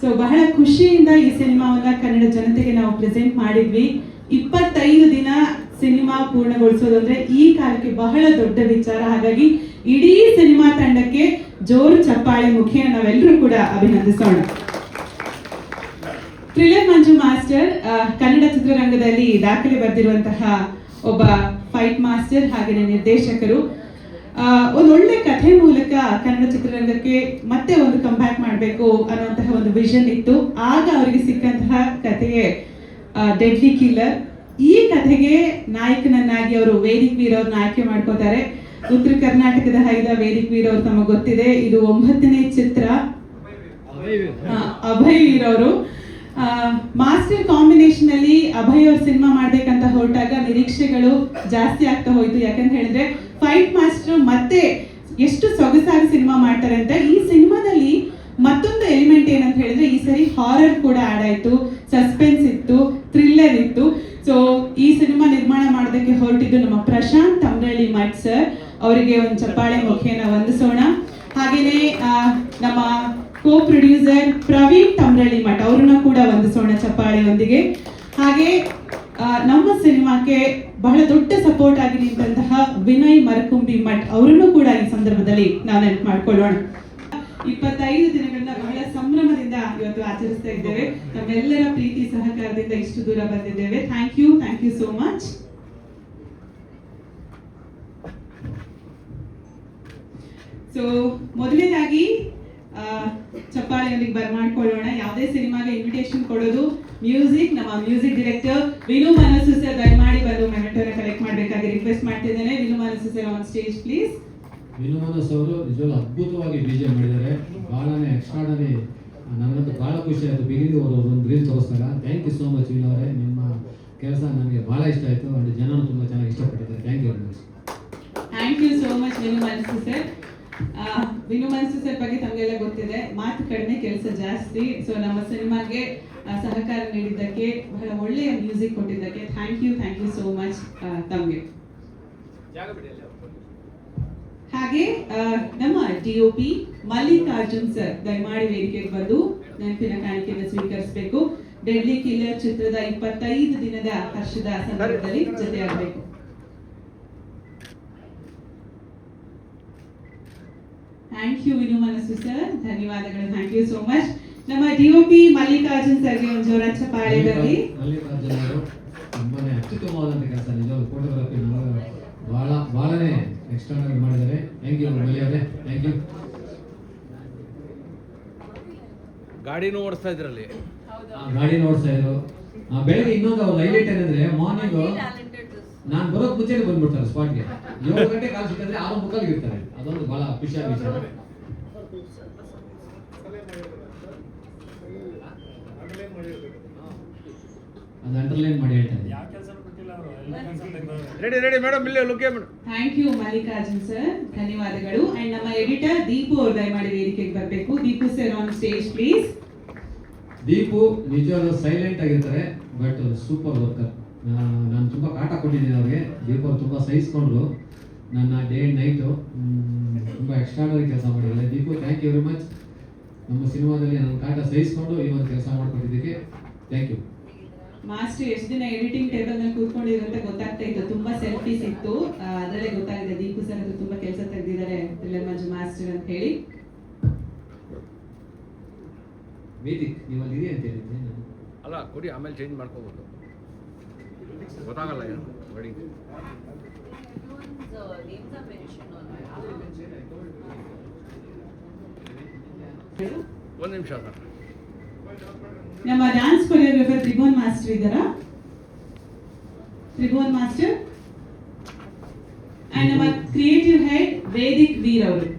So ಬಹಳ ಖುಷಿಯಿಂದ ಈ ಸಿನಿಮಾವನ್ನ ಕನ್ನಡ ಜನತೆಗೆ ನಾವು ಪ್ರೆಸೆಂಟ್ ಮಾಡಿದ್ವಿ. 25 ದಿನ ಸಿನಿಮಾ ಪೂರ್ಣಗೊಳಿಸೋದು ಅಂದ್ರೆ ಈ ಕಾಲಕ್ಕೆ ಬಹಳ ದೊಡ್ಡ ವಿಚಾರ. ಹಾಗಾಗಿ ಇಡೀ ಸಿನಿಮಾ ತಂಡಕ್ಕೆ ಜೋರು ಚಪ್ಪಾಳೆ ಮುಖೇನ ನಾವೆಲ್ಲರೂ ಕೂಡ ಅಭಿನಂದಿಸೋಣ. ಥ್ರಿಲ್ಲರ್ ಮಂಜು ಮಾಸ್ಟರ್ ಕನ್ನಡ ಚಿತ್ರರಂಗದಲ್ಲಿ ದಾಖಲೆ ಬರೆದಿರುವಂತಹ ಒಬ್ಬ ಫೈಟ್ ಮಾಸ್ಟರ್ ಹಾಗೆ ನಿರ್ದೇಶಕರು. ಒಂದೊಳ್ಳೆ ಕಥೆ ಮೂಲಕ ಕನ್ನಡ ಚಿತ್ರರಂಗಕ್ಕೆ ಮತ್ತೆ ಒಂದು ಕಂಬ್ಯಾಕ್ ಮಾಡಬೇಕು ಅನ್ನುವಂತಹ ಒಂದು ವಿಷನ್ ಇತ್ತು. ಆಗ ಅವರಿಗೆ ಸಿಕ್ಕಂತಹ ಕಥೆಯೇ ಡೆಡ್ಲಿ ಕಿಲ್ಲರ್. ಈ ಕಥೆಗೆ ನಾಯಕನನ್ನಾಗಿ ಅವರು ವೇದಿಕ್ ವೀರ್ ಅವ್ರನ್ನ ಆಯ್ಕೆ ಮಾಡ್ಕೋತಾರೆ. ಉತ್ತರ ಕರ್ನಾಟಕದ ಹೈದ ವೇದಿಕ್ ವೀರ್ ಅವರು ತಮಗೆ ಗೊತ್ತಿದೆ, ಇದು 9ನೇ ಚಿತ್ರ. ಅಭಯ್ ವೀರ್ ಅವರು ಮಾಸ್ಟರ್ ಕಾಂಬಿನೇಷನ್ ಅಲ್ಲಿ ಅಭಯ್ ಅವ್ರ ಸಿನಿಮಾ ಮಾಡ್ಬೇಕಂತ ಹೊರಟಾಗ ನಿರೀಕ್ಷೆಗಳು ಜಾಸ್ತಿ ಆಗ್ತಾ ಹೋಯ್ತು. ಯಾಕಂತ ಹೇಳಿದ್ರೆ ಫೈಟ್ ಮಾಸ್ಟರ್ ಮತ್ತೆ ಎಷ್ಟು ಸೊಗಸಾಗಿ ಸಿನಿಮಾ ಮಾಡ್ತಾರೆ ಅಂತ. ಈ ಸಿನಿಮಾದಲ್ಲಿ ಮತ್ತೊಂದು ಎಲಿಮೆಂಟ್ ಏನಂತ ಹೇಳಿದ್ರೆ ಈ ಸರಿ ಹಾರರ್ ಕೂಡ ಆಡ್ ಆಯ್ತು, ಸಸ್ಪೆನ್ಸ್ ಇತ್ತು, ಥ್ರಿಲ್ಲರ್ ಇತ್ತು. ಸೊ ಈ ಸಿನಿಮಾ ನಿರ್ಮಾಣ ಮಾಡೋದಕ್ಕೆ ಹೊರಟಿದ್ದು ನಮ್ಮ ಪ್ರಶಾಂತ್ ತಮ್ರಳ್ಳಿ ಮಠ್ ಸರ್, ಅವರಿಗೆ ಒಂದು ಚಪ್ಪಾಳೆ ಮುಖೇನ ವಂದಿಸೋಣ. ಹಾಗೇನೆ ನಮ್ಮ ಕೋ ಪ್ರೊಡ್ಯೂಸರ್ ಪ್ರವೀಣ್ ತಮ್ರಳ್ಳಿ ಮಠ್ ಅವ್ರನ್ನ ಕೂಡ ವಂದಿಸೋಣ ಚಪ್ಪಾಳೆಯೊಂದಿಗೆ. ಹಾಗೆ ನಮ್ಮ ಸಿನಿಮಾಕ್ಕೆ ಬಹಳ ದೊಡ್ಡ ಸಪೋರ್ಟ್ ಆಗಿ ನಿಂತಹ ವಿನಯ್ ಮರಕುಂಬಿ ಮಠ್ ಅವರನ್ನು ಕೂಡ ಈ ಸಂದರ್ಭದಲ್ಲಿ ನಾವು ನೆನಪು ಮಾಡ್ಕೊಳ್ಳೋಣ. 25 ದಿನಗಳನ್ನ ಬಹಳ ಸಂಭ್ರಮದಿಂದ ಇವತ್ತು ಆಚರಿಸ್ತಾ ಇದ್ದೇವೆ. ನಮ್ಮೆಲ್ಲರ ಪ್ರೀತಿ ಸಹಕಾರದಿಂದ ಇಷ್ಟು ದೂರ ಬಂದಿದ್ದೇವೆ. Thank you so much. So ಮೊದಲನೇದಾಗಿ ಚಪ್ಪಾಳೆಯೊಂದಿಗೆ ಬರ್ಮಾಡ್ಕೊಳ್ಳೋಣ. ಯಾವುದೇ ಸಿನಿಮಾಗೆ ಇನ್ವಿಟೇಷನ್ ಕೊಡೋದು ಮ್ಯೂಸಿಕ್, ನಮ್ಮ ಮ್ಯೂಸಿಕ್ ಡೈರೆಕ್ಟರ್ ವಿನು ಮನಸ್ಸು ಸರ್ ದಯಮಾಡಿ ಬಂದು ಮೆಮೆಂಟೋನ ಕಲೆಕ್ಟ್ ಮಾಡಬೇಕಾಗಿ ರಿಕ್ವೆಸ್ಟ್ ಮಾಡ್ತಿದ್ದೇನೆ. ವಿನು ಮನಸ್ಸು sir on stage please. Vinu ಮನಸ್ಸು ಅವರು ನಿಜವಾಗ್ಲೂ ಅದ್ಭುತವಾಗಿ ಬಿಜೆ ಮಾಡಿದ್ದಾರೆ. ಬಹಳನೇ ಎಕ್ಸ್ಟ್ರಾಡನರಿ. ನನಗಂತೂ ಬಹಳ ಖುಷಿ ಆಯಿತು ಬಿಗಿನಿಂಗ್ ಅವರು ಒಂದು ರೀಲ್ ತೋರಿಸ್ದಾಗ. Thank you so much Vinu ಅವರೇ, ನಿಮ್ಮ ಕೆಲಸ ನನಗೆ ಬಹಳ ಇಷ್ಟ ಆಯಿತು ಅಂಡ್ ಜನರು ತುಂಬ ಚೆನ್ನಾಗಿ ಇಷ್ಟಪಟ್ಟಿದ್ದಾರೆ. Thank you very much. Thank you so much Vinu ಮನಸ್ಸು ಸರ್. ವಿನು ಮನಸ್ಸು ಸರ್ ಬಗ್ಗೆ ತಮಗೆಲ್ಲ ಗೊತ್ತಿದೆ, ಮಾತು ಕಡಿಮೆ ಕೆಲಸ ಜಾಸ್ತಿ. ಸೊ ನಮ್ಮ ಸಿನಿಮಾಗೆ ಸಹಕಾರ ನೀಡಿದ್ದಕ್ಕೆ, ಬಹಳ ಒಳ್ಳೆಯ ಮ್ಯೂಸಿಕ್ ಕೊಟ್ಟಿದ್ದಕ್ಕೆ ಥ್ಯಾಂಕ್ ಯು ಸೋ ಮಚ್ ತಮಗೆ. ಹಾಗೆ ನಮ್ಮ DOP ಮಲ್ಲಿಕಾರ್ಜುನ್ ಸರ್ ದಯಮಾಡಿ ವೇದಿಕೆಗೆ ಬಂದು ನೆನಪಿನ ಕಾಣಿಕೆಯನ್ನು ಸ್ವೀಕರಿಸಬೇಕು. ಡೆಡ್ಲಿ ಕಿಲ್ಲರ್ ಚಿತ್ರದ 25 ದಿನದ ಹರ್ಷದ ಸಂದರ್ಭದಲ್ಲಿ ಜೊತೆಯಾಗಬೇಕು. ಥ್ಯಾಂಕ್ ಯು ವಿನು ಮನಸ್ಸು ಸರ್, ಧನ್ಯವಾದಗಳು. Thank you so much. ನಮ್ಮ DOP ಮಲ್ಲಿಕಾರ್ಜುನ್ ಸರ್ಗೆ ಒಂದು ಜೋರ ಚಪ್ಪಾಳೆ ಬರಲಿ. ಮಲ್ಲಿಕಾರ್ಜುನ್ ಅವರು ತುಂಬಾನೇ ಅತ್ಯುತ್ತಮವಾದಂಥ ಕೆಲಸ, ನಿಜವಾಗ್ಲೂ ಫೋಟೋಗ್ರಫಿ ಬಹಳನೇ ಎಕ್ಸ್ಟ್ರಾಡನರಿ ಮಾಡಿದ್ದಾರೆ. ಥ್ಯಾಂಕ್ ಯು ಮಲ್ಲಿ ಅವರೇ, ಥ್ಯಾಂಕ್ ಯು. ಗಾಡಿನೂ ಓಡಿಸ್ತಾ ಇದ್ರಲ್ಲಿ, ಗಾಡಿನೂ ಓಡಿಸ್ತಾ ಇದ್ರು. ಬೆಳಗ್ಗೆ ಇನ್ನೊಂದು ಅವ್ರ ಹೈಲೈಟ್ ಏನಂದ್ರೆ ಮಾರ್ನಿಂಗ್ ನಾನು ಬರೋಕ್ ಮುಂಚೆನೆ ಬಂದ್ಬಿಡ್ತಾರೆ ಸ್ಪಾಟ್ಗೆ. 7 ಗಂಟೆ ಕಾಲ್ ಸಿಕ್ಕಿದ್ರೆ 6:30 ಇರ್ತಾರೆ. ಅದೊಂದು ಬಹಳ ಖುಷಿಯಾದ ವಿಷಯ. ಅದು ಅಂಡರ್ಲೈನ್ ಮಾಡಿ ಹೇಳ್ತಾರೆ. ರೆಡಿ ಮೇಡಮ್, ಇಲ್ಲೇ ಲುಕ್ಕೆ madam. Thank you Mallikarjun sir, ಧನ್ಯವಾದಗಳು. ಅಂಡ್ ನಮ್ಮ ಎಡಿಟರ್ ದೀಪು ಅವ್ರು ದಯಮಾಡಿ ವೇದಿಕೆಗೆ ಬರಬೇಕು. Deepu sir on stage please. Deepu ನಿಜವಾಗ್ಲೂ ಸೈಲೆಂಟ್ ಆಗಿರ್ತಾರೆ, ಬಟ್ ಸೂಪರ್ ವರ್ಕರ್. ನಾನು ತುಂಬ ಕಾಟ ಕೊಟ್ಟಿದ್ದೀನಿ ಅವ್ರಿಗೆ. ದೀಪು ಅವ್ರು ತುಂಬ ಸಹಿಸ್ಕೊಂಡ್ರು ನನ್ನ ಡೇ ಅಂಡ್ ನೈಟು. ತುಂಬ ಎಕ್ಸ್ಟ್ರಾಡನರಿ ಕೆಲಸ ಮಾಡಿದ್ದಾರೆ Deepu. Thank you very much. ನಮ್ಮ ಸಿನಿಮಾದಲ್ಲಿ ನನ್ನ ಕಾಟ ಸಹಿಸ್ಕೊಂಡು ಈ ಒಂದು ಕೆಲಸ ಮಾಡ್ಕೊಟ್ಟಿದ್ದಕ್ಕೆ ಥ್ಯಾಂಕ್ ಯು. ಮಾಸ್ಟರ್ ಎಷ್ಟು ದಿನ ಎಡಿಟಿಂಗ್ ಟೇಬಲ್ ನಲ್ಲಿ ಕೂತ್ಕೊಂಡಿರಂತ ಗೊತ್ತಾಗ್ತಾ ಇತ್ತು. ತುಂಬಾ ಸೆಲ್ಫೀಸ್ ಇತ್ತು, ಅದರಲ್ಲೇ ಗೊತ್ತಾಗಿದೆ ದೀಪು ಸರ್ ಅದು ತುಂಬಾ ಕೆಲಸ ತೆಗೆದಿದ್ದಾರೆ ಥ್ರಿಲ್ಲರ್ ಮಂಜು ಮಾಸ್ಟರ್ ಅಂತ ಹೇಳಿ. ವೇದಿಕ್ ನೀವಲ್ಲಿ ಇರಿ ಅಂತ ಹೇಳಿದ್ದೆ ನಾನು. ಅಲ್ಲ ಕೊಡಿ, ಆಮೇಲೆ ಚೇಂಜ್ ಮಾಡ್ಕೋಬಹುದು, ಗೊತ್ತಾಗಲ್ಲ ಏನು ವೆಡ್ಡಿಂಗ್. ಒಂದು ನಿಮಿಷ ಸರ್. ನಮ್ಮ ಡ್ಯಾನ್ಸ್ ಕೊರಿಯೋಗ್ರಾಫರ್ ತ್ರಿಭುವನ್ ಮಾಸ್ಟರ್ ಇದ್ದಾರಾ? ತ್ರಿಭುವನ್ ಮಾಸ್ಟರ್. ಅಂಡ್ ನಮ್ಮ ಕ್ರಿಯೇಟಿವ್ ಹೆಡ್ ವೇದಿಕ್ ವೀರ್ ಅವರು.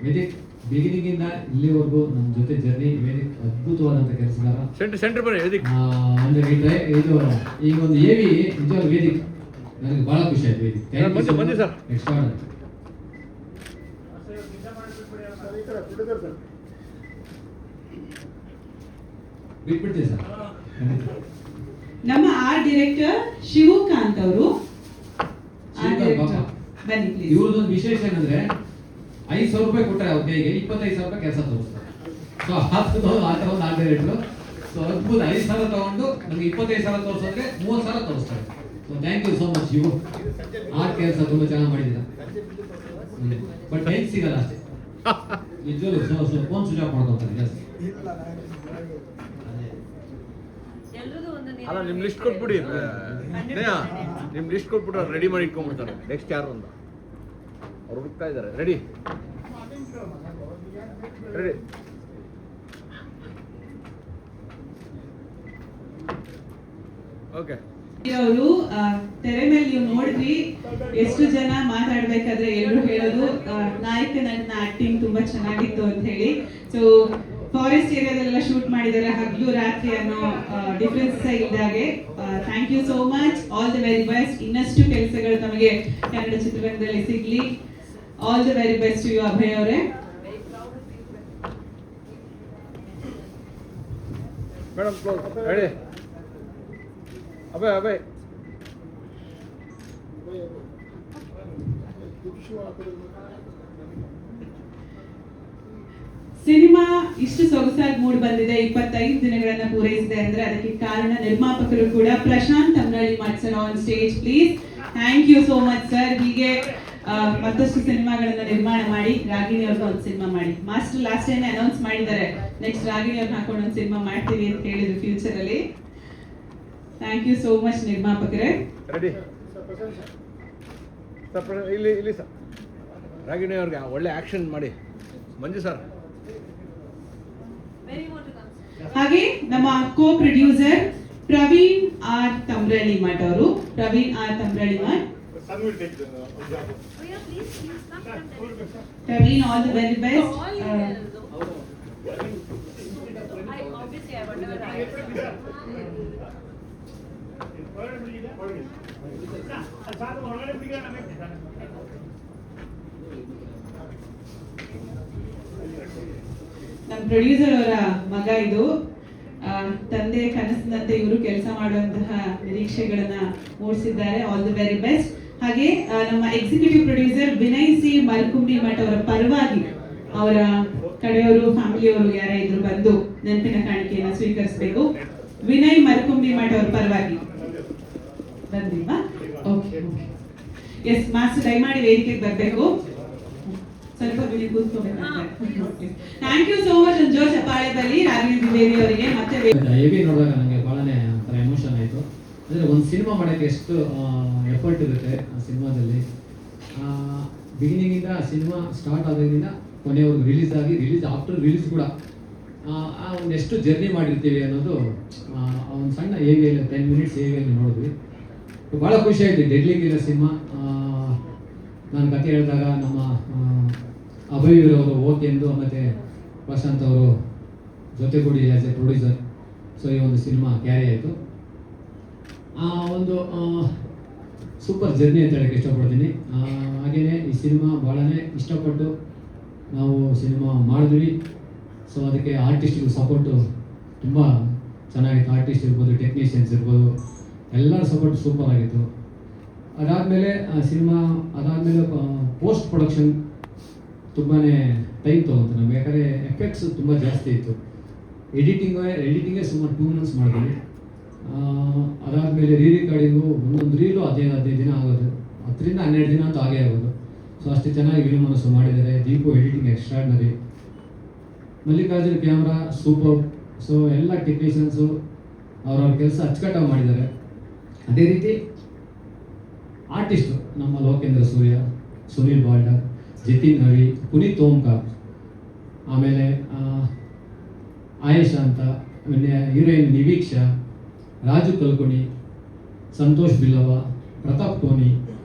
ವೇದಿಕ್ ಬಿಗಿನಿಂಗ್ ಇಂದ ಇಲ್ಲಿವರೆಗೂ ನಮ್ಮ ಜೊತೆ ಜರ್ನಿ. ವೇದಿಕ್ ಅದ್ಭುತವಾದಂಥ ಕೆಲಸಗಾರ. ಸೆಂಟರ್ ಬನ್ನಿ ವೇದಿಕ್. ಅಂದ್ರೆ ಇದು ಈಗ ಒಂದು ಏವಿ ನಿಜವಾಗ್ಲೂ ವೇದಿಕ್ ನನಗೆ ಬಹಳ ಖುಷಿ ಆಯ್ತು. ವೇದಿಕ್ ಬನ್ನಿ ಸರ್. ಎಕ್ಸ್ಟ್ರಾಡನರಿ. ಬಿಟ್ಬಿಡ್ತೀವಿ ಸರ್. ನಮ್ಮ ಆರ್ಟ್ ಡೈರೆಕ್ಟರ್ ಶಿವಕಾಂತ್ ಅವರು. ಬನ್ನಿ ಪ್ಲೀಸ್. ಇವ್ರದೊಂದು ವಿಶೇಷ ಏನಂದ್ರೆ 5,000 ರೂಪಾಯಿ ಕೊಟ್ಟರೆ ಅವ್ರ ಕೈಗೆ 25,000 ರೂಪಾಯಿ ಕೆಲಸ ತೋರಿಸ್ತಾರೆ. ಸೊ ಆ ಥರ ಒಂದು ಆರ್ಡರ್ ಇಟ್ಟರು. ಸೊ ಅದ್ಭುತ. 5,000 ತಗೊಂಡು ನಮ್ಗೆ 25,000 ತೋರಿಸಿದ್ರೆ 30,000 ತೋರಿಸ್ತಾರೆ. So thank you so much. ಇವು ಆ ಕೆಲಸ ತುಂಬಾ ಚೆನ್ನಾಗಿ ಮಾಡಿದ್ದೀರಾ. ಬಟ್ ಟೈಮ್ ಸಿಗಲ್ಲ ಅಷ್ಟೇ ನಿಜವೂ. ಸೊ ಫೋನ್ ಸ್ವಿಚ್ ಆಫ್ ಮಾಡ್ಕೊತಾರೆ ಜಾಸ್ತಿ. ಅಲ್ಲ ನಿಮ್ಮ ಲಿಸ್ಟ್ ಕೊಟ್ಬಿಡಿ, ನಿಮ್ಮ ಲಿಸ್ಟ್ ಕೊಟ್ಬಿಟ್ಟು ಅವ್ರು ರೆಡಿ ಮಾಡಿ ಇಟ್ಕೊಂಡ್ಬಿಡ್ತಾರೆ. ನೆಕ್ಸ್ಟ್ ಯಾರು ಅಂತ ಅವ್ರು ಹುಡುಕ್ತಾ ಇದ್ದಾರೆ. Ready ready. ಓಕೆ. ಅವರು ತೆರೆ ಮೇಲೆ ನೀವು ನೋಡಿದ್ರಿ ಎಷ್ಟು ಜನ ಮಾತಾಡ್ಬೇಕಾದ್ರೆ ಎಲ್ಲರೂ ಹೇಳೋದು ನಾಯಕ ನನ್ನ ಆಕ್ಟಿಂಗ್ ತುಂಬಾ ಚೆನ್ನಾಗಿತ್ತು ಅಂತ ಹೇಳಿ. ಸೊ ಫಾರೆಸ್ಟ್ ಏರಿಯಾದಲ್ಲೆಲ್ಲ ಶೂಟ್ ಮಾಡಿದ್ದಾರೆ, ಹಗಲು ರಾತ್ರಿ ಅನ್ನೋ ಡಿಫ್ರೆನ್ಸ್ ಇದ್ದಾಗೆ. Thank you so much. All the very best. ಇನ್ನಷ್ಟು ಕೆಲಸಗಳು ನಮಗೆ ಕನ್ನಡ ಚಿತ್ರರಂಗದಲ್ಲಿ ಸಿಗ್ಲಿ. All the very best to you Abhay ಅವರೇ. Madam close. Ready. Abhay cinema ಇಷ್ಟು ಸೊಗಸಾಗಿ ಮೂಡ್ ಬಂದಿದೆ, 25 ದಿನಗಳನ್ನ ಪೂರೈಸಿದೆ ಅಂದ್ರೆ ಅದಕ್ಕೆ ಕಾರಣ ನಿರ್ಮಾಪಕರು ಕೂಡ. Prashanth Tamralli Math sir on stage please. Thank you so much sir. ಹೀಗೆ ಮತ್ತಷ್ಟು ಸಿನಿಮಾಗಳನ್ನ ನಿರ್ಮಾಣ ಮಾಡಿ ರಾಗಿಣಿ ಅವ್ರಿಗೆ ಒಂದು ಸಿನಿಮಾ ಮಾಡಿ. ಮಾಸ್ಟರ್ ಲಾಸ್ಟ್ ಟೈಮ್ ಅನೌನ್ಸ್ ಮಾಡಿದ್ದಾರೆ, ನೆಕ್ಸ್ಟ್ ರಾಗಿಣಿ ಅವ್ರನ್ನ ಹಾಕೊಂಡು ಒಂದು ಸಿನಿಮಾ ಮಾಡ್ತೀವಿ ಅಂತ ಹೇಳಿದ್ರು ಫ್ಯೂಚರ್ ಅಲ್ಲಿ. ಥ್ಯಾಂಕ್ ಯು ಸೋ ಮಚ್ ನಿರ್ಮಾಪಕರೇ. ರೆಡಿ. ಇಲ್ಲಿ ಸರ್ ರಾಗಿಣಿ ಅವ್ರಿಗೆ ಒಳ್ಳೆ ಆಕ್ಷನ್ ಮಾಡಿ. ಮಂಜು ಸರ್. ಹಾಗೆ ನಮ್ಮ co producer Praveen R Tamralli Math ಅವರು. Praveen R Tamralli Math. Praveen, all the very best. ನಮ್ಮ ಪ್ರೊಡ್ಯೂಸರ್ ಅವರ ಮಗ ಇದು. ತಂದೆ ಕನಸಿನಂತೆ ಇವರು ಕೆಲಸ ಮಾಡುವಂತಹ ನಿರೀಕ್ಷೆಗಳನ್ನ ಮೂಡಿಸಿದ್ದಾರೆ. All the very best. ಹಾಗೆ ನಮ್ಮ executive producer Vinay C Malkumbi Math ಅವರ ಪರವಾಗಿ ಅವರ ಕಡೆಯವರು ಫ್ಯಾಮಿಲಿಯವರು ಯಾರೇ ಇದ್ರು ಬಂದು ನೆನಪಿನ ಕಾಣಿಕೆಯನ್ನು ಸ್ವೀಕರಿಸಬೇಕು. ವಿನಯ್ ಮಲ್ಕುಂಬಿ ಮಠ್ ಅವರ ಪರವಾಗಿ ಬಂದಿಲ್ವಾ? ಓಕೆ. ಎಸ್ ಮಾಸ್ಟರ್ ದಯಮಾಡಿ ವೇದಿಕೆಗೆ ಬರಬೇಕು. ಸ್ವಲ್ಪ ಬಿಡಿ ಕೂತ್ಕೋಬೇಕು. Thank you so much. ಜೋರ್ ಚಪ್ಪಾಳೆದಲ್ಲಿ ರಾಗಿಣಿ ದ್ವಿವೇದಿ ಅವರಿಗೆ ಮತ್ತೆ ಹೆವಿ ನೋಡಿದಾಗ ನನಗೆ ಭಾಳನೇ ಒಂಥರ ಎಮೋಷನ್ ಆಯಿತು. ಅಂದರೆ ಒಂದು ಸಿನಿಮಾ ಮಾಡೋಕ್ಕೆ ಎಷ್ಟು ಎಫರ್ಟ್ ಇರುತ್ತೆ ಆ ಸಿನಿಮಾದಲ್ಲಿ. ಬಿಗಿನಿಂಗಿಂದ ಸಿನಿಮಾ ಸ್ಟಾರ್ಟ್ ಆದಾಗಿಂದ ಕೊನೆಯವ್ರಿಗೆ ರಿಲೀಸ್ ಆಫ್ಟರ್ ರಿಲೀಸ್ ಕೂಡ ಒಂದೆಷ್ಟು ಜರ್ನಿ ಮಾಡಿರ್ತೀವಿ ಅನ್ನೋದು ಒಂದು ಸಣ್ಣ ಏವಿಯಲ್ಲಿ 10 ಮಿನಿಟ್ಸ್ ಏವಿಯಲ್ಲಿ ನೋಡಿದ್ವಿ. ಭಾಳ ಖುಷಿ ಆಯಿತು. ಡೆಡ್ಲಿಂಗ್ ಸಿನಿಮಾ ನಾನು ಕತೆ ಹೇಳಿದಾಗ ನಮ್ಮ ಅಭಯರವರು ಓಕೆ ಎಂದು ಮತ್ತು ಪ್ರಶಾಂತ್ ಅವರು ಜೊತೆಗೂಡಿ ಆ್ಯಸ್ ಎ ಪ್ರೊಡ್ಯೂಸರ್. ಸೊ ಈ ಒಂದು ಸಿನಿಮಾ ಕ್ಯಾರಿ ಆಯಿತು. ಒಂದು ಸೂಪರ್ ಜರ್ನಿ ಅಂತ ಹೇಳಕ್ಕೆ ಇಷ್ಟಪಡ್ತೀನಿ. ಹಾಗೆಯೇ ಈ ಸಿನಿಮಾ ಭಾಳನೇ ಇಷ್ಟಪಟ್ಟು ನಾವು ಸಿನಿಮಾ ಮಾಡಿದ್ವಿ. ಸೊ ಅದಕ್ಕೆ ಆರ್ಟಿಸ್ಟ್ಗಳು ಸಪೋರ್ಟು ತುಂಬ ಚೆನ್ನಾಗಿತ್ತು. ಆರ್ಟಿಸ್ಟ್ ಇರ್ಬೋದು, ಟೆಕ್ನಿಷಿಯನ್ಸ್ ಇರ್ಬೋದು, ಎಲ್ಲರ ಸಪೋರ್ಟ್ ಸೂಪರ್ ಆಗಿತ್ತು. ಅದಾದಮೇಲೆ ಸಿನಿಮಾ ಅದಾದಮೇಲೆ ಪೋಸ್ಟ್ ಪ್ರೊಡಕ್ಷನ್ ತುಂಬಾ ಟೈಮ್ ತೊಗೊಂತು ನಮಗೆ. ಯಾಕಂದರೆ ಎಫೆಕ್ಟ್ಸ್ ತುಂಬ ಜಾಸ್ತಿ ಇತ್ತು. ಎಡಿಟಿಂಗೇ ಸುಮಾರು 2 months ಮಾಡಿದ್ವಿ. ಅದಾದಮೇಲೆ ರಿಕಾರ್ಡಿಂಗು ಒಂದೊಂದು ರೀಲು 15 ದಿನ ಆಗೋದು, 10 ರಿಂದ 12 ದಿನ ಅಂತ ಆಗೇ ಆಗೋದು. ಸೊ ಅಷ್ಟು ಚೆನ್ನಾಗಿ ವಿಲೋಮನಸ್ಸು ಮಾಡಿದ್ದಾರೆ. Deepu editing extraordinary. Mallikarjun camera super. So ಎಲ್ಲ ಟೆಕ್ನಿಷಿಯನ್ಸು ಅವ್ರವ್ರ ಕೆಲಸ ಅಚ್ಚುಕಟ್ಟಾಗಿ ಮಾಡಿದ್ದಾರೆ. ಅದೇ ರೀತಿ ಆರ್ಟಿಸ್ಟು ನಮ್ಮ ಲೋಕೇಂದ್ರ ಸೂರ್ಯ, ಸುನಿಲ್ ಬಾಲ್ಡರ್, ಜತಿನ್ ರವಿ, ಪುನೀತ್ ಓಂಕಾರ್, ಆಮೇಲೆ ಆಯೇಷಾ ಅಂತ, ಆಮೇಲೆ ಹೀರೋಯಿನ್ ನಿವೀಕ್ಷಾ, ರಾಜು ಕಲ್ಕುಣಿ, ಸಂತೋಷ್ ಬಿಲ್ಲವ, ಪ್ರತಾಪ್ ಟೋನಿ,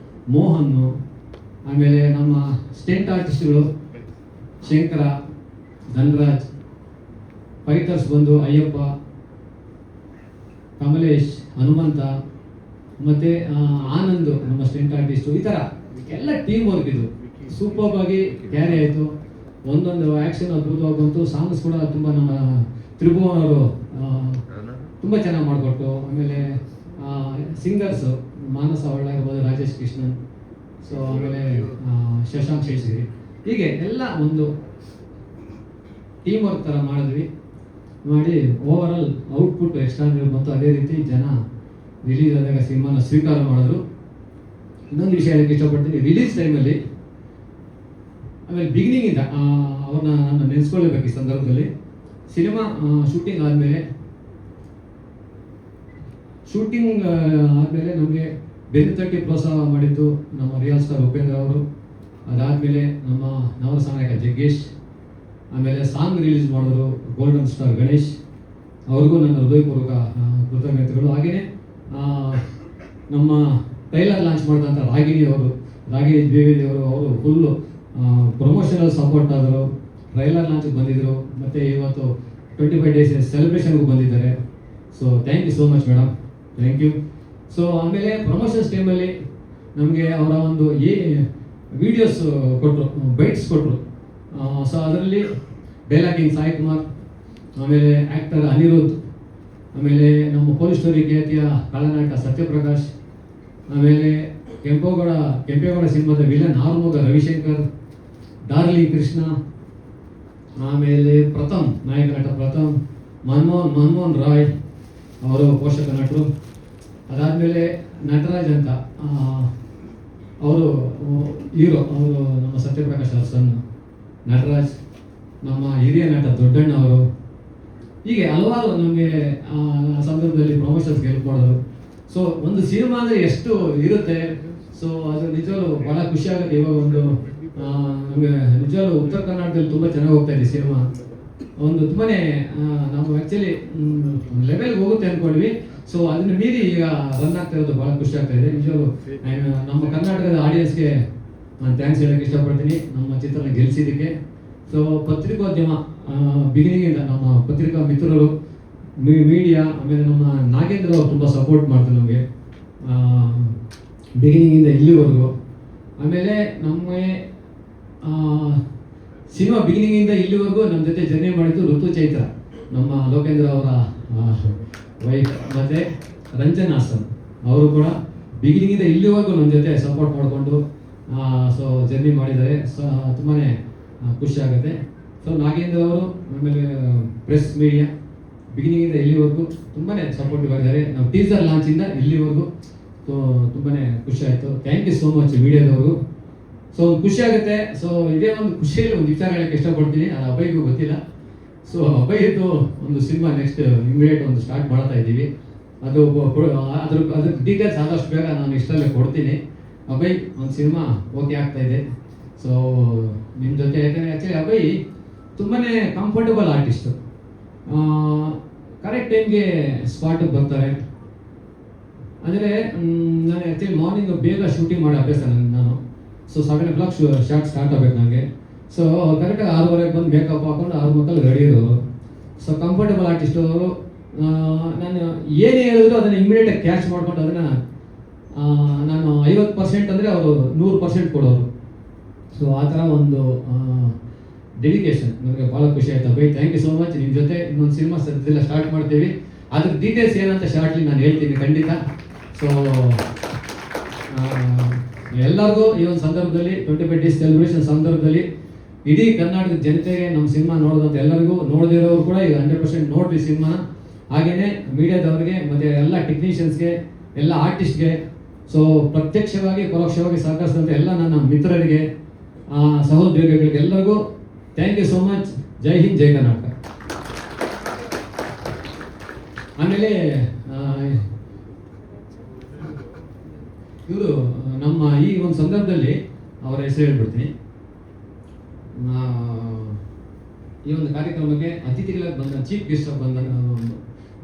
ಮೋಹನ್ನು, ಆಮೇಲೆ ನಮ್ಮ ಸ್ಟೆಂಟ್ ಆರ್ಟಿಸ್ಟ್ಗಳು ಶಂಕರ, ಧನ್ರಾಜ್, ಫೈಟರ್ಸ್ ಬಂದು ಅಯ್ಯಪ್ಪ, ಕಮಲೇಶ್, ಹನುಮಂತ, ಮತ್ತು ಆನಂದ್ ನಮ್ಮ ಸ್ಟೆಂಟ್ ಆರ್ಟಿಸ್ಟು. ಈ ಥರ ಎಲ್ಲ ಟೀಮ್ ವರ್ಕ್ ಇದು ಸೂಪರ್ ಆಗಿ ಕ್ಯಾರಿ ಆಯಿತು. ಒಂದೊಂದು ಆ್ಯಕ್ಷನ್ ಅದ್ಭುತವಾಗಿ ಬಂತು. ಸಾಂಗ್ಸ್ ಕೂಡ ತುಂಬ ನಮ್ಮ ತ್ರಿಭುವನ್ ಅವರು ತುಂಬ ಚೆನ್ನಾಗಿ ಮಾಡಿಕೊಟ್ಟು. ಆಮೇಲೆ ಸಿಂಗರ್ಸು ಮಾನಸ ಒಳ್ಳೆ ಇರ್ಬೋದು, ರಾಜೇಶ್ ಕೃಷ್ಣನ್, ಸೊ ಆಮೇಲೆ ಶಶಾಂಕ್ ಶೇಷಗಿರಿ, ಹೀಗೆ ಎಲ್ಲ ಒಂದು ಟೀಮ್ ವರ್ಕ್ ಥರ ಮಾಡಿ ಓವರ್ ಆಲ್ ಔಟ್ಪುಟ್ ಎಕ್ಸ್ಟ್ರಾರ್ಡಿನರಿ ಮತ್ತು ಅದೇ ರೀತಿ ಜನ ರಿಲೀಸ್ ಆದಾಗ ಸಿನಿಮಾನ ಸ್ವೀಕಾರ ಮಾಡಿದ್ರು. ಇನ್ನೊಂದು ವಿಷಯ ಹೇಳಕ್ಕೆ ಇಷ್ಟಪಡ್ತೀನಿ, ರಿಲೀಸ್ ಟೈಮಲ್ಲಿ ಆಮೇಲೆ ಬಿಗಿನಿಂಗಿಂದ ಅವ್ರನ್ನ ನಾನು ನೆನೆಸ್ಕೊಳ್ಳೇಬೇಕು ಈ ಸಂದರ್ಭದಲ್ಲಿ. ಸಿನಿಮಾ ಶೂಟಿಂಗ್ ಆದಮೇಲೆ ನಮಗೆ ಬೆನ್ನು ತಟ್ಟಿ ಪ್ರೋತ್ಸಾಹ ಮಾಡಿದ್ದು ನಮ್ಮ ರಿಯಲ್ ಸ್ಟಾರ್ ಉಪೇಂದ್ರ ಅವರು. ಅದಾದಮೇಲೆ ನಮ್ಮ ನವರ ಸಹಾಯಕ ಜಗ್ಗೇಶ್, ಆಮೇಲೆ ಸಾಂಗ್ ರಿಲೀಸ್ ಮಾಡಿದ್ರು ಗೋಲ್ಡನ್ ಸ್ಟಾರ್ ಗಣೇಶ್, ಅವ್ರಿಗೂ ನನ್ನ ಹೃದಯಪೂರ್ವಕ ಕೃತಜ್ಞತೆಗಳು. ಹಾಗೆಯೇ ನಮ್ಮ ಟ್ರೈಲರ್ ಲಾಂಚ್ ಮಾಡಿದಂಥ ರಾಗಿಣಿ ದ್ವಿವೇದಿ ಅವರು ಫುಲ್ಲು ಪ್ರಮೋಷನಲ್ ಸಪೋರ್ಟ್ ಆದರು, ಟ್ರೈಲರ್ ಲಾಂಚ್ಗೆ ಬಂದಿದ್ದರು, ಮತ್ತು ಇವತ್ತು 25 ಡೇಸ್ ಸೆಲೆಬ್ರೇಷನ್ಗೂ ಬಂದಿದ್ದಾರೆ. So thank you so much madam, thank you. So ಆಮೇಲೆ ಪ್ರಮೋಷನ್ಸ್ ಟೈಮಲ್ಲಿ ನಮಗೆ ಅವರ ಒಂದು ವಿಡಿಯೋಸ್ ಕೊಟ್ಟರು, ಬೈಟ್ಸ್ ಕೊಟ್ಟರು. ಸೊ ಅದರಲ್ಲಿ ಡೈಲಾಗ್ ಕಿಂಗ್ ಸಾಯಿ ಕುಮಾರ್, ಆಮೇಲೆ ಆ್ಯಕ್ಟರ್ ಅನಿರುದ್ಧ್, ಆಮೇಲೆ ನಮ್ಮ ಪೊಲೀಸ್ ಸ್ಟೋರಿ ಖ್ಯಾತಿಯ ಕಳನಾಟ ಸತ್ಯಪ್ರಕಾಶ್, ಆಮೇಲೆ ಕೆಂಪೇಗೌಡ ಸಿನಿಮಾದ ವಿಲನ್ ಆರುಮುಗ ರವಿಶಂಕರ್, ಡಾರ್ಲಿಂಗ್ ಕೃಷ್ಣ, ಆಮೇಲೆ ಪ್ರಥಮ್ ನಾಯಕ ನಟ ಪ್ರಥಮ್, ಮನ್ಮೋಹನ್ ರಾಯ್ ಅವರು ಪೋಷಕ ನಟರು. ಅದಾದಮೇಲೆ ನಟರಾಜ್ ಅಂತ ಅವರು ಹೀರೋ, ಅವರು ನಮ್ಮ ಸತ್ಯಪ್ರಕಾಶ್ ಅವ್ರ ಸನ್ ನಟರಾಜ್, ನಮ್ಮ ಹಿರಿಯ ನಟ ದೊಡ್ಡಣ್ಣ ಅವರು. ಹೀಗೆ ಹಲವಾರು ನಮಗೆ ಸಂದರ್ಭದಲ್ಲಿ ಪ್ರಮೋಷನ್ಸ್ಗೆ ಹೆಲ್ಪ್ ಮಾಡೋರು. ಸೊ ಒಂದು ಸಿನಿಮಾ ಅಂದರೆ ಎಷ್ಟು ಇರುತ್ತೆ, ಸೊ ಅದು ನಿಜವಾಗ್ಲೂ ಭಾಳ ಖುಷಿ ಆಗುತ್ತೆ. ಇವಾಗ ಒಂದು ನಮಗೆ ನಿಜವಾಗ್ಲೂ ಉತ್ತರ ಕರ್ನಾಟಕದಲ್ಲಿ ತುಂಬ ಚೆನ್ನಾಗಿ ಹೋಗ್ತಾ ಇದೆ ಸಿನಿಮಾ. ಒಂದು ತುಂಬಾ ನಾವು ಆ್ಯಕ್ಚುಲಿ ಒಂದು ಲೆವೆಲ್ಗೆ ಹೋಗುತ್ತೆ ಅಂದ್ಕೊಂಡ್ವಿ. ಸೊ ಅದನ್ನ ಮೀರಿ ಈಗ ರನ್ ಆಗ್ತಾ ಇರೋದು ಭಾಳ ಖುಷಿ ಆಗ್ತಾ ಇದೆ. ನಿಜವಾಗ್ಲೂ ನಮ್ಮ ಕರ್ನಾಟಕದ ಆಡಿಯನ್ಸ್ಗೆ ನಾನು ಥ್ಯಾಂಕ್ಸ್ ಹೇಳೋಕ್ಕೆ ಇಷ್ಟಪಡ್ತೀನಿ, ನಮ್ಮ ಚಿತ್ರನ ಗೆಲ್ಲಿಸಿದ್ದಕ್ಕೆ. ಸೊ ಪತ್ರಿಕೋದ್ಯಮ ಬಿಗಿನಿಂಗಿಂದ ನಮ್ಮ ಪತ್ರಿಕಾ ಮಿತ್ರರು, ಮೀಡಿಯಾ, ಆಮೇಲೆ ನಮ್ಮ ನಾಗೇಂದ್ರ ಅವರು ತುಂಬ ಸಪೋರ್ಟ್ ಮಾಡ್ತಾರೆ ನಮಗೆ ಬಿಗಿನಿಂಗಿಂದ ಇಲ್ಲಿವರೆಗೂ. ಆಮೇಲೆ ನಮಗೆ ಸಿನಿಮಾ ಬಿಗಿನಿಂಗಿಂದ ಇಲ್ಲಿವರೆಗೂ ನಮ್ಮ ಜೊತೆ ಜರ್ನಿ ಮಾಡಿದ್ದು ಋತು ಚೈತ್ರ, ನಮ್ಮ ಲೋಕೇಂದ್ರ ಅವರ ವೈಫ್, ಮತ್ತು ರಂಜನ್ ಹಾಸನ್ ಅವರು ಕೂಡ ಬಿಗಿನಿಂಗಿಂದ ಇಲ್ಲಿವರೆಗೂ ನಮ್ಮ ಜೊತೆ ಸಪೋರ್ಟ್ ಮಾಡಿಕೊಂಡು ಸೊ ಜರ್ನಿ ಮಾಡಿದ್ದಾರೆ. ಸೊ ತುಂಬಾ ಖುಷಿ ಆಗುತ್ತೆ. ಸೊ ನಾಗೇಂದ್ರ ಅವರು, ಆಮೇಲೆ ಪ್ರೆಸ್ ಮೀಡಿಯಾ ಬಿಗಿನಿಂಗಿಂದ ಇಲ್ಲಿವರೆಗೂ ತುಂಬಾ ಸಪೋರ್ಟಿವ್ ಆಗಿದ್ದಾರೆ. ನಾವು ಟೀಸರ್ ಲಾಂಚಿಂದ ಇಲ್ಲಿವರೆಗೂ ಸೊ ತುಂಬಾ ಖುಷಿ ಆಯಿತು. ಥ್ಯಾಂಕ್ ಯು ಸೋ ಮಚ್ ಮೀಡಿಯಾದವರು. ಸೊ ಖುಷಿ ಆಗುತ್ತೆ. ಸೊ ಇದೇ ಒಂದು ಖುಷಿಯಲ್ಲಿ ಒಂದು ವಿಚಾರ ಹೇಳಕ್ಕೆ ಇಷ್ಟಪಡ್ತೀನಿ, ಅದು ಅಭಯ್ಗೂ ಗೊತ್ತಿಲ್ಲ. ಸೊ ಅಭಯ್ದು ಒಂದು ಸಿನಿಮಾ ನೆಕ್ಸ್ಟ್ ಇಮಿಡಿಯೇಟ್ ಒಂದು ಸ್ಟಾರ್ಟ್ ಮಾಡ್ತಾ ಇದ್ದೀವಿ. ಅದ್ರ ಡೀಟೇಲ್ಸ್ ಆದಷ್ಟು ಬೇಗ ನಾನು ಇಷ್ಟಲ್ಲೇ ಕೊಡ್ತೀನಿ. ಅಭಯ್ ಒಂದು ಸಿನಿಮಾ ಓಕೆ ಆಗ್ತಾ ಇದೆ. ಸೊ ನಿಮ್ಮ ಜೊತೆ, ಯಾಕಂದರೆ ಆ್ಯಕ್ಚುಲಿ ಅಭಯ್ ತುಂಬಾ ಕಂಫರ್ಟಬಲ್ ಆರ್ಟಿಸ್ಟು, ಕರೆಕ್ಟ್ ಟೈಮ್ಗೆ ಸ್ಪಾಟಿಗೆ ಬರ್ತಾರೆ. ಅಂದರೆ ನಾನು ಆ್ಯಕ್ಚುಲಿ ಮಾರ್ನಿಂಗ್ ಬೇಗ ಶೂಟಿಂಗ್ ಮಾಡೋ ಅಭ್ಯಾಸ ನಾನು. ಸೊ 7 o'clock ಶಾರ್ಟ್ ಸ್ಟಾರ್ಟ್ ಆಗಬೇಕು ನನಗೆ. ಸೊ ಕರೆಕ್ಟಾಗಿ 6:30 ಬಂದು ಮೇಕಪ್ ಹಾಕೊಂಡು 6:30 ರೆಡಿ ಇರೋರು. ಸೊ ಕಂಫರ್ಟಬಲ್ ಆರ್ಟಿಸ್ಟ್ ಅವರು. ನಾನು ಏನೇ ಹೇಳಿದ್ರು ಅದನ್ನು ಇಮಿಡಿಯೇಟಾಗಿ ಕ್ಯಾಚ್ ಮಾಡ್ಕೊಂಡು ಅದನ್ನು ನಾನು 50% ಅಂದರೆ ಅವರು 100% ಕೊಡೋರು. ಸೊ ಆ ಥರ ಒಂದು ಡೆಡಿಕೇಶನ್ ನನಗೆ ಭಾಳ ಖುಷಿ ಆಯ್ತು. Abhay, thank you so much. ನಿಮ್ಮ ಜೊತೆ ಇನ್ನೊಂದು ಸಿನಿಮಾ ಸದ್ಯದಲ್ಲ ಸ್ಟಾರ್ಟ್ ಮಾಡ್ತೀವಿ. ಅದ್ರ ಡೀಟೇಲ್ಸ್ ಏನಂತ ಶಾರ್ಟ್ಲಿ ನಾನು ಹೇಳ್ತೀನಿ ಖಂಡಿತ. ಸೊ ಎಲ್ಲರಿಗೂ ಈ ಒಂದು ಸಂದರ್ಭದಲ್ಲಿ 25 ಡೇಸ್ ಸೆಲೆಬ್ರೇಷನ್ ಸಂದರ್ಭದಲ್ಲಿ ಇಡೀ ಕರ್ನಾಟಕದ ಜನತೆಗೆ ನಮ್ಮ ಸಿನಿಮಾ ನೋಡೋದಂತ ಎಲ್ಲರಿಗೂ, ನೋಡದಿರೋರು ಕೂಡ ಈಗ 100% ನೋಡ್ರಿ ಸಿನಿಮಾನ. ಹಾಗೆಯೇ ಮೀಡಿಯಾದವ್ರಿಗೆ ಮತ್ತು ಎಲ್ಲ ಟೆಕ್ನಿಷಿಯನ್ಸ್ಗೆ, ಎಲ್ಲ ಆರ್ಟಿಸ್ಟ್ಗೆ, ಸೊ ಪ್ರತ್ಯಕ್ಷವಾಗಿ ಪರೋಕ್ಷವಾಗಿ ಸಹಕರಿಸಿದಂಥ ಎಲ್ಲ ನನ್ನ ಮಿತ್ರರಿಗೆ, ಸಹೋದ್ಯೋಗಿಗಳಿಗೆ ಎಲ್ಲರಿಗೂ ಥ್ಯಾಂಕ್ ಯು ಸೋ ಮಚ್. ಜೈ ಹಿಂದ್, ಜೈ ಕರ್ನಾಟಕ. ಆಮೇಲೆ ಇವರು ನಮ್ಮ ಈ ಒಂದು ಸಂದರ್ಭದಲ್ಲಿ ಅವರ ಹೆಸರು ಹೇಳ್ಬಿಡ್ತೀನಿ. ಈ ಒಂದು ಕಾರ್ಯಕ್ರಮಕ್ಕೆ ಅತಿಥಿಗಳಾಗಿ ಚೀಫ್ ಗೆಸ್ಟ್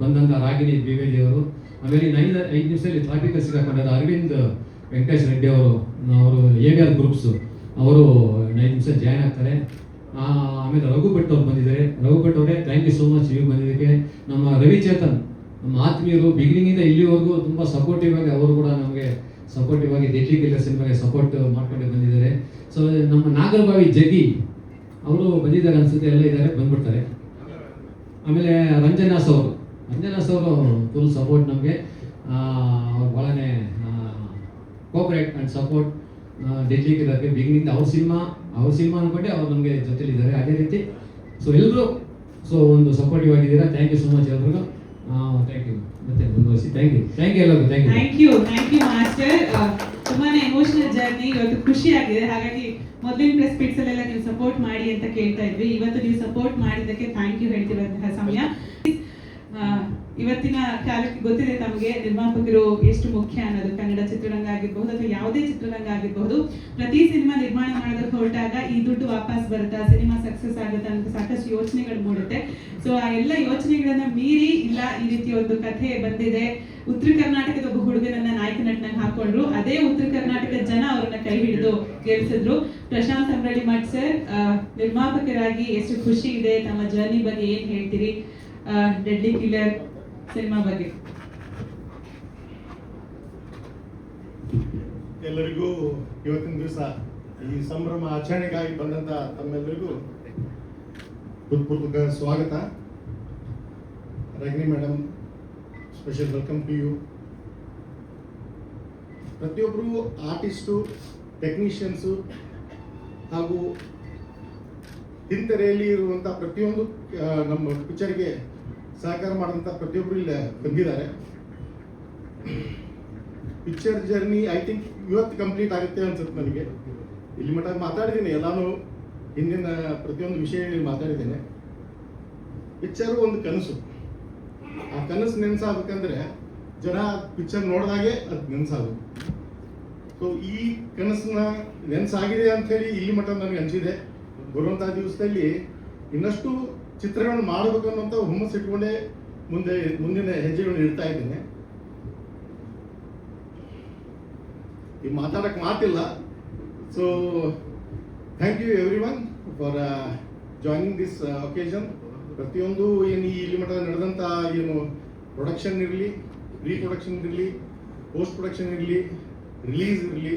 ಬಂದಂಥ ರಾಗಿಣಿ ದ್ವಿವೇದಿ ಅವರು, ಆಮೇಲೆ 5 ನಿಮಿಷದಲ್ಲಿ ಟ್ರಾಫಿಕ್ ಸಿಕ್ಕಾಕೊಂಡಾದ ಅರವಿಂದ್ ವೆಂಕಟೇಶ್ ರೆಡ್ಡಿ ಅವರು AVR ಗ್ರೂಪ್ಸು ಅವರು 5 ನಿಮಿಷ ಜಾಯ್ನ್ ಆಗ್ತಾರೆ. ಆಮೇಲೆ ರಘು ಭಟ್ ಅವ್ರು ಬಂದಿದ್ದಾರೆ. ರಘು ಭಟ್ ಅವರೇ ಥ್ಯಾಂಕ್ ಯು ಸೋ ಮಚ್ ನೀವು ಬಂದಿದ್ದಕ್ಕೆ. ನಮ್ಮ ರವಿಚೇತನ್, ನಮ್ಮ ಆತ್ಮೀಯರು, ಬಿಗಿನಿಂಗಿಂದ ಇಲ್ಲಿವರೆಗೂ ತುಂಬ ಸಪೋರ್ಟಿವ್ ಆಗಿ ಅವರು ಕೂಡ ನಮಗೆ ಸಪೋರ್ಟಿವ್ ಆಗಿ ಡೆಡ್ಲಿ ಕಿಲ್ಲರ್ ಸಿನಿಮಾಗೆ ಸಪೋರ್ಟ್ ಮಾಡ್ಕೊಂಡು ಬಂದಿದ್ದಾರೆ. ಸೊ ನಮ್ಮ ನಾಗರಬಾವಿ ಜಗ್ಗಿ ಅವರು ಬಂದಿದ್ದಾರೆ ಅನ್ಸುತ್ತೆ, ಎಲ್ಲ ಇದ್ದಾರೆ, ಬಂದ್ಬಿಡ್ತಾರೆ. ಆಮೇಲೆ ರಂಜನಾಸ್ ಅವರು ಫುಲ್ ಸಪೋರ್ಟ್ ನಮಗೆ, ಅವ್ರು ಭಾಳನೇ ಕೋಆಪರೇಟ್ ಆ್ಯಂಡ್ ಸಪೋರ್ಟ್. ಡೆಲ್ಲಿ ಕಿಲ್ಲರ್ಗೆ ಬಿಗಿನಿಂದ ಅವ್ರ ಸಿನಿಮಾ ಅನ್ಕೊಂಡೆ ಅವ್ರು ನಮಗೆ ಜೊತೆಲಿದ್ದಾರೆ. ಅದೇ ರೀತಿ ಸೊ ಎಲ್ಲರೂ ಸೊ ಒಂದು ಸಪೋರ್ಟಿವ್ ಆಗಿದ್ದೀರಾ. ಥ್ಯಾಂಕ್ ಯು ಸೊ ಮಚ್ ಎಲ್ರಿಗೂ. ಥ್ಯಾಂಕ್ ಯು ಮತ್ತೆ ಮುಂದುವರಿಸಿ. ಥ್ಯಾಂಕ್ ಯು ಎಲ್ಲರಿಗೂ. Thank you master. ತುಂಬಾನೇ ಎಮೋಷನಲ್ ಜರ್ನಿ. ಇವತ್ತು ಖುಷಿ ಆಗಿದೆ. ಹಾಗಾಗಿ ಮೊದಲಿನ ಪ್ರೆಸ್ ಮೀಟ್ಸ್ ಅಲ್ಲೆಲ್ಲ ನೀವು ಸಪೋರ್ಟ್ ಮಾಡಿ ಅಂತ ಕೇಳ್ತಾ ಇದ್ವಿ. ಇವತ್ತು ನೀವು ಸಪೋರ್ಟ್ ಮಾಡಿದ್ದಕ್ಕೆ ಥ್ಯಾಂಕ್ ಯು ಹೇಳ್ತಿರುವಂತಹ ಸಮಯ. ಇವತ್ತಿನ ಕಾಲಕ್ಕೆ ಗೊತ್ತಿದೆ ತಮಗೆ ನಿರ್ಮಾಪಕರು ಎಷ್ಟು ಮುಖ್ಯ ಅನ್ನೋದು. ಕನ್ನಡ ಚಿತ್ರರಂಗ ಆಗಿರ್ಬಹುದು ಅಥವಾ ಯಾವುದೇ ಚಿತ್ರರಂಗ ಆಗಿರ್ಬಹುದು, ಪ್ರತಿ ಸಿನಿಮಾ ನಿರ್ಮಾಣ ಮಾಡೋದಕ್ಕೆ ಹೊರಟಾಗ ಈ ದುಡ್ಡು ವಾಪಸ್ ಬರುತ್ತಾ, ಸಿನಿಮಾ ಸಕ್ಸಸ್ ಆಗುತ್ತಾ ಅಂತ ಸಾಕಷ್ಟು ಯೋಚನೆಗಳು ಮೂಡುತ್ತೆ. ಸೊ ಆ ಎಲ್ಲ ಯೋಚನೆಗಳನ್ನ ಮೀರಿ ಇಲ್ಲ ಈ ರೀತಿ ಒಂದು ಕಥೆ ಬಂದಿದೆ. ಉತ್ತರ ಕರ್ನಾಟಕದ ಒಬ್ಬ ಹುಡುಗನನ್ನ ನಾಯಕ ನಟನಾಗಿ ಹಾಕೊಂಡ್ರು. ಅದೇ ಉತ್ತರ ಕರ್ನಾಟಕದ ಜನ ಅವರನ್ನ ಕೈ ಹಿಡಿದು ಗೆಲ್ಸಿದ್ರು. ಪ್ರಶಾಂತ್ ಸಂಬ್ರಳ್ಳಿ ಮಠ್ ಸರ್, ನಿರ್ಮಾಪಕರಾಗಿ ಎಷ್ಟು ಖುಷಿ ಇದೆ. ತಮ್ಮ ಜರ್ನಿ ಬಗ್ಗೆ ಏನ್ ಹೇಳ್ತೀರಿ? ಡೆಡ್ಲಿ ಕಿಲ್ಲರ್ ಸಿನಿಮಾ ಬಗ್ಗೆ. ಎಲ್ಲರಿಗೂ ಇವತ್ತಿನ ದಿವಸ ಈ ಸಂಭ್ರಮ ಆಚರಣೆಗಾಗಿ ಬಂದಂತ ತಮ್ಮೆಲ್ಲರಿಗೂ ಹೃತ್ಪೂರ್ವಕ ಸ್ವಾಗತ. Rajani madam, special welcome to you. ಪ್ರತಿಯೊಬ್ಬರು ಆರ್ಟಿಸ್ಟು, ಟೆಕ್ನಿಷಿಯನ್ಸು ಹಾಗೂ ಹಿಂತೆರೆಯಲ್ಲಿ ಇರುವಂಥ ಪ್ರತಿಯೊಂದು ನಮ್ಮ ಪಿಕ್ಚರ್ಗೆ ಸಹಕಾರ ಮಾಡಿದಂಥ ಪ್ರತಿಯೊಬ್ಬರು ಇಲ್ಲಿ ಬಂದಿದ್ದಾರೆ. ಪಿಕ್ಚರ್ ಜರ್ನಿ ಐ ಥಿಂಕ್ ಇವತ್ತು ಕಂಪ್ಲೀಟ್ ಆಗುತ್ತೆ ಅನ್ಸುತ್ತೆ ನನಗೆ. ಇಲ್ಲಿ ಮಟ್ಟ ಮಾತಾಡಿದ್ದೀನಿ, ಎಲ್ಲಾನು ಹಿಂದಿನ ಪ್ರತಿಯೊಂದು ವಿಷಯಗಳಲ್ಲಿ ಮಾತಾಡಿದ್ದೇನೆ. ಪಿಕ್ಚರು ಒಂದು ಕನಸು. ಆ ಕನಸು ನೆನೆಸಾಗಬೇಕಂದ್ರೆ ಜನ ಪಿಕ್ಚರ್ ನೋಡಿದಾಗೆ ಅದು ನೆನೆಸಾಗುತ್ತೆ. ಸೊ ಈ ಕನಸನ್ನ ನೆನೆಸಾಗಿದೆ ಅಂಥೇಳಿ ಇಲ್ಲಿ ಮಟ್ಟ ನನಗೆ ಅನಿಸಿದೆ. ಬರುವಂಥ ದಿವಸದಲ್ಲಿ ಇನ್ನಷ್ಟು ಚಿತ್ರಗಳನ್ನು ಮಾಡಬೇಕು ಅನ್ನೋಂಥ ಹುಮ್ಮಸ್ಸು ಇಟ್ಕೊಂಡೇ ಮುಂದಿನ ಹೆಜ್ಜೆಗಳನ್ನು ಇಡ್ತಾ ಇದ್ದೇನೆ. ಈ ಮಾತಾಡಕ್ಕೆ ಮಾತಿಲ್ಲ. So thank you everyone for joining this occasion. ಪ್ರತಿಯೊಂದು ಏನು ಇಲ್ಲಿ ಮಟ್ಟ ನಡೆದಂಥ ಏನು ಪ್ರೊಡಕ್ಷನ್ ಇರಲಿ, ಪ್ರೀ ಪ್ರೊಡಕ್ಷನ್ ಇರಲಿ, ಪೋಸ್ಟ್ ಪ್ರೊಡಕ್ಷನ್ ಇರಲಿ, ರಿಲೀಸ್ ಇರಲಿ,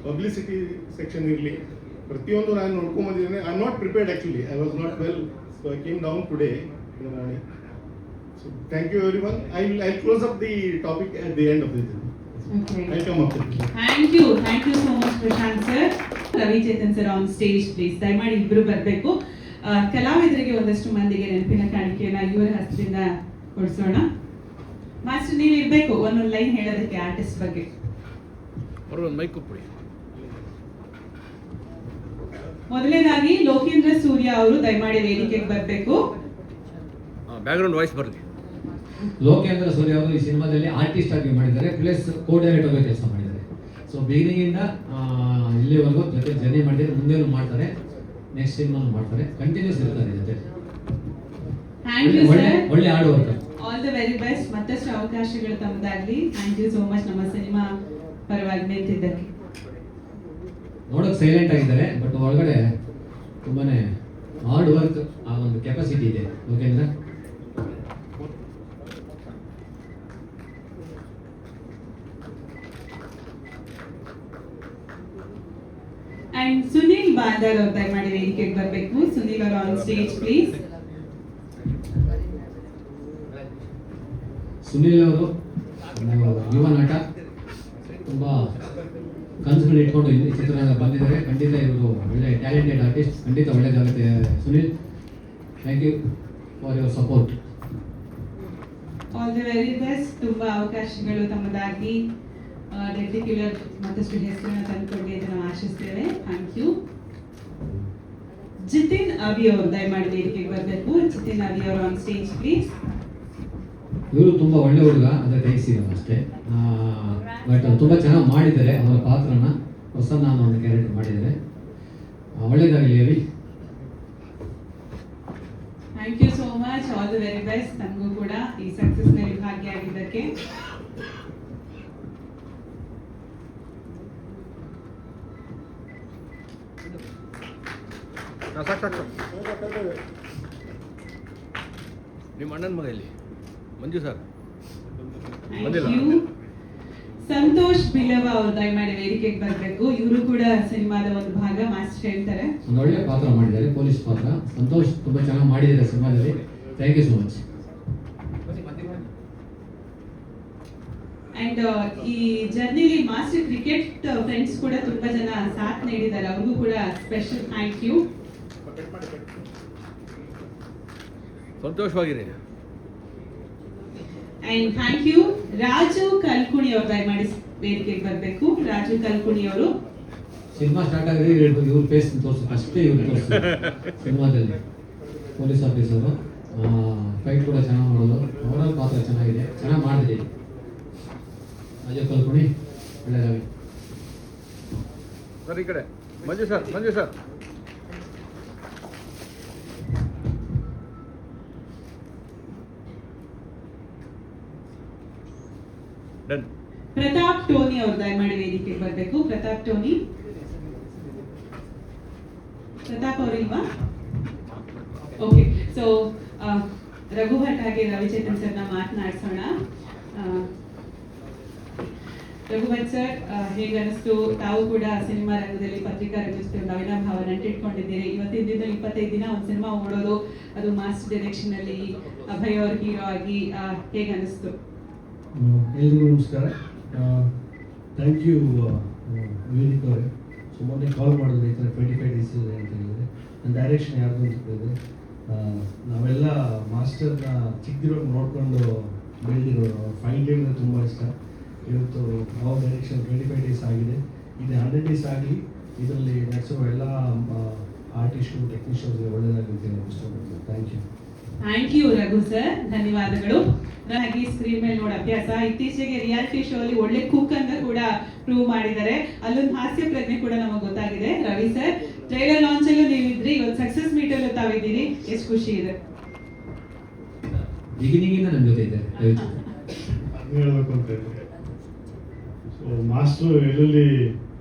ಪಬ್ಲಿಸಿಟಿ ಸೆಕ್ಷನ್ ಇರಲಿ, ಪ್ರತಿಯೊಂದು ನಾನು ನೋಡ್ಕೊಂಬಂದಿದ್ದೇನೆ. I am not prepared actually. I was not well, so I came down today in the morning. So thank you everyone. I'll close up the topic at the end of the day. Okay. I'll come up. Thank you so much Prashant sir. Ravi Chetan sir on stage please. ದಯಮಾಡಿ ಇಬ್ರು ಬರಬೇಕು. ಕಲಾವಿದರಿಗೆ ಒಂದಷ್ಟು ಮಂದಿಗೆ ನೆನಪಿನ ಕಾಣಿಕೆಯನ್ನ ಇವರ ಹಸ್ತದಿಂದ ಕೊಡಿಸೋಣ. Master ನೀವು ಇರ್ಬೇಕು ಒಂದೊಂದು ಲೈನ್ ಹೇಳೋದಕ್ಕೆ ಆರ್ಟಿಸ್ಟ್ ಬಗ್ಗೆ. ಅವ್ರಿಗೊಂದು ಮೈಕ್ ಕೊಟ್ಬಿಡಿ. ಮೊದಲನೇದಾಗಿ ಲೋಕೇಂದ್ರ ಸೂರ್ಯ ಅವರು ದಯಮಾಡಿ ವೇದಿಕೆಗೆ ಬರಬೇಕು. ಬ್ಯಾಕ್ಗ್ರೌಂಡ್ ವಾಯ್ಸ್ ಬರಲಿ. ಲೋಕೇಂದ್ರ ಸೂರ್ಯ ಅವರು ಈ ಸಿನಿಮಾದಲ್ಲಿ ಆರ್ಟಿಸ್ಟ್ ಆಗಿ ಮಾಡಿದ್ದಾರೆ, ಪ್ಲಸ್ ಕೋ ಡೈರೆಕ್ಟರ್ ಆಗಿ ಕೆಲಸ ಮಾಡಿದ್ದಾರೆ. ಸೊ ಬಿಗಿನಿಂಗ್ ಇಂದ ಇಲ್ಲಿವರೆಗೂ ಜೊತೆ ಜರ್ನಿ ಮಾಡಿದ್ರೆ ಮುಂದೇನು ಮಾಡ್ತಾರೆ, ನೆಕ್ಸ್ಟ್ ಸಿನಿಮಾನು ಮಾಡ್ತಾರೆ, ಕಂಟಿನ್ಯೂಸ್ ಇರ್ತಾರೆ ಜೊತೆ. Thank you sir. ಒಳ್ಳೆ ಹಾಡು worker. All the very best. ಮತ್ತಷ್ಟು ಅವಕಾಶಗಳು ತಮ್ಮದಾಗ್ಲಿ. ಥ್ಯಾಂಕ್ ಯು ಸೋ ಮಚ್ ನಮ್ಮ ಸಿನಿಮಾ ಪರವಾಗಿ ನಿಂತಿದ್ದಕ್ಕೆ. ನೋಡೋಕೆ ಸೈಲೆಂಟ್ ಆಗಿದ್ದಾರೆ, ಬಟ್ ಒಳಗಡೆ ತುಂಬಾನೇ ಹಾರ್ಡ್ ವರ್ಕ್, ಆ ಒಂದು ಕೆಪಾಸಿಟಿ ಇದೆ ಲೋಕೇಂದ್ರ. ಅಂಡ್ ಸುನೀಲ್ ಬಾಂದರ್ ಅವ್ರು ದಯಮಾಡಿ ವೇದಿಕೆಗೆ ಬರಬೇಕು. ಸುನೀಲ್ ಅವರು ಆನ್ ಸ್ಟೇಜ್ ಪ್ಲೀಸ್. ಸುನೀಲ್ ಅವರು ಯುವ ನಟ, ತುಂಬಾ ಕನಸುಗಳು ಇಟ್ಕೊಂಡು ಇಲ್ಲಿ ಚಿತ್ರರಂಗ ಬಂದಿದ್ದಾರೆ. ಖಂಡಿತ ಇವರು ಒಳ್ಳೆ ಟ್ಯಾಲೆಂಟೆಡ್ ಆರ್ಟಿಸ್ಟ್. ಖಂಡಿತ ಒಳ್ಳೆಯದಾಗುತ್ತೆ Sunil. Thank you for your support. All the very best. ತುಂಬಾ ಅವಕಾಶಗಳು ತಮ್ಮದಾಗಿ ಡೆಡ್ಲಿ ಕಿಲ್ಲರ್ ಮತ್ತಷ್ಟು ಹೆಸರನ್ನು ತಂದುಕೊಡಿ ಅಂತ ನಾವು ಆಶಿಸ್ತೇವೆ. Thank you. ಜಿತಿನ್ ಅವಿ ಅವರು ದಯಮಾಡಿ ವೇದಿಕೆಗೆ ಬರಬೇಕು. ಜಿತಿನ್ ಅವಿ ಅವರು ಆನ್ ಸ್ಟೇಜ್ ಪ್ಲೀಸ್. ಇವರು ತುಂಬಾ ಒಳ್ಳೆ ಹುಡುಗ, ಅದೇ ಕೈಸಿರೋದು ಅಷ್ಟೇ. ಬಟ್ ತುಂಬಾ ಚೆನ್ನಾಗಿ ಮಾಡಿದ್ದಾರೆ ಅವರ ಪಾತ್ರನ. ಹೊಸನ ಒಂದು ಕ್ಯಾರೆಕ್ಟರ್ ಮಾಡಿದ್ದಾರೆ. ಒಳ್ಳೆಯದಾಗಲಿ Avi. Thank you so much. All the very best. ತಮಗೂ ಕೂಡ ಈ ಸಕ್ಸಸ್ ನಲ್ಲಿ ಭಾಗಿಯಾಗಿದ್ದಕ್ಕೆ. ಸಾಕು. ನಿಮ್ಮ ಅಣ್ಣನ ಮಗ ಇಲ್ಲಿ ಮಂಜು ಸರ್ ಬಂದಿಲ್ಲ. ಸಂತೋಷ್ ಬಿಲವ ಅವರು ದಯಮಾಡಿ ವೇದಿಕೆಗೆ ಬರಬೇಕು. ಇವರು ಕೂಡ ಸಿನಿಮಾದ ಒಂದು ಭಾಗ. ಮಾಸ್ಟರ್ ಹೇಳ್ತಾರೆ. ಒಂದು ಒಳ್ಳೆ ಪಾತ್ರ ಮಾಡಿದ್ದಾರೆ, ಪೊಲೀಸ್ ಪಾತ್ರ. ಸಂತೋಷ್ ತುಂಬಾ ಚೆನ್ನಾಗಿ ಮಾಡಿದ್ದಾರೆ ಸಿನಿಮಾದಲ್ಲಿ. Thank you so much. And ಈ ಜರ್ನಿಲಿ ಮಾಸ್ಟರ್ ಕ್ರಿಕೆಟ್ ಫ್ರೆಂಡ್ಸ್ ಕೂಡ ತುಂಬಾ ಜನ ಸಾಥ್ ನೀಡಿದ್ದಾರೆ, ಅವ್ರಿಗೂ ಕೂಡ ಸ್ಪೆಷಲ್ ಥ್ಯಾಂಕ್ ಯು. ಸಂತೋಷವಾಗಿರಿ. And thank you. Raju Kalkuni ಅವರು ದಯಮಾಡಿ ವೇದಿಕೆಗೆ ಬರಬೇಕು. ರಾಜು ಕಲ್ಕುಣಿ ಅವರು ಸಿನಿಮಾ ಸ್ಟಾರ್ಟ್ ಆಗಿದೆ ಇವ್ರ ಫೇಸ್ ತೋರಿಸು, ಅಷ್ಟೇ ಇವ್ರು ತೋರಿಸು ಸಿನಿಮಾದಲ್ಲಿ. ಪೊಲೀಸ್ ಆಫೀಸರು ಫೈಟ್ ಕೂಡ ಚೆನ್ನಾಗಿ ಮಾಡೋದು, ಅವರ ಪಾತ್ರ ಚೆನ್ನಾಗಿದೆ, ಚೆನ್ನಾಗಿ ಮಾಡಿದೆ. ರಾಜು ಕಲ್ಕುಣಿ ಒಳ್ಳೆಯದಾಗಿ. ಸರ್ ಈ ಕಡೆ Manju sir, Manju sir. Done. Prathap Tony ಅವರು ದಯಮಾಡಿ ವೇದಿಕೆಗೆ ಬರಬೇಕು. ಪ್ರತಾಪ್ ಟೋನಿ. ಪ್ರತಾಪ್ ಅವರಿಲ್ವಾ? ಓಕೆ. ಸೊ ರಘು ಭಟ್ ಹಾಗೆ ರವಿಚೇತನ್ ಸರ್ನ ಮಾತನಾಡಿಸೋಣ. ರಘು ಭಟ್ ಸರ್, ಹೇಗೆ ಅನಿಸ್ತು? ತಾವು ಕೂಡ ಸಿನಿಮಾ ರಂಗದಲ್ಲಿ, ಪತ್ರಿಕಾ ರಂಗದಲ್ಲಿ ಅವಿನಾಭಾವ ನಂಟಿಟ್ಕೊಂಡಿದ್ದೀರಿ. ಇವತ್ತಿನ ದಿನ 25 ದಿನ ಒಂದು ಸಿನಿಮಾ ಓಡೋದು, ಅದು ಮಾಸ್ಟರ್ ಡೈರೆಕ್ಷನ್ ಅಲ್ಲಿ ಅಭಯ್ ಅವ್ರ ಹೀರೋ ಆಗಿ, ಹೇಗೆ ಅನಿಸ್ತು? ಎಲ್ರಿಗೂ ನಮಸ್ಕಾರ. ಥ್ಯಾಂಕ್ ಯು ವೇದಿಕ್ ಅವರೇ. ಸೊ ಮೊನ್ನೆ ಕಾಲ್ ಮಾಡಿದ್ರೆ ಈ ಥರ 25 ಡೇಸ್ ಇದೆ ಅಂತ ಹೇಳಿದರೆ ನನ್ನ ಡೈರೆಕ್ಷನ್ ಯಾರ್ದು ಅಂತ ಹೇಳಿದ್ರೆ, ನಾವೆಲ್ಲ ಮಾಸ್ಟರ್ನ ಚಿಕ್ಕದಿರೋದು ನೋಡಿಕೊಂಡು ಬೆಳೆದಿರೋರು. ಫೈನ್ ಡೇ ಅಂದರೆ ತುಂಬ ಇಷ್ಟ. ಇವತ್ತು ಅವ್ರ ಡೈರೆಕ್ಷನ್ 25 ಡೇಸ್ ಆಗಿದೆ. ಇದು 100 ಡೇಸ್ ಆಗಲಿ, ಇದರಲ್ಲಿ ನಡೆಸಿರೋ ಎಲ್ಲ ಆರ್ಟಿಸ್ಟು ಟೆಕ್ನಿಷಿಯನ್ಸ್ಗೆ ಒಳ್ಳೆಯದಾಗಿ ಅಂತ ಹೇಳೋಕ್ಕೆ ಇಷ್ಟಪಡ್ತೀನಿ. Thank you. Thank you Raghu sir, ಧನ್ಯವಾದಗಳು. ನನಗೆ ಸ್ಕ್ರೀನ್ ಮೇಲೆ ನೋಡೋ ಅಭ್ಯಾಸ. ಇತ್ತೀಚೆಗೆ ರಿಯಾಲಿಟಿ ಶೋ ಅಲ್ಲಿ ಒಳ್ಳೆ ಕುಕ್ ಅಂತ ಕೂಡ ಪ್ರೂವ್ ಮಾಡಿದ್ದಾರೆ. ಅಲ್ಲೊಂದು ಹಾಸ್ಯ ಪ್ರಜ್ಞೆ ಕೂಡ ನಮಗೆ ಗೊತ್ತಾಗಿದೆ. ರವಿ ಸರ್, ಟ್ರೈಲರ್ ಲಾಂಚ್ ಅಲ್ಲೂ ನೀವಿದ್ರಿ, ಇವತ್ತು ಸಕ್ಸಸ್ ಮೀಟ್ ಅಲ್ಲೂ ತಾವಿದ್ದೀರಿ, ಎಷ್ಟು ಖುಷಿ ಇದೆ. ಬಿಗಿನಿಂಗಿಂದ ನನ್ನ ಜೊತೆ ಇದೆ ಹೇಳಬೇಕು ಅಂತ ಹೇಳಿದ್ರೆ, ಸೊ ಮಾಸ್ಟ್ರು ಎಲ್ಲೆಲ್ಲಿ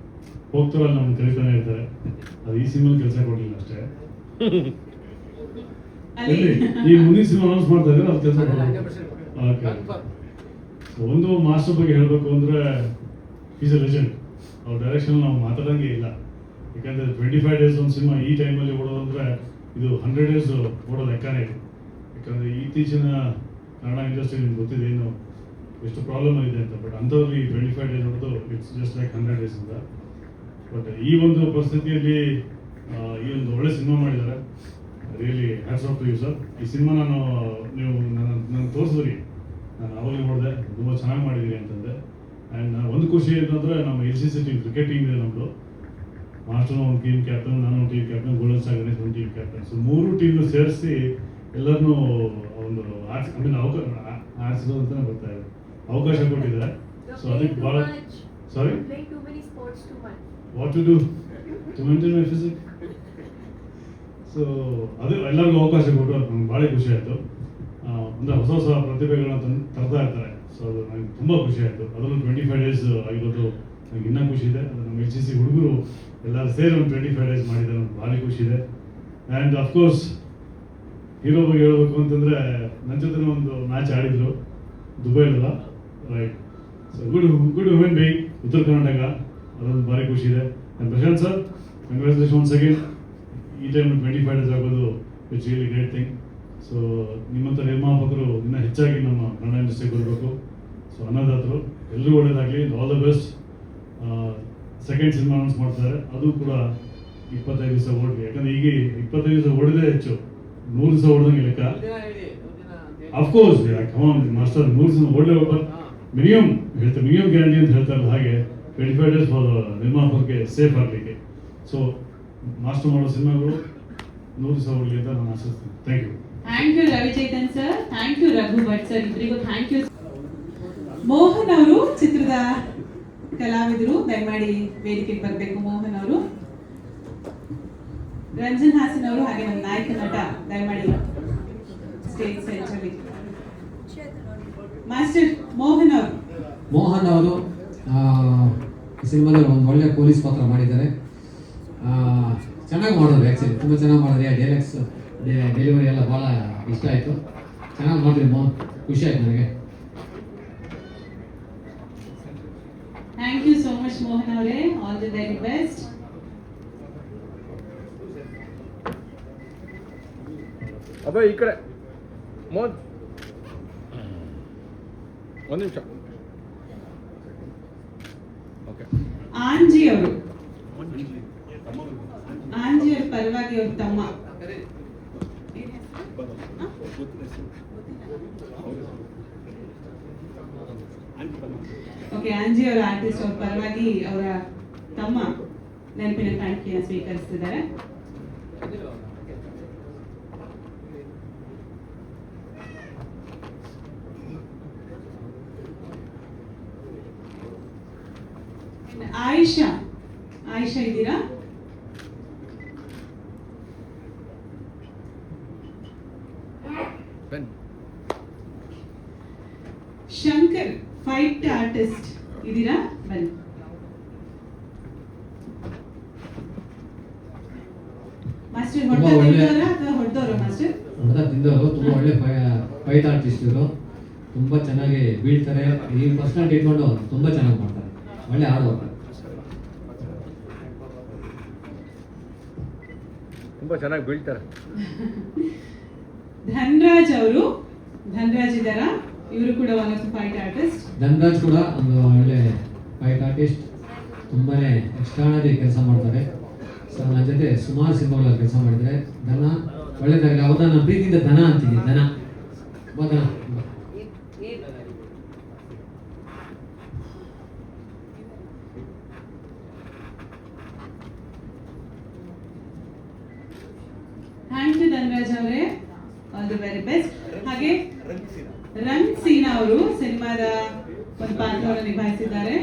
ಹೋಗ್ತಾರೋ ಅಲ್ಲಿ ನಮ್ಗೆ ಕರಿತಾನೆ ಇರ್ತಾರೆ. ಅದು ಈ ಸಿನಿಮಾ ಕೆಲಸ ಕೊಡಲಿಲ್ಲ ಅಷ್ಟೇ. ಅಲ್ಲಿ ಈ ಮುಂದಿನ ಸಿನಿಮಾ ಅನೌನ್ಸ್ ಮಾಡ್ತಾ ಇದ್ದಾರೆ, ಅದು ಕೆಲಸ ಕೊಡಲ್ಲ. ಓಕೆ. ಒಂದು ಮಾಸ್ಟರ್ ಬಗ್ಗೆ ಹೇಳಬೇಕು ಅಂದರೆ, ಈಸ್ ಎ ಲೆಜೆಂಡ್. ಅವ್ರ ಡೈರೆಕ್ಷನ್ ನಾವು ಮಾತಾಡೋಂಗೆ ಇಲ್ಲ. ಯಾಕಂದರೆ 25 ಡೇಸ್ ಒಂದು ಸಿನಿಮಾ ಈ ಟೈಮಲ್ಲಿ ಓಡೋದಂದರೆ ಇದು 100 ಡೇಸ್ ಓಡೋ ಲೆಕ್ಕನೇ ಇದೆ. ಯಾಕಂದರೆ ಇತ್ತೀಚಿನ ಕನ್ನಡ ಇಂಡಸ್ಟ್ರಿ ನಿಮ್ಗೆ ಗೊತ್ತಿದೆ ಏನು ಎಷ್ಟು ಪ್ರಾಬ್ಲಮ್ ಇದೆ ಅಂತ. ಬಟ್ ಅಂಥವ್ರಲ್ಲಿ 25 ಡೇಸ್ ಹೊಡೆದು ಇಟ್ಸ್ ಜಸ್ಟ್ ಲೈಕ್ 100 ಡೇಸ್ ಅಂತ. ಬಟ್ ಈ ಒಂದು ಪರಿಸ್ಥಿತಿಯಲ್ಲಿ ಈ ಒಂದು ಒಳ್ಳೆ ಸಿನಿಮಾ ಮಾಡಿದ್ದಾರೆ. Really hats off to you sir. ಈ ಸಿನಿಮಾ ನೀವು ನಾನು ತೋರಿಸಿದ್ರಿ, ನಾನು ಅವಾಗಲೇ ನೋಡಿದೆ, ತುಂಬ ಚೆನ್ನಾಗಿ ಮಾಡಿದ್ದೀರಿ ಅಂತಂದೆ. ಆ್ಯಂಡ್ ಒಂದು ಖುಷಿ ಅಂತಂದರೆ ನಮ್ಮ LCC ಟೀಮ್, ಕ್ರಿಕೆಟ್ ಟೀಮ್ ಇದೆ ನಮ್ಮದು. ಮಾಸ್ಟರ್ನ ಒಂದು ಟೀಮ್ ಕ್ಯಾಪ್ಟನ್, ನಾನು ಒಂದು team captain, golden star Ganesh ಒಂದು ಟೀಮ್ ಕ್ಯಾಪ್ಟನ್. ಸೊ 3 ಟೀಮ್ನು ಸೇರಿಸಿ ಎಲ್ಲರನ್ನೂ ಒಂದು ಆರಿಸೋದು ಅಂತಲೇ ಬರ್ತಾ ಇದೆ, ಅವಕಾಶ ಕೊಟ್ಟಿದ್ದಾರೆ. ಸೊ ಅದಕ್ಕೆ ಭಾಳ ಸಾರಿ what to do to maintain my physique. So ಅದು ಎಲ್ಲರಿಗೂ ಅವಕಾಶ ಕೊಟ್ಟು ಅದು ನಮ್ಗೆ ಭಾಳ ಖುಷಿ ಆಯಿತು. ಅಂದರೆ ಹೊಸ ಹೊಸ ಪ್ರತಿಭೆಗಳನ್ನ ತರ್ತಾ ಇರ್ತಾರೆ. ಸೊ ಅದು ನನಗೆ ತುಂಬ ಖುಷಿ ಆಯಿತು. ಅದರಲ್ಲೂ 25 ಡೇಸ್ ಆಗಿರೋದು ನನಗೆ ಇನ್ನೂ ಖುಷಿ ಇದೆ. ಅದು ನಮ್ಮ LCC ಹುಡುಗರು ಎಲ್ಲರೂ ಸೇರಿ ಒಂದು 25 ಡೇಸ್ ಮಾಡಿದ್ದಾರೆ, ನನಗೆ ಭಾಳ ಖುಷಿ ಇದೆ. ಆ್ಯಂಡ್ ಅಫ್ಕೋರ್ಸ್ ಹೀರೋ ಬಗ್ಗೆ ಹೇಳಬೇಕು ಅಂತಂದರೆ, ನನ್ನ ಜೊತೆ ಒಂದು ಮ್ಯಾಚ್ ಆಡಿದರು ದುಬೈಲೆಲ್ಲ, right. So good human being, Uttara Karnataka, ಅದೊಂದು ಭಾರಿ ಖುಷಿ ಇದೆ. And Prashanth sir, congratulation once again. ಈ ಟೈಮ್ 25 ಡೇಸ್ ಆಗೋದು it's really great thing. So ನಿಮ್ಮಂಥ ನಿರ್ಮಾಪಕರು ಇನ್ನೂ ಹೆಚ್ಚಾಗಿ ನಮ್ಮ ಕನ್ನಡ ಇಂಡಸ್ಟ್ರಿಗೆ ಬರಬೇಕು. ಸೊ ಅನ್ನದಾತರು ಎಲ್ಲರೂ ಒಳ್ಳೇದಾಗಲಿ, all the best. Second cinema announce ಮಾಡ್ತಾರೆ, ಅದು ಕೂಡ 25 ದಿವಸ ಓಡಲಿ. ಯಾಕಂದರೆ ಈಗ 25 ದಿವಸ ಓಡಿದ್ರೆ ಹೆಚ್ಚು, 100 ದಿವಸ ಓಡ್ದಂಗೆ ಲೆಕ್ಕ. ಅಫ್ಕೋರ್ಸ್ ಮಾಸ್ಟರ್ 100 ದಿವಸ ಓಡಲೇಬೇಕು. ಮಿನಿಮಮ್ ಗ್ಯಾರಂಟಿ ಅಂತ ಹೇಳ್ತಾರಲ್ಲ, ಹಾಗೆ 25 ಡೇಸ್ ಫಾರ್ ನಿರ್ಮಾಪಕರಿಗೆ ಸೇಫ್ ಆಗಲಿಕ್ಕೆ. ಸೊ ಮಾಸ್ಟರ್ ಮಾಡೋ ಸಿನಿಮಾಗಳು 100 ದಿವಸ ಓಡಲಿ ಅಂತ ನಾನು ಆಶಿಸ್ತೀನಿ. Thank you. Thank you Ravichetan sir, thank you Raghu Bhat sir, ಇಬ್ಬರಿಗೂ ಥ್ಯಾಂಕ್ ಯು. ಮೋಹನ್ ಅವರು ಚಿತ್ರದ ಕಲಾವಿದರು, ದಯಮಾಡಿ ವೇದಿಕೆಗೆ ಬರಬೇಕು. ಮೋಹನ್ ಅವರು, ರಂಜನ್ ಹಾಸನ್ ಅವರು, ಹಾಗೆ ನಮ್ಮ ನಾಯಕ ನಟ ದಯಮಾಡಿ ಸ್ಟೇಜ್ ಸೆಂಟ್ರಲ್ಲಿ. ಮಾಸ್ಟರ್ ಮೋಹನ್ ಅವರು ಸಿನಿಮಾದಲ್ಲಿ ಒಂದು ಒಳ್ಳೆ ಪೊಲೀಸ್ ಪಾತ್ರ ಮಾಡಿದ್ದಾರೆ. ಚೆನ್ನಾಗಿ ಮಾಡೋದು, ಆ್ಯಕ್ಚುಲಿ ತುಂಬ ಚೆನ್ನಾಗಿ ಮಾಡಿದ್ರೆ. ಡೈಲಾಗ್ಸ್ ಡೆಲಿವರಿ ಎಲ್ಲ ಭಾಳ ಇಷ್ಟ ಆಯಿತು. ಚೆನ್ನಾಗಿ ಮಾಡಿದ್ರಿ ಮೋಹನ್, ಖುಷಿ ಆಯ್ತು ನನಗೆ. Thank you so much Mohan ಅವರೇ, ಆಲ್ ದಿ ವೆರಿ ಬೆಸ್ಟ್. ಅಬ್ಬಾ ಈ ಕಡೆ ಮೋಹನ್, ಒಂದು ನಿಮಿಷ. ಆಂಜಿ ಅವರು, ಆಂಜಿ ಅವ್ರ ಪರವಾಗಿ ಅವ್ರ ತಮ್ಮ. ಓಕೆ, ಆಂಜಿ ಅವರ ಆರ್ಟಿಸ್ಟ್ ಅವ್ರ ಪರವಾಗಿ ಅವರ ತಮ್ಮ ನೆನಪಿನ ಕಾಣಿಕೆಯನ್ನು ಸ್ವೀಕರಿಸ್ತಿದ್ದಾರೆ. ಆಯಿಷಾ, ಆಯಿಷಾ ಇದ್ದೀರಾ? ಶಂಕರ್, ಫೈಟ್ ಆರ್ಟಿಸ್ಟ್ ಇದ್ದೀರಾ? ಬನ್ನಿ. ಮಾಸ್ಟರ್ ಹೊಡೆದವರ ಅಥವಾ ಹೊಡೆದವರ ಮಾಸ್ಟರ್? ಹೊಡೆದ ತಿಂದವರು, ತುಂಬ ಒಳ್ಳೆ ಫೈಟ್ ಆರ್ಟಿಸ್ಟ್ ಇವರು, ತುಂಬ ಚೆನ್ನಾಗಿ ಬೀಳ್ತಾರೆ. ಈ ಪರ್ಸನಾಲಿಟಿ ಇಟ್ಕೊಂಡು ತುಂಬ ಚೆನ್ನಾಗಿ ಮಾಡ್ತಾರೆ, ಒಳ್ಳೆ ಆಡೋರು. ತುಂಬ ಚೆನ್ನಾಗಿ ಬೀಳ್ತಾರೆ. ಧನ್ರಾಜ್ ಅವರು, ಧನ್ರಾಜ್ ಇದ್ದಾರಾ? ಇವರು ಕೂಡ one of fight artist. Dhanraj ಕೂಡ ಒಂದು ಒಳ್ಳೆ ಫೈಟ್ ಆರ್ಟಿಸ್ಟ್, ತುಂಬಾನೇ ಎಕ್ಸ್ಟ್ರಾನರಿ ಕೆಲಸ ಮಾಡ್ತಾರೆ. ಸೊ ನನ್ನ ಜೊತೆ ಸುಮಾರು ಸಿನಿಮಾಗಳಲ್ಲಿ ಕೆಲಸ ಮಾಡಿದ್ದಾರೆ. ಧನ ಒಳ್ಳೆದಾಗಲಿ, ಅವ್ರನ್ನ ನಾನು ಪ್ರೀತಿಯಿಂದ ಧನ ಅಂತೀನಿ. ಧನ ಧನ. ಥ್ಯಾಂಕ್ ಯು ಧನ್ರಾಜ್ ಅವರೇ, ಆಲ್ ದಿ ವೆರಿ ಬೆಸ್ಟ್. ಹಾಗೆ ರಂಗ್ ಸೀನಾ ಅವರು ಸಿನಿಮಾದ ಒಂದು ಪಾತ್ರವನ್ನು ನಿಭಾಯಿಸಿದ್ದಾರೆ.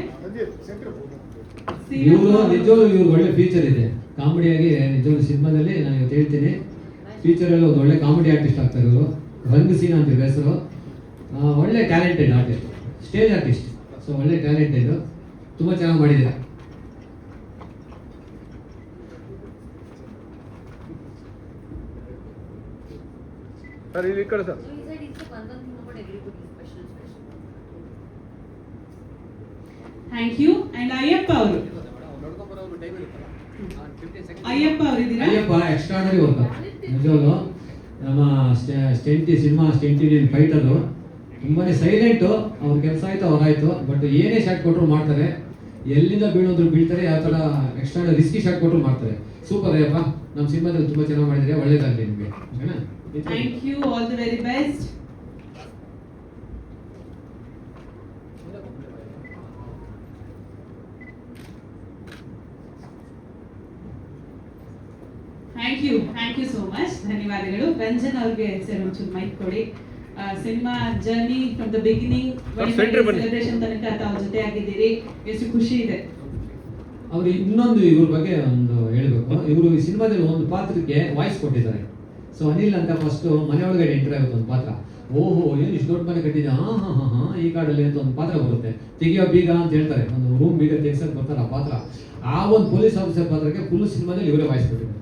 ಇವರು ನಿಜವಾಗ್ಲೂ ಇವ್ರು ಒಳ್ಳೆ ಫೀಚರ್ ಇದೆ, ಕಾಮಿಡಿಯಾಗಿ ನಿಜವಾಗ್ಲೂ ಸಿನಿಮಾದಲ್ಲಿ ನಾನು ಇವತ್ತು ಹೇಳ್ತೀನಿ, ಫ್ಯೂಚರಲ್ಲಿ ಒಂದು ಒಳ್ಳೆ ಕಾಮಿಡಿ ಆರ್ಟಿಸ್ಟ್ ಆಗ್ತಾರೆ ಇವರು. ರಂಗ್ ಸೀನಾ ಅಂತ ಇವ್ರ ಹೆಸರು. ಒಳ್ಳೆ talented artist, stage artist. So ಒಳ್ಳೆ ಟ್ಯಾಲೆಂಟೆಡ್, ತುಂಬ ಚೆನ್ನಾಗಿ ಮಾಡಿದ್ದೀರಾ. ಸರ್ ಇಲ್ಲಿ ಈ ಕಡೆ sir. Thank you. And Ayyappa ಅವರು, ಅಯ್ಯಪ್ಪ ಅವರಿದ್ದೀರಾ? ಅಯ್ಯಪ್ಪ ಎಕ್ಸ್ಟ್ರಾಡನರಿ ವರ್ಕರ್ ನಿಜವಾಗ್ಲೂ. ನಮ್ಮ ಸಿನಿಮಾ ಸ್ಟೆಂಟಿನಿಯನ್ ಫೈಟರು, ತುಂಬಾನೇ ಸೈಲೆಂಟು. ಅವ್ರ ಕೆಲಸ ಆಯ್ತು, ಅವ್ರಾಯ್ತು. ಬಟ್ ಏನೇ ಶಾಟ್ ಕೊಟ್ಟರು ಮಾಡ್ತಾರೆ, ಎಲ್ಲಿಂದ ಬೀಳೋದ್ರು ಬೀಳ್ತಾರೆ, ಯಾವ ಥರ ಎಕ್ಸ್ಟ್ರಾ ರಿಸ್ಕಿ ಶಾಟ್ ಕೊಟ್ಟರು ಮಾಡ್ತಾರೆ. ಸೂಪರ್ ಅಯ್ಯಪ್ಪ, ನಮ್ಮ ಸಿನಿಮಾದಲ್ಲಿ ತುಂಬ ಚೆನ್ನಾಗಿ ಮಾಡಿದರೆ, ಒಳ್ಳೇದಾಗಲಿ ನಿಮಗೆ. Thank you, all the very best. Thank you so much, ಧನ್ಯವಾದಗಳು. ರಂಜನ್ ಅವ್ರಿಗೆ ಸರ್ ಒಂಚೂರು ಮೈಕ್ ಕೊಡಿ. Cinema journey from the beginning celebration ತನಕ ತಾವು ಜೊತೆ ಆಗಿದ್ದೀರಿ, ಎಷ್ಟು ಖುಷಿ ಇದೆ. ಅವ್ರು ಇನ್ನೊಂದು ಇವ್ರ ಬಗ್ಗೆ ಒಂದು ಹೇಳಬೇಕು. ಇವರು ಈ ಸಿನಿಮಾದಲ್ಲಿ ಒಂದು ಪಾತ್ರಕ್ಕೆ ವಾಯ್ಸ್ ಕೊಟ್ಟಿದ್ದಾರೆ. ಸೊ ಅನಿಲ್ ಅಂತ ಫಸ್ಟ್ ಮನೆಯೊಳಗಡೆ ಎಂಟರ್ ಆಗುತ್ತೆ ಒಂದು ಪಾತ್ರ. ಓಹೋ, ಏನು ಇಷ್ಟು ದೊಡ್ಡ ಮನೆ ಕಟ್ಟಿದ್ದೆ, ಹಾ ಹಾ ಹಾ ಹಾ ಈ ಕಾಡಲ್ಲಿ ಅಂತ ಒಂದು ಪಾತ್ರ ಬರುತ್ತೆ. ತೆಗಿಯೋ ಬೀಗ ಅಂತ ಹೇಳ್ತಾರೆ, ಒಂದು ರೂಮ್ ಬೀಗ ತೆಗ್ಸಕ್ ಬರ್ತಾರೆ ಆ ಪಾತ್ರ. ಆ ಒಂದು ಪೊಲೀಸ್ ಆಫೀಸರ್ ಪಾತ್ರಕ್ಕೆ ಫುಲ್ ಸಿನಿಮಾದಲ್ಲಿ ಇವರೇ ವಾಯ್ಸ್ ಕೊಟ್ಟಿದ್ದಾರೆ.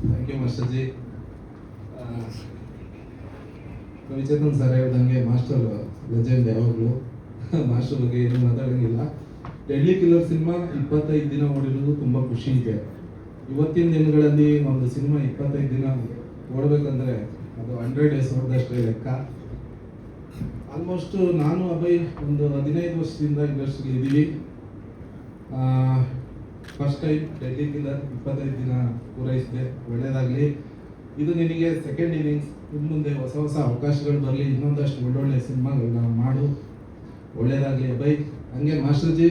ಥ್ಯಾಂಕ್ ಯು ಮಾಸ್ಟರ್ಜಿ. ರವಿಚಂದ್ರನ್ ಸರ್ ಹೇಳ್ದಂಗೆ ಮಾಸ್ಟರ್ ಲೆಜೆಂಡ್ ಯಾವಾಗಲೂ. ಮಾಸ್ಟರ್ ಬಗ್ಗೆ ಏನು ಮಾತಾಡೋಂಗಿಲ್ಲ. ಡೆಡ್ಲಿ ಕಿಲ್ಲರ್ ಸಿನಿಮಾ 25 ದಿನ ಓಡಿರೋದು ತುಂಬ ಖುಷಿ ಇದೆ. ಇವತ್ತಿನ ದಿನಗಳಲ್ಲಿ ಒಂದು ಸಿನಿಮಾ 25 ದಿನ ಓಡಬೇಕಂದ್ರೆ ಅದು 100 ಡೇಸ್ ಓಡಿದಷ್ಟೇ ಲೆಕ್ಕ. ಆಲ್ಮೋಸ್ಟ್ ನಾನು ಅಭಯ್ ಒಂದು 15 ವರ್ಷದಿಂದ ಇಂಡಸ್ಟ್ರಿಲಿ ಇದ್ದೀವಿ. ಫಸ್ಟ್ ಟೈಮ್ ಡೆಡ್ಲಿ ಕಿಲ್ಲರ್ 25 ದಿನ ಪೂರೈಸಿದೆ, ಒಳ್ಳೆಯದಾಗಲಿ. ಇದು ನಿನಗೆ ಸೆಕೆಂಡ್ ಇನ್ನಿಂಗ್ಸ್. ಇನ್ನು ಮುಂದೆ ಹೊಸ ಹೊಸ ಅವಕಾಶಗಳು ಬರಲಿ, ಇನ್ನೊಂದಷ್ಟು ಒಳ್ಳೊಳ್ಳೆ ಸಿನಿಮಾಗಳನ್ನ ಮಾಡು, ಒಳ್ಳೆಯದಾಗಲಿ ಅಭಯ್. ಹಂಗೆ ಮಾಸ್ಟರ್ಜಿ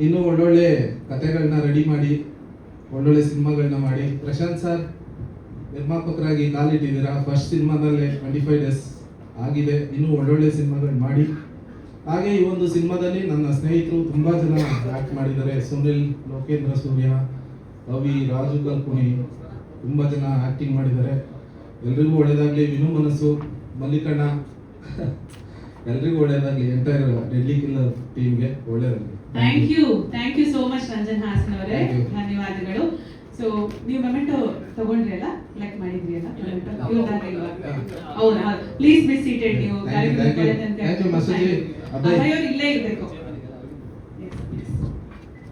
ಇನ್ನೂ ಒಳ್ಳೊಳ್ಳೆ ಕಥೆಗಳನ್ನ ರೆಡಿ ಮಾಡಿ, ಒಳ್ಳೊಳ್ಳೆ ಸಿನಿಮಾಗಳನ್ನ ಮಾಡಿ. ಪ್ರಶಾಂತ್ ಸರ್ ನಿರ್ಮಾಪಕರಾಗಿ ಕಾಲಿಟ್ಟಿದ್ದೀರಾ. ಫಸ್ಟ್ ಸಿನಿಮಾದಲ್ಲೇ 25 ಡೇಸ್ ಆಗಿದೆ, ಇನ್ನೂ ಒಳ್ಳೊಳ್ಳೆ ಸಿನಿಮಾಗಳು ಮಾಡಿ. ಹಾಗೆ ಈ ಒಂದು ಸಿನಿಮಾದಲ್ಲಿ ನನ್ನ ಸ್ನೇಹಿತರು ತುಂಬ ಜನ ಆ್ಯಕ್ಟ್ ಮಾಡಿದ್ದಾರೆ. ಸುನಿಲ್, ಲೋಕೇಂದ್ರ ಸೂರ್ಯ, ರವಿ, ರಾಜು ಕಲ್ಪುಣಿ, ತುಂಬ ಜನ ಆ್ಯಕ್ಟಿಂಗ್ ಮಾಡಿದ್ದಾರೆ. ಎಲ್ರಿಗೂ ಒಳ್ಳೇದಾಗಲಿ. ವಿನು ಮನಸ್ಸು, ಮಲ್ಲಿಕಣ್ಣ, ಎಲ್ರಿಗೂ ಒಳ್ಳೇದಾಗಲಿ. ಎಂಟೈರ್ ಡೆಡ್ಲಿ ಕಿಲ್ಲರ್ ಟೀಮ್ಗೆ ಒಳ್ಳೇದಾಗಲಿ. Thank you so much Ranjan Hassan ಅವರೇ, ಧನ್ಯವಾದಗಳು. ಸೊ ನೀವು ಮೊಮೆಂಟೋ ತಗೊಂಡ್ರಿ ಅಲ್ಲ, ಕಲೆಕ್ಟ್ ಮಾಡಿದ್ರಿ ಅಲ್ಲ ಹೌದಾ? Please be seated. ನೀವು ಅಭಯ್ ಅವ್ರು ಇಲ್ಲೇ ಇರಬೇಕು.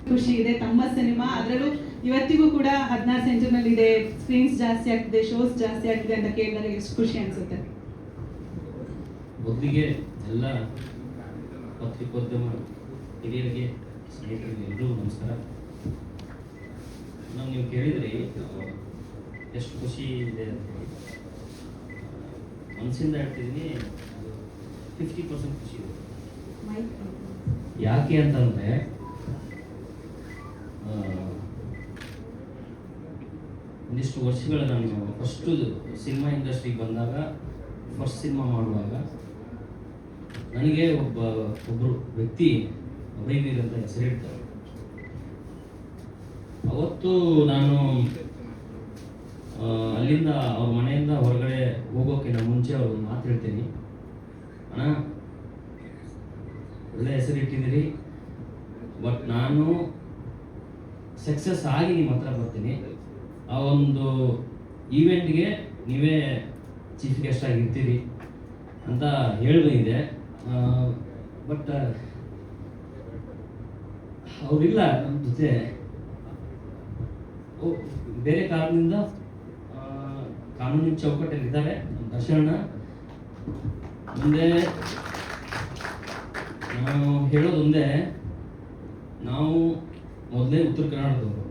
ಖುಷಿ ಇದೆ ತಮ್ಮ ಸಿನಿಮಾ, ಅದರಲ್ಲೂ ಇವತ್ತಿಗೂ ಕೂಡ 16 ಸೆಂಚುರಿನಲ್ಲಿ ಇದೆ, ಸ್ಕ್ರೀನ್ಸ್ ಜಾಸ್ತಿ ಆಗ್ತಿದೆ, ಶೋಸ್ ಜಾಸ್ತಿ ಆಗ್ತಿದೆ ಅಂತ ಕೇಳಿದಾಗ ಎಷ್ಟು ಖುಷಿ ಅನ್ಸುತ್ತೆ? ಮೊದಲಿಗೆ ಎಲ್ಲ ಪತ್ರಿಕೋದ್ಯಮ ಹಿರಿಯರಿಗೆ ಸ್ನೇಹಿತರಿಗೆ ಎಲ್ಲರಿಗೂ ನಮಸ್ಕಾರ. ನೀವು ಕೇಳಿದ್ರಿ ಎಷ್ಟು ಖುಷಿ ಇದೆ ಅಂತೇಳಿ. ಮನಸ್ಸಿಂದ ಹೇಳ್ತಿದ್ದೀನಿ, 50% ಖುಷಿ ಇದೆ. ಯಾಕೆ ಅಂತಂದರೆ ಒಂದಿಷ್ಟು ವರ್ಷಗಳ ನಾನು ಫಸ್ಟು ಸಿನಿಮಾ ಇಂಡಸ್ಟ್ರಿಗೆ ಬಂದಾಗ, ಫಸ್ಟ್ ಸಿನಿಮಾ ಮಾಡುವಾಗ ನನಗೆ ಒಬ್ಬರು ವ್ಯಕ್ತಿ ಅಭಯವೀರ್ ಅಂತ ಹೆಸರಿಡ್ತಾರೆ. ಅವತ್ತು ನಾನು ಅಲ್ಲಿಂದ ಅವ್ರ ಮನೆಯಿಂದ ಹೊರಗಡೆ ಹೋಗೋಕ್ಕಿಂತ ಮುಂಚೆ ಅವ್ರು ಒಂದು ಮಾತು ಹೇಳ್ತೀನಿ, ಅಣ್ಣ ಒಳ್ಳೆ ಹೆಸರಿಟ್ಟಿದ್ದೀರಿ, ಬಟ್ ನಾನು ಸಕ್ಸಸ್ ಆಗಿ ನಿಮ್ಮ ಹತ್ರ ಬರ್ತೀನಿ, ಆ ಒಂದು ಈವೆಂಟ್ಗೆ ನೀವೇ ಚೀಫ್ ಗೆಸ್ಟ್ ಆಗಿರ್ತೀರಿ ಅಂತ ಹೇಳ್ಬಂದಿದೆ. ಬಟ್ ಅವರಿಲ್ಲ ನಮ್ಮ ಜೊತೆ, ಬೇರೆ ಕಾರಣದಿಂದ ಕಾನೂನಿನ ಚೌಕಟ್ಟಲ್ಲಿದ್ದಾರೆ. ದರ್ಶನ ಮುಂದೆ ನಾನು ಹೇಳೋದೊಂದೇ, ನಾವು ಮೊದಲೇ ಉತ್ತರ ಕರ್ನಾಟಕದವರು,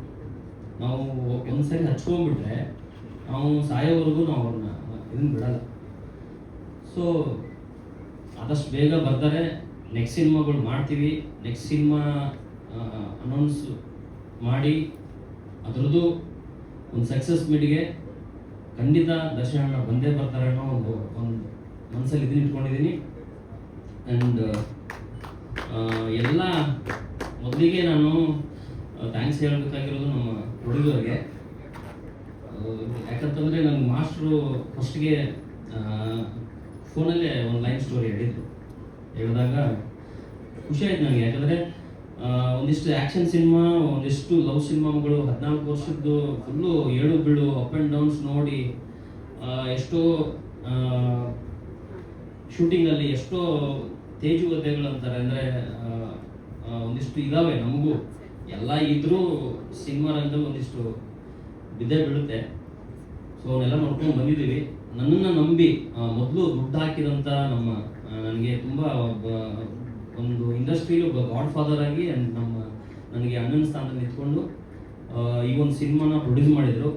ನಾವು ಒಂದ್ಸರಿ ಹಚ್ಕೊಂಡ್ಬಿಟ್ರೆ ನಾವು ಸಾಯೋವರೆಗೂ ನಾವು ಅವ್ರನ್ನ ಇದನ್ನು ಬಿಡಲ್ಲ. ಸೊ ಆದಷ್ಟು ಬೇಗ ಬರ್ತಾರೆ, ನೆಕ್ಸ್ಟ್ ಸಿನಿಮಾಗಳು ಮಾಡ್ತೀವಿ. ನೆಕ್ಸ್ಟ್ ಸಿನಿಮಾ ಅನೌನ್ಸ್ ಮಾಡಿ ಅದರದ್ದು ಒಂದು ಸಕ್ಸಸ್ ಮೀಟಿಗೆ ಖಂಡಿತ ದರ್ಶನ ಬಂದೇ ಬರ್ತಾರೆ ಅನ್ನೋ ಒಂದು ಮನಸ್ಸಲ್ಲಿ ಇದನ್ನ ಇಟ್ಕೊಂಡಿದ್ದೀನಿ. ಆ್ಯಂಡ್ ಎಲ್ಲ ಮೊದಲಿಗೆ ನಾನು ಥ್ಯಾಂಕ್ಸ್ ಹೇಳಬೇಕಾಗಿರೋದು ನಮ್ಮ ಹುಡುಗರಿಗೆ. ಯಾಕಂತಂದರೆ ನನ್ನ ಮಾಸ್ಟ್ರು ಫಸ್ಟ್ಗೆ ಫೋನಲ್ಲೇ ಒಂದು ಲೈನ್ ಸ್ಟೋರಿ ಹೇಳಿದಾಗ ಖುಷಿ ಆಯ್ತು ನನಗೆ. ಯಾಕಂದರೆ ಒಂದಿಷ್ಟು ಆ್ಯಕ್ಷನ್ ಸಿನಿಮಾ, ಒಂದಿಷ್ಟು ಲವ್ ಸಿನಿಮಾಗಳು 14 ವರ್ಷದ್ದು ಫುಲ್ಲು ಏಳು ಬೀಳು ಅಪ್ ಆ್ಯಂಡ್ ಡೌನ್ಸ್ ನೋಡಿ, ಎಷ್ಟೋ ಶೂಟಿಂಗಲ್ಲಿ ಎಷ್ಟೋ ತೇಜುವದ್ದೆಗಳು ಅಂತಾರೆ, ಅಂದರೆ ಒಂದಿಷ್ಟು ಇದ್ದಾವೆ. ನಮಗೂ ಎಲ್ಲ ಇದ್ರೂ ಸಿನಿಮಾ ರಂಗದಲ್ಲಿ ಒಂದಿಷ್ಟು ಬಿದ್ದೇ ಬೀಳುತ್ತೆ. ಸೊ ಅವನ್ನೆಲ್ಲ ನೋಡ್ಕೊಂಡು ಬಂದಿದ್ದೀವಿ. ನನ್ನನ್ನು ನಂಬಿ ಮೊದಲು ದುಡ್ಡು ಹಾಕಿದಂಥ ನನಗೆ ತುಂಬ ಒಂದು ಇಂಡಸ್ಟ್ರಿಲಿ ಒಬ್ಬ ಗಾಡ್ ಫಾದರ್ ಆಗಿ ನನಗೆ ಅಣ್ಣನ ಸ್ಥಾನದಲ್ಲಿ ನಿಂತ್ಕೊಂಡು ಈ ಒಂದು ಸಿನಿಮಾನ ಪ್ರೊಡ್ಯೂಸ್ ಮಾಡಿದರು.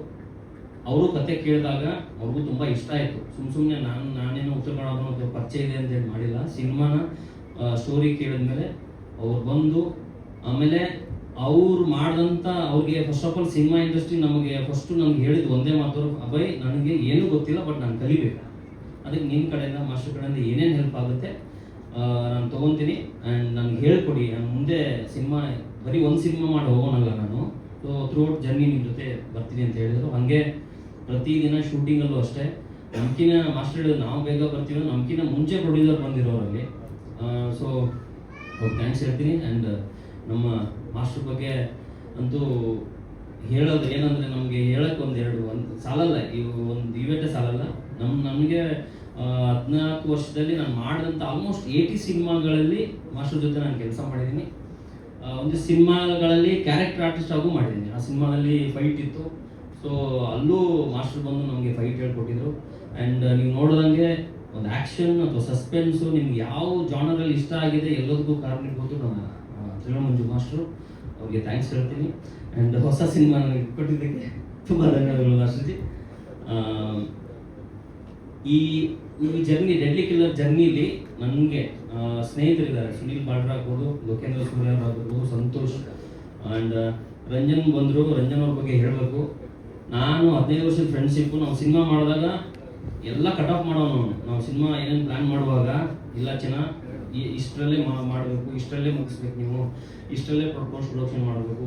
ಅವರು ಕತೆ ಕೇಳಿದಾಗ ಅವ್ರಿಗೂ ತುಂಬ ಇಷ್ಟ ಆಯಿತು. ಸುಮ್ಮನೆ ನಾನೇನೋ ಉತ್ತರ ಕನ್ನಡ ಪರಿಚಯ ಇದೆ ಅಂತೇಳಿ ಮಾಡಿಲ್ಲ. ಸಿನಿಮಾನ ಸ್ಟೋರಿ ಕೇಳಿದ್ಮೇಲೆ ಅವ್ರು ಬಂದು, ಆಮೇಲೆ ಅವ್ರು ಮಾಡಿದಂಥ ಅವ್ರಿಗೆ first of all cinema industry ನಮಗೆ ಹೇಳಿದ್ದು ಒಂದೇ ಮಾತು, ಅಭಯ್ ನನಗೆ ಏನೂ ಗೊತ್ತಿಲ್ಲ, ಬಟ್ ನಾನು ಕಲಿಬೇಕು, ಅದಕ್ಕೆ ನಿಮ್ಮ ಕಡೆಯಿಂದ ಮಾಸ್ಟರ್ ಕಡೆಯಿಂದ ಏನೇನು ಹೆಲ್ಪ್ ಆಗುತ್ತೆ ನಾನು ತೊಗೊತೀನಿ, ಆ್ಯಂಡ್ ನನಗೆ ಹೇಳ್ಕೊಡಿ. ನಾನು ಮುಂದೆ ಸಿನಿಮಾ ಬರೀ ಒಂದು ಸಿನಿಮಾ ಮಾಡಿ ಹೋಗೋಣಲ್ಲ ನಾನು, ಸೊ ಥ್ರೂಔಟ್ ಜರ್ನಿ ನಿಮ್ಮ ಜೊತೆ ಬರ್ತೀನಿ ಅಂತ ಹೇಳಿದರು. ಹಾಗೆ ಪ್ರತಿದಿನ ಶೂಟಿಂಗಲ್ಲೂ ಅಷ್ಟೇ, ನಮ್ಕಿನ ಮಾಸ್ಟರ್ ಹೇಳಿದ್ರು ನಾವು ಬೇಗ ಬರ್ತೀವಿ, ನಮ್ಕಿನ ಮುಂಚೆ ಪ್ರೊಡ್ಯೂಸರ್ ಬಂದಿರೋರಲ್ಲಿ. ಸೊ ಅವ್ರು ಥ್ಯಾಂಕ್ಸ್ ಹೇಳ್ತೀನಿ. ಆ್ಯಂಡ್ ನಮ್ಮ ಮಾಸ್ಟರ್ ಬಗ್ಗೆ ಅಂತೂ ಹೇಳೋದು ಏನಂದರೆ, ನಮಗೆ ಹೇಳೋಕ್ಕೆ ಒಂದು ಸಾಲಲ್ಲ, ಒಂದು ಇವೆಂಟೇ ಸಾಲಲ್ಲ. ನಮಗೆ 14 ವರ್ಷದಲ್ಲಿ ನಾನು ಮಾಡಿದಂಥ ಆಲ್ಮೋಸ್ಟ್ 80 ಸಿನಿಮಾಗಳಲ್ಲಿ ಮಾಸ್ಟರ್ ಜೊತೆ ನಾನು ಕೆಲಸ ಮಾಡಿದ್ದೀನಿ. ಒಂದು ಸಿನಿಮಾಗಳಲ್ಲಿ ಕ್ಯಾರೆಕ್ಟರ್ ಆರ್ಟಿಸ್ಟ್ ಆಗೂ ಮಾಡಿದ್ದೀನಿ. ಆ ಸಿನಿಮಾದಲ್ಲಿ ಫೈಟ್ ಇತ್ತು, ಸೊ ಅಲ್ಲೂ ಮಾಸ್ಟರ್ ಬಂದು ನಮಗೆ ಫೈಟ್ ಹೇಳ್ಕೊಟ್ಟಿದ್ರು. ಆ್ಯಂಡ್ ನೀವು ನೋಡಿದಂಗೆ ಒಂದು ಆ್ಯಕ್ಷನ್ ಅಥವಾ ಸಸ್ಪೆನ್ಸು ನಿಮ್ಗೆ ಯಾವ ಜಾನರಲ್ಲಿ ಇಷ್ಟ ಆಗಿದೆ ಎಲ್ಲದಕ್ಕೂ ಕಾರಣೀಭೂತ ನಮ್ಮ ಥ್ರಿಲ್ಲರ್ ಮಂಜು ಮಾಸ್ಟರು. ಅವ್ರಿಗೆ ಥ್ಯಾಂಕ್ಸ್ ಹೇಳ್ತೀನಿ. ಆ್ಯಂಡ್ ಹೊಸ ಸಿನಿಮಾ ನನಗೆ ಕೊಟ್ಟಿದ್ದಕ್ಕೆ ತುಂಬ ಧನ್ಯವಾದಗಳು ಮಾಸ್ಟರ್ಜಿ. ಈ ಜರ್ನಿ, ಡೆಡ್ಲಿ ಕಿಲ್ಲರ್ ಜರ್ನಿಲಿ ನನಗೆ ಸ್ನೇಹಿತರಿದ್ದಾರೆ. ಸುನೀಲ್ ಬಾಡ್ರಾ ಆಗ್ಬೋದು, ಲೋಕೇಂದ್ರ ಸೂರ್ಯ ಆಗ್ಬೋದು, ಸಂತೋಷ್ ಆ್ಯಂಡ್ ರಂಜನ್ ಬಂದರು. ರಂಜನ್ ಅವ್ರ ಬಗ್ಗೆ ಹೇಳಬೇಕು. ನಾನು 15 ವರ್ಷದ ಫ್ರೆಂಡ್ಶಿಪ್ಪು. ನಾವು ಸಿನಿಮಾ ಮಾಡಿದಾಗ ಎಲ್ಲ ಕಟ್ ಆಫ್ ಮಾಡೋನು. ನಾವು ಸಿನಿಮಾ ಏನೇನು ಪ್ಲ್ಯಾನ್ ಮಾಡುವಾಗ, ಇಲ್ಲ ಇಷ್ಟರಲ್ಲೇ ಮಾಡಬೇಕು, ಇಷ್ಟರಲ್ಲೇ ಮುಗಿಸ್ಬೇಕು, ನೀವು ಇಷ್ಟರಲ್ಲೇ ಪೋಸ್ಟ್ ಪ್ರೊಡಕ್ಷನ್ ಮಾಡಬೇಕು,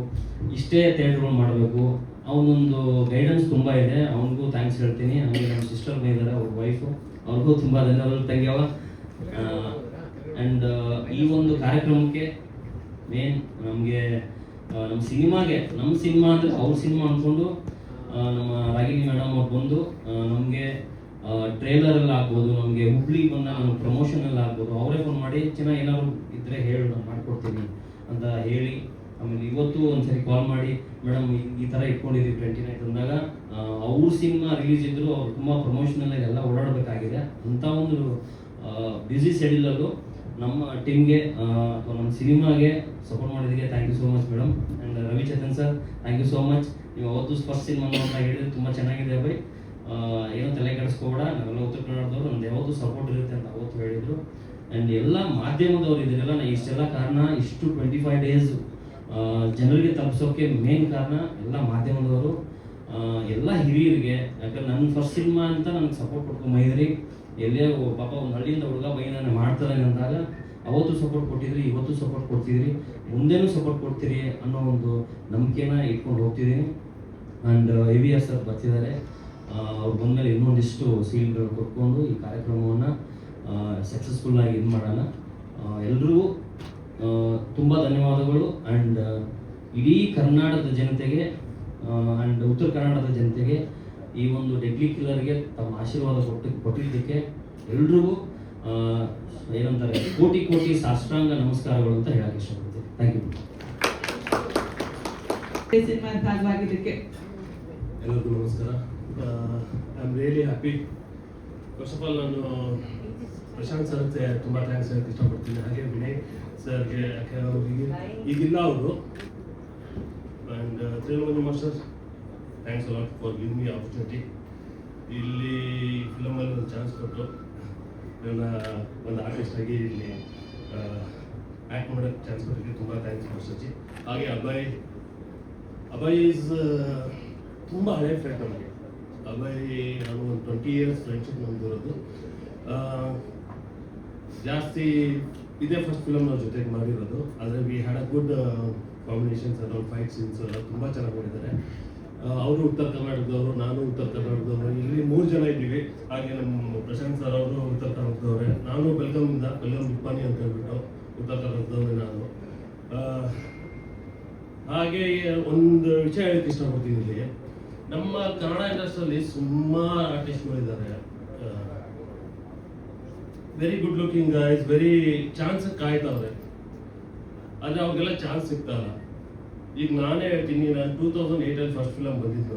ಇಷ್ಟೇ ಥಿಯೇಟ್ರ್ಗಳು ಮಾಡಬೇಕು. ಅವನೊಂದು ಗೈಡೆನ್ಸ್ ತುಂಬ ಇದೆ, ಅವನಿಗೂ ಥ್ಯಾಂಕ್ಸ್ ಹೇಳ್ತೀನಿ. ಹಾಗೆ ನಮ್ಮ ಸಿಸ್ಟರ್ ಇದ್ದಾರೆ, ಅವ್ರ ವೈಫು, ಅವ್ರಿಗೂ ತುಂಬ ಧನ್ಯವಾದಗಳು ತಂಗ್ಯವ. ಆ್ಯಂಡ್ ಈ ಒಂದು ಕಾರ್ಯಕ್ರಮಕ್ಕೆ ಮೇನ್ ನಮಗೆ ನಮ್ಮ ಸಿನಿಮಾ ಅಂದರೆ ಅವ್ರ ಸಿನಿಮಾ ಅಂದ್ಕೊಂಡು ನಮ್ಮ ರಾಗಿಣಿ ಮೇಡಮ್ ಅವ್ರು ಬಂದು ನಮಗೆ ಟ್ರೇಲರಲ್ಲಿ ಆಗ್ಬೋದು, ನಮಗೆ ಹುಬ್ಳಿಗೆ ಬಂದಾಗ ನಮ್ಗೆ ಪ್ರಮೋಷನಲ್ಲಿ ಆಗ್ಬೋದು, ಅವರೇ ಫೋನ್ ಮಾಡಿ ಚೆನ್ನಾಗಿ ಏನಾದ್ರು ಇದ್ದರೆ ಹೇಳು ನಾನು ಮಾಡಿಕೊಡ್ತೀನಿ ಅಂತ ಹೇಳಿ, ಆಮೇಲೆ ಇವತ್ತು ಒಂದ್ಸರಿ ಕಾಲ್ ಮಾಡಿ ಮೇಡಮ್ ಈ ಥರ ಇಟ್ಕೊಂಡಿದ್ದೀವಿ 29 ಅಂದಾಗ, ಅವ್ರ ಸಿನಿಮಾ ರಿಲೀಸ್ ಇದ್ದರು, ಅವ್ರು ತುಂಬ ಪ್ರಮೋಷನಲ್ಲಾಗಿ ಎಲ್ಲ ಓಡಾಡಬೇಕಾಗಿದೆ. ಅಂಥ ಒಂದು ಬ್ಯುಸಿ ಶೆಡ್ಯೂಲಲ್ಲೂ ನಮ್ಮ ಟೀಮ್ಗೆ ಅಥವಾ ನಮ್ಮ ಸಿನಿಮಾಗೆ ಸಪೋರ್ಟ್ ಮಾಡಿದ್ದಕ್ಕೆ thank you so much madam. And Ravichandran sir, thank you so much. ನೀವು ಅವತ್ತು ಫಸ್ಟ್ ಸಿನಿಮಾ ಅಂತ ಹೇಳಿದ್ರೆ ತುಂಬ ಚೆನ್ನಾಗಿದೆ ಬೈ, ಏನೋ ತಲೆ ಕೆಡಿಸ್ಕೋಬೇಡ, ನಾವೆಲ್ಲ ಉತ್ತರ ಕನ್ನಡದವರು, ನಮ್ದು ಯಾವತ್ತೂ ಸಪೋರ್ಟ್ ಇರುತ್ತೆ ಅಂತ ಅವತ್ತು ಹೇಳಿದರು. ಆ್ಯಂಡ್ ಎಲ್ಲ ಮಾಧ್ಯಮದವ್ರು ಇದ್ದೀರಲ್ಲ, ನಾ ಇಷ್ಟೆಲ್ಲ ಕಾರಣ, ಇಷ್ಟು 25 ಡೇಸ್ ಜನರಿಗೆ ತಲುಪಿಸೋಕ್ಕೆ ಮೇನ್ ಕಾರಣ ಎಲ್ಲ ಮಾಧ್ಯಮದವರು, ಎಲ್ಲ ಹಿರಿಯರಿಗೆ. ಯಾಕಂದ್ರೆ ನನ್ನ ಫಸ್ಟ್ ಸಿನಿಮಾ ಅಂತ ನನಗೆ ಸಪೋರ್ಟ್ ಕೊಟ್ಕೊಂಡು ಬೈದ್ರಿ. ಎಲ್ಲೇ ಪಾಪ ಒಂದು ಹಳ್ಳಿಯಿಂದ ಹುಡುಗ ಬೈನ ಮಾಡ್ತಾರೆ ಅಂದಾಗ ಅವತ್ತು ಸಪೋರ್ಟ್ ಕೊಟ್ಟಿದ್ರಿ, ಇವತ್ತು ಸಪೋರ್ಟ್ ಕೊಡ್ತಿದ್ರಿ, ಮುಂದೆನೂ ಸಪೋರ್ಟ್ ಕೊಡ್ತೀರಿ ಅನ್ನೋ ಒಂದು ನಂಬಿಕೆನ ಇಟ್ಕೊಂಡು ಹೋಗ್ತಿದ್ದೀನಿ. ಆ್ಯಂಡ್ AVR ಸರ್ ಬರ್ತಿದ್ದಾರೆ, ಅವ್ರು ಬಂದಮೇಲೆ ಇನ್ನೊಂದಿಷ್ಟು ಸೀಲ್ಗಳು ಕೊಟ್ಕೊಂಡು ಈ ಕಾರ್ಯಕ್ರಮವನ್ನು ಸಕ್ಸಸ್ಫುಲ್ಲಾಗಿ ಇದು ಮಾಡೋಣ. ಎಲ್ರಿಗೂ ತುಂಬ ಧನ್ಯವಾದಗಳು. ಆ್ಯಂಡ್ ಇಡೀ ಕರ್ನಾಟಕದ ಜನತೆಗೆ ಆ್ಯಂಡ್ ಉತ್ತರ ಕನ್ನಡದ ಜನತೆಗೆ ಈ ಒಂದು ಡೆಡ್ಲಿ ಕಿಲ್ಲರ್ಗೆ ತಮ್ಮ ಆಶೀರ್ವಾದ ಕೊಟ್ಟಿದ್ದಕ್ಕೆ ಎಲ್ರಿಗೂ ಏನಂತಾರೆ ಕೋಟಿ ಕೋಟಿ ಸಾಷ್ಟಾಂಗ ನಮಸ್ಕಾರಗಳು ಅಂತ ಹೇಳಕ್ಕೆ ಇಷ್ಟಪಡ್ತೀನಿ. Thank you. ಸಿನಿಮಾ ಭಾಗವಾಗಿದ್ದಕ್ಕೆ ಎಲ್ಲರಿಗೂ ನಮಸ್ಕಾರ. I am really happy. First of all ನಾನು ಪ್ರಶಾಂತ್ ಸರ್ಗೆ ತುಂಬ ಥ್ಯಾಂಕ್ಸ್ ಹೇಳಕ್ಕೆ ಇಷ್ಟಪಡ್ತೀನಿ, ಹಾಗೆ ವಿನಯ್ ಸರ್ಗೆ, ಯಾಕೆ ಅವ್ರಿಗೆ ಈಗಿಲ್ಲ ಅವರು. ಆ್ಯಂಡ್ ತ್ರಿಲೋನಿ master, thanks a lot for giving me opportunity. ಇಲ್ಲಿ ಫಿಲಮಲ್ಲಿ ಒಂದು ಚಾನ್ಸ್ ಕೊಟ್ಟು ನನ್ನ ಒಂದು ಆರ್ಟಿಸ್ಟ್ ಆಗಿ ಇಲ್ಲಿ ಆ್ಯಕ್ಟ್ ಮಾಡೋಕ್ಕೆ ಚಾನ್ಸ್ ಕೊಟ್ಟಿದ್ದಕ್ಕೆ ತುಂಬ ಥ್ಯಾಂಕ್ಸ್ ಮಾಸ್ಟರ್ಜಿ. ಹಾಗೆ ಅಭಯ್ ಈಸ್ ತುಂಬ ಹಳೆ ಫ್ರೆಂಡ್ ನಮಗೆ. ಅಭಯ್ ನಾನು ಒಂದು 20 years ಫ್ರೆಂಡ್ಶಿಪ್ ನಮ್ದಿರೋದು. ಜಾಸ್ತಿ ಇದೇ ಫಸ್ಟ್ ಫಿಲಮ್ ನಾವು ಜೊತೆಗೆ ಮಾಡಿರೋದು, ಆದರೆ we had a good combinations around fight scenes ಎಲ್ಲ ತುಂಬ ಚೆನ್ನಾಗಿ ಮಾಡಿದ್ದಾರೆ. ಅವರು ಉತ್ತರ ಕರ್ನಾಟಕದವರು, ನಾನು ಉತ್ತರ ಕರ್ನಾಟಕದವರು, ಇಲ್ಲಿ 3 ಜನ ಇದ್ದೀವಿ. ಹಾಗೆ ನಮ್ಮ ಪ್ರಶಾಂತ್ ಸರ್ ಅವರು ಉತ್ತರ ಕರ್ನಾಟಕದವರೇ, ನಾನು ಬೆಳಗಾಂ ನಿಪ್ಪಾಣಿ ಅಂತ ಹೇಳ್ಬಿಟ್ಟು ಉತ್ತರ ಕರ್ನಾಟಕದವರೇ ನಾನು. ಹಾಗೆ ಒಂದು ವಿಷಯ ಹೇಳಕ್ಕೆ ಇಷ್ಟಪಡ್ತೀನಿ, ಇಲ್ಲಿ ನಮ್ಮ ಕನ್ನಡ ಇಂಡಸ್ಟ್ರಿಯಲ್ಲಿ ಸುಮಾರು ಆರ್ಟಿಸ್ಟ್ಗಳಿದ್ದಾರೆ, very good looking guys, very chance ಕಾಯ್ತಾವ್ರೆ, ಆದರೆ ಅವ್ರಿಗೆಲ್ಲ ಚಾನ್ಸ್ ಸಿಗ್ತಾಯಿಲ್ಲ. ಈಗ ನಾನೇ ಹೇಳ್ತೀನಿ, ನಾನು 2008 ಫಸ್ಟ್ ಫಿಲಮ್ ಬಂದಿದ್ದು,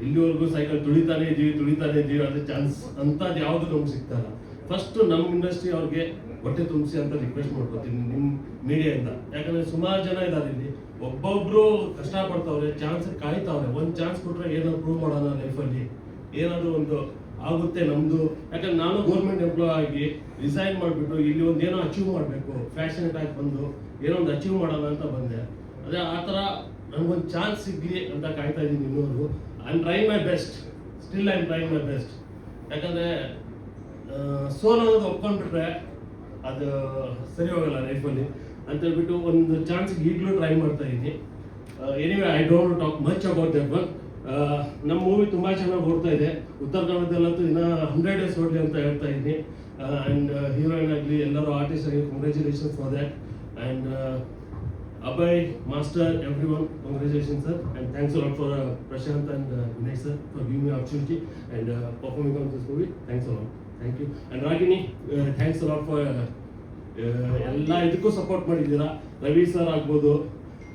ಇಲ್ಲಿವರೆಗೂ ಸೈಕಲ್ ತುಳಿತಾನೆ ಇದ್ದೀವಿ, ಅದೇ ಚಾನ್ಸ್ ಅಂಥದ್ದು ಯಾವುದು ನಮ್ಗೆ ಸಿಗ್ತಾಯಿಲ್ಲ. ಫಸ್ಟ್ ನಮ್ಮ ಇಂಡಸ್ಟ್ರಿ ಅವ್ರಿಗೆ ಹೊಟ್ಟೆ ತುಂಬಿಸಿ ಅಂತ ರಿಕ್ವೆಸ್ಟ್ ಮಾಡ್ಕೊತೀನಿ ನಿಮ್ಮ ಮೀಡಿಯಾದಿಂದ. ಯಾಕಂದರೆ ಸುಮಾರು ಜನ ಇದ್ದಾರೆ ಇಲ್ಲಿ, ಒಬ್ಬೊಬ್ರು ಕಷ್ಟಪಡ್ತಾವ್ರೆ, ಚಾನ್ಸ್ ಕಾಯ್ತಾವ್ರೆ. ಒಂದು ಚಾನ್ಸ್ ಕೊಟ್ಟರೆ ಏನೋ ಪ್ರೂವ್ ಮಾಡೋಣ ಲೈಫಲ್ಲಿ, ಏನಾದರೂ ಒಂದು ಆಗುತ್ತೆ ನಮ್ಮದು. ಯಾಕಂದ್ರೆ ನಾನು ಗೌರ್ಮೆಂಟ್ ಎಂಪ್ಲಾಯ್ ಆಗಿ ರಿಸೈನ್ ಮಾಡಿಬಿಟ್ಟು ಇಲ್ಲಿ ಒಂದು ಏನೋ ಅಚೀವ್ ಮಾಡಬೇಕು, ಫ್ಯಾಷನೇಟ್ ಆಗಿ ಬಂದು ಏನೋ ಒಂದು ಅಚೀವ್ ಮಾಡೋಣ ಅಂತ ಬಂದೆ. ಅದೇ ಆ ಥರ ನನಗೊಂದು ಚಾನ್ಸ್ ಸಿಗಲಿ ಅಂತ ಕಾಯ್ತಾ ಇದ್ದೀನಿ ಇನ್ನೂವರೆಗೂ. I am trying my best, still I am trying my best. ಯಾಕಂದರೆ ಸೋಲ್ ಅನ್ನೋದು ಒಪ್ಕೊಂಡ್ಬಿಟ್ರೆ ಅದು ಸರಿ ಹೋಗಲ್ಲ ಲೈಫಲ್ಲಿ ಅಂತೇಳ್ಬಿಟ್ಟು ಒಂದು ಚಾನ್ಸ್ಗೆ ಈಗಲೂ ಟ್ರೈ ಮಾಡ್ತಾ ಇದ್ದೀನಿ. Anyway, I don't talk much about that one. ನಮ್ಮ ಮೂವಿ ತುಂಬ ಚೆನ್ನಾಗಿ ಓಡ್ತಾ ಇದೆ. ಉತ್ತರ ಕನ್ನಡದಲ್ಲಂತೂ ಇನ್ನೂ 100 days ಓಡಲಿ ಅಂತ ಹೇಳ್ತಾ ಇದ್ದೀನಿ. ಆ್ಯಂಡ್ ಹೀರೋಯಿನ್ ಆಗಲಿ ಎಲ್ಲರೂ ಆರ್ಟಿಸ್ಟ್ ಆಗಿ congratulations for that. And Abhay master every one, congratulation sir. And thanks a lot for Prashant and Vinay sir for giving me opportunity and performing on this movie. Thanks a lot. Thank you. And Ragini, thanks a lot for ಎಲ್ಲ ಇದಕ್ಕೂ support ಮಾಡಿದ್ದೀರಾ. Ravi sir ಆಗ್ಬೋದು,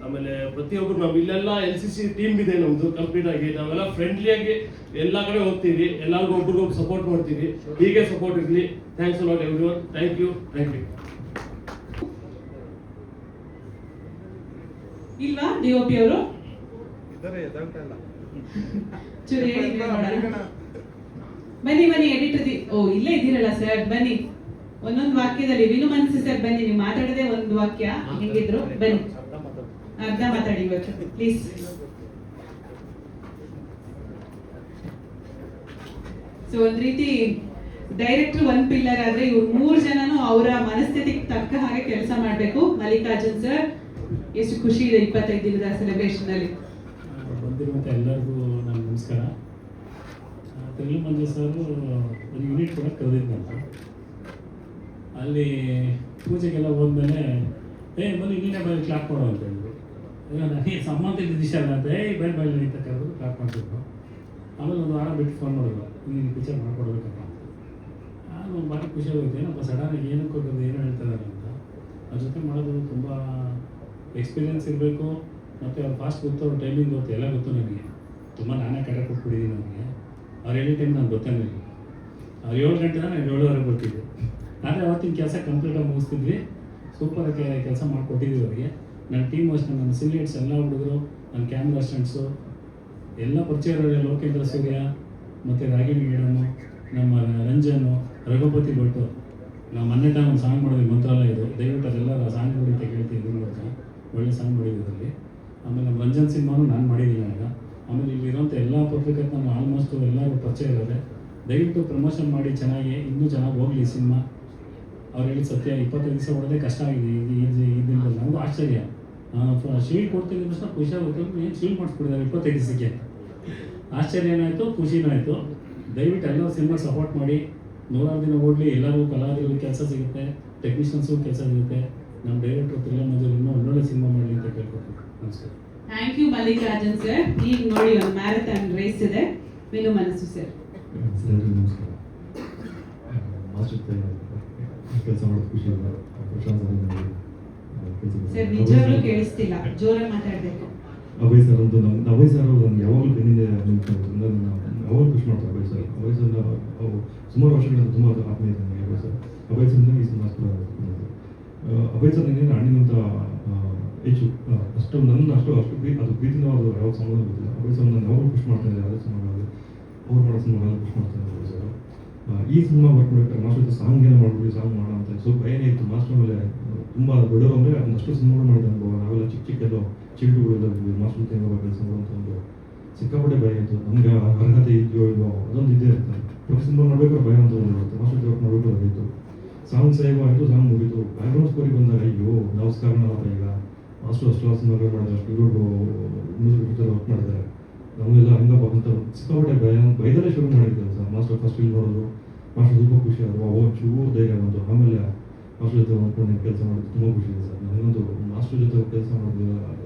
ಆಮೇಲೆ ಪ್ರತಿಯೊಬ್ಬರು ನಾವು ಇಲ್ಲೆಲ್ಲ LCC team ಇದೆ ನಮ್ಮದು ಕಂಪ್ಲೀಟ್ ಆಗಿ. ನಾವೆಲ್ಲ ಫ್ರೆಂಡ್ಲಿಯಾಗಿ ಎಲ್ಲ ಕಡೆ ಹೋಗ್ತೀವಿ, ಎಲ್ಲರಿಗೂ ಒಬ್ರಿಗೊಬ್ರು ಸಪೋರ್ಟ್ ಮಾಡ್ತೀವಿ. ಹೀಗೆ ಸಪೋರ್ಟ್ ಇರಲಿ. Thanks a lot everyone. Thank you. ಇಲ್ವಾ DOP ಅವರು? ಚೂರು ಹೇಳಿ ನೋಡೋಣ. ಬನ್ನಿ ಎಡಿಟರ್. ಓ, ಇಲ್ಲೇ ಇದ್ದೀರಲ್ಲ ಸರ್, ಬನ್ನಿ. ಒಂದೊಂದು ವಾಕ್ಯದಲ್ಲಿ ವಿನು ಮನಸ್ಸು ಸರ್, ಬನ್ನಿ. ನೀವು ಮಾತಾಡದೆ ಒಂದು ವಾಕ್ಯ ಹೆಂಗಿದ್ರು, ಬನ್ನಿ. ಅರ್ಧ ಮಾತಾಡಿ ಇವತ್ತು ಪ್ಲೀಸ್. ಸೊ ಒಂದ್ ರೀತಿ ಡೈರೆಕ್ಟರ್ ಒಂದ್ ಪಿಲ್ಲರ್ ಆದ್ರೆ ಇವ್ರು 3 ಜನನು ಅವರ ಮನಸ್ಥಿತಿಗೆ ತಕ್ಕ ಹಾಗೆ ಕೆಲಸ ಮಾಡ್ಬೇಕು. ಮಲ್ಲಿಕಾರ್ಜುನ್ ಸರ್, ಎಷ್ಟು ಖುಷಿ ಇದೆ 25 ದಿನದ ಸೆಲೆಬ್ರೇಷನ್ ಅಲ್ಲಿ ಬಂದಿರುವಂಥ ಎಲ್ಲರಿಗೂ ನನ್ನ ನಮಸ್ಕಾರ. ತೆಲುಗು ಮಂಜು ಸರ್ ಒಂದು ಯೂನಿಟ್ ಕೂಡ ಕರೆದಿದ್ದಂತ, ಅಲ್ಲಿ ಪೂಜೆಗೆಲ್ಲ ಹೋದ್ಮೇಲೆ ಬನ್ನಿ ನೀನೇ ಬರೀ ಕ್ಲಾಪ್ ಮಾಡೋ ಅಂತ ಹೇಳಿದ್ರು. ನನಗೆ ಸಂಬಂಧ ಇದ್ದ ದಿಶಾ ಅಂತ ಬೈಲ್ ಅಂತ ಕರೆದು ಕ್ಲಾಪ್ ಮಾಡ್ತಿದ್ರು. ಆಮೇಲೆ ಒಂದು ವಾರ ಬಿಟ್ಟು ಫೋನ್ ಮಾಡಿದ್ರು, ನೀನು ಪಿಕ್ಚರ್ ಮಾಡ್ಕೊಡ್ಬೇಕಪ್ಪ. ನಾನು ಒಂದು ಬಾರಿ ಖುಷಿ ಆಗುತ್ತೆ, ಏನಪ್ಪ ಸಡನ್ನಾಗಿ ಏನಕ್ಕೆ ಹೋಗೋದು, ಏನು ಹೇಳ್ತಿದ್ದಾರೆ ಅಂತ. ಅದ್ರ ಜೊತೆ ಮಾಡೋದು ತುಂಬ ಎಕ್ಸ್ಪೀರಿಯೆನ್ಸ್ ಇರಬೇಕು, ಮತ್ತು ಅವ್ರು ಫಾಸ್ಟ್ ಗೊತ್ತು, ಅವ್ರ ಟೈಮಿಂಗ್ ಗೊತ್ತು, ಎಲ್ಲ ಗೊತ್ತು ನನಗೆ. ತುಂಬ ನಾನೇ ಕರೆ ಕೊಟ್ಬಿಟ್ಟಿದ್ದೀನಿ ನನಗೆ. ಅವ್ರು ಹೇಳಿ ಟೈಮ್ ನಾನು ಗೊತ್ತೇ ನನಗೆ. ಅವ್ರು 7 ಗಂಟೆ ನಾನು 7:30 ಬರ್ತಿದ್ದೆ. ಆದರೆ ಅವತ್ತಿನ ಕೆಲಸ ಕಂಪ್ಲೀಟಾಗಿ ಮುಗಿಸ್ತಿದ್ವಿ. ಸೂಪರ್ ಕೆಲಸ ಮಾಡಿಕೊಟ್ಟಿದ್ವಿ ಅವರಿಗೆ. ನನ್ನ ಟೀಮ್ ಅಷ್ಟೇ, ನನ್ನ ಸಿಲಿಯೇಟ್ಸ್ ಎಲ್ಲ ಹುಡುಗರು, ನನ್ನ ಕ್ಯಾಮ್ರಾ ಅಸಿಸ್ಟೆಂಟ್ಸು ಎಲ್ಲ ಪರಿಚಯ ಇರೋರಿಗೆ, ಲೋಕೇಂದ್ರ ಸೂರ್ಯ ಮತ್ತು ರಾಗಿಣಿ ಮೇಡಮು, ನಮ್ಮ ರಂಜನು, ರಘುಪತಿ ಭಟ್ಟು. ನಾವು ಮೊನ್ನೆ ಟೈಮ್ ಒಂದು ಸಾಂಗ್ ಮಾಡಿದ್ವಿ ಮಂತ್ರಾಲಯದು, ದಯವಿಟ್ಟು ಅದೆಲ್ಲ ಸಾಂಗ್ ನೋಡಿ ಅಂತ ಕೇಳ್ತೀವಿ. ಮೂಲಕ ಒಳ್ಳೆ ಸಾಂಗ್ ಮಾಡಿದ್ರಲ್ಲಿ. ಆಮೇಲೆ ನಮ್ಮ ರಂಜನ್ ಸಿನಿಮಾನು ನಾನು ಮಾಡಿದ್ದೀನಿ ಈಗ. ಆಮೇಲೆ ಇಲ್ಲಿರೋಂಥ ಎಲ್ಲ ಪತ್ರಿಕತೆ ನಮ್ಮ ಆಲ್ಮೋಸ್ಟ್ ಎಲ್ಲರೂ ಪರಿಚಯ ಇರೋದೆ. ದಯವಿಟ್ಟು ಪ್ರಮೋಷನ್ ಮಾಡಿ ಚೆನ್ನಾಗಿ, ಇನ್ನೂ ಚೆನ್ನಾಗಿ ಹೋಗಲಿ ಸಿನಿಮಾ. ಅವ್ರು ಹೇಳಿದ ಸತ್ಯ, 25 ದಿವಸ ಹೊಡೆದೇ ಕಷ್ಟ ಆಗಿದೆ ಈ ದಿನದಲ್ಲಿ. ನಮಗೂ ಆಶ್ಚರ್ಯ. ಶೀಲ್ಡ್ ಕೊಡ್ತೀನಿ ತಕ್ಷಣ ಖುಷಿ ಆಗುತ್ತೆ, ಏನು ಶೀಲ್ಡ್ ಮಾಡಿಸ್ಬಿಟ್ಟಿದ್ದಾರೆ 25 ದಿವಸಕ್ಕೆ. ಆಶ್ಚರ್ಯ ಏನಾಯಿತು, ಖುಷಿನೂ ಆಯಿತು. ದಯವಿಟ್ಟು ಎಲ್ಲರೂ ಸಿನಿಮಾ ಸಪೋರ್ಟ್ ಮಾಡಿ, 100 ದಿನ ಓಡಲಿ. ಎಲ್ಲರಿಗೂ ಕಲಾವಿದರಿಗೂ ಕೆಲಸ ಸಿಗುತ್ತೆ, ಟೆಕ್ನಿಷಿಯನ್ಸ್ಗೂ ಕೆಲಸ ಸಿಗುತ್ತೆ. ನಮ್ಮ ಡೈರೆಕ್ಟರ್ ತ್ರಿಲ್ಲರ್ ಮಂಜೂರು ಇನ್ನೂ ಒಳ್ಳೊಳ್ಳೆ ಸಿನಿಮಾ ಮಾಡಲಿ ಅಂತ ಕೇಳ್ಕೊತೀನಿ. ನಮಸ್ಕಾರ. Thank you Mallikarjun sir. ಈಗ ನೋಡಿ ಒಂದು ಮ್ಯಾರಥಾನ್ ರೇಸ್ ಇದೆ. ವಿನು ಮನಸ್ಸು ಸರ್. ನಮಸ್ಕಾರ. ಮಾಸ್ಟರ್ ಕೆಲಸ ಮಾಡೋದು ಖುಷಿ ಇಲ್ಲ. ಪ್ರಶಾಂತ್ ಸರ್ ನಿಜವಾಗ್ಲೂ ಕೇಳಿಸ್ತಿಲ್ಲ, ಜೋರಾಗಿ ಮಾತಾಡಬೇಕು. ಅಭಯ್ ಸರ್ ಅಂತೂ ಅಭಯ್ ಸರ್ ಅವ್ರು ಯಾವಾಗಲೂ ಬೆನ್ನಿಂದ ನಿಂತ್ಕೊಂಡು ಯಾವಾಗಲೂ ಖುಷಿ ಮಾಡ್ತಾರೆ. ಅಭಯ್ ಸರ್ ಸುಮಾರು ವರ್ಷಗಳಿಂದ ತುಂಬ ಆತ್ಮೀಯತೆ ನನಗೆ ಅಭಯ್ ಸರ್. ಅಭಯ್ ಸರ್ ಈ ಸಿನಿಮಾ ಅಭಯ್ ಸರ್ ನನಗೆ ಅಣ್ಣಿನಂತ ಹೆಚ್ಚು ಅಷ್ಟು ನನ್ನ ಅಷ್ಟು ಅದು ಪ್ರೀತಿನ ಅವರು ಯಾವ ಸಂಬಂಧ ಗೊತ್ತಿಲ್ಲ. ಅಭಯ್ ಸರ್ ನಾನು ಯಾವಾಗಲೂ ಖುಷಿ ಮಾಡ್ತಾಯಿದ್ದೆ. ಯಾವುದೇ ಸಿನಿಮಾಗಳಲ್ಲಿ ಅವ್ರು ಮಾಡೋ ಸಿನಿಮಾಗಳಲ್ಲಿ ಖುಷಿ ಮಾಡ್ತಾಯಿದ್ದೆ ಅಭಯ್ ಸರ್. ಈ ಸಿನಿಮಾ ವರ್ಕ್ ಮಾಡಬೇಕಾದ್ರೆ ಮಾಸ್ಟರ್ ಸಾಂಗ್ ಏನೋ ಮಾಡ್ಬಿಡಿ, ಸಾಂಗ್ ಮಾಡೋಣ ಅಂತ ಸ್ವಲ್ಪ ಭಯನೇ ಇತ್ತು. ಮಾಸ್ಟರ್ ಮೇಲೆ ತುಂಬ ದೊಡ್ಡವರು ಅಂದರೆ ಒಂದಷ್ಟು ಸಿನಿಮಾಗಳು ಮಾಡಿದ ಅನುಭವ. ನಾವೆಲ್ಲ ಚಿಕ್ಕದೋ ಚಿಕ್ಕುಗಳೆಲ್ಲ ಮಾಸ್ಟರ್ ಹೆಂಗೋ ಕೆಲಸಗಳು ಅಂತ ಒಂದು ಸಿಕ್ಕಾಪಟ್ಟೆ ಭಯ ಇತ್ತು. ನಮಗೆ ಅರ್ಹತೆ ಇದೆಯೋ ಇಲ್ಲೋ ಅದೊಂದು ಇದ್ದೇ ಇರ್ತದೆ. ಪ್ರತಿ ಸಿನಿಮಾ ಮಾಡಬೇಕಾದ್ರೆ ಭಯ ಅಂತ ಒಂದು ಇರುತ್ತೆ. ಮಾಸ್ಟರ್ ವರ್ಕ್ ಮಾಡಬೇಕು ಅದಿತ್ತು. ಸಾಂಗ್ ಸೇವ್ ಆಯಿತು, ಸಾಂಗ್ ಮುಗಿತು. ಬ್ಯಾಕ್ಗ್ರೌಂಡ್ ಸ್ಕೋರಿಗೆ ಬಂದಾಗ ಅಯ್ಯೋ ನಮಸ್ಕಾರನಪ್ಪ, ಈಗ ಮಾಸ್ಟರ್ ಅಷ್ಟು ಸಿನಿಮಾಗಳು ಮಾಡಿದ್ರೆ ಅಷ್ಟು ಇವರು ಮ್ಯೂಸಿಕ್ ಜೊತೆ ವರ್ಕ್ ಮಾಡಿದ್ದಾರೆ, ನಮಗೆಲ್ಲ ಹಂಗಪ್ಪ ಅಂತ ಸಿಕ್ಕಾಪಟ್ಟೆ ಭಯದಲ್ಲೇ ಶುರು ಮಾಡಿದ್ದಾರೆ ಸರ್. ಮಾಸ್ಟರ್ ಫಸ್ಟ್ ಇಲ್ಲಿ ನೋಡೋದು, ಮಾಸ್ಟರ್ ತುಂಬ ಖುಷಿ ಆದರು. ಚೂರು ಧೈರ್ಯ ಬಂತು. ಆಮೇಲೆ ಮಾಸ್ಟರ್ ಜೊತೆ ಹೊಂದ್ಕೊಂಡು ಕೆಲಸ ಮಾಡೋದು ತುಂಬ ಖುಷಿ ಇದೆ ಸರ್. ನನಗಂತೂ ಮಾಸ್ಟರ್ ಜೊತೆ ಕೆಲಸ ಮಾಡೋದು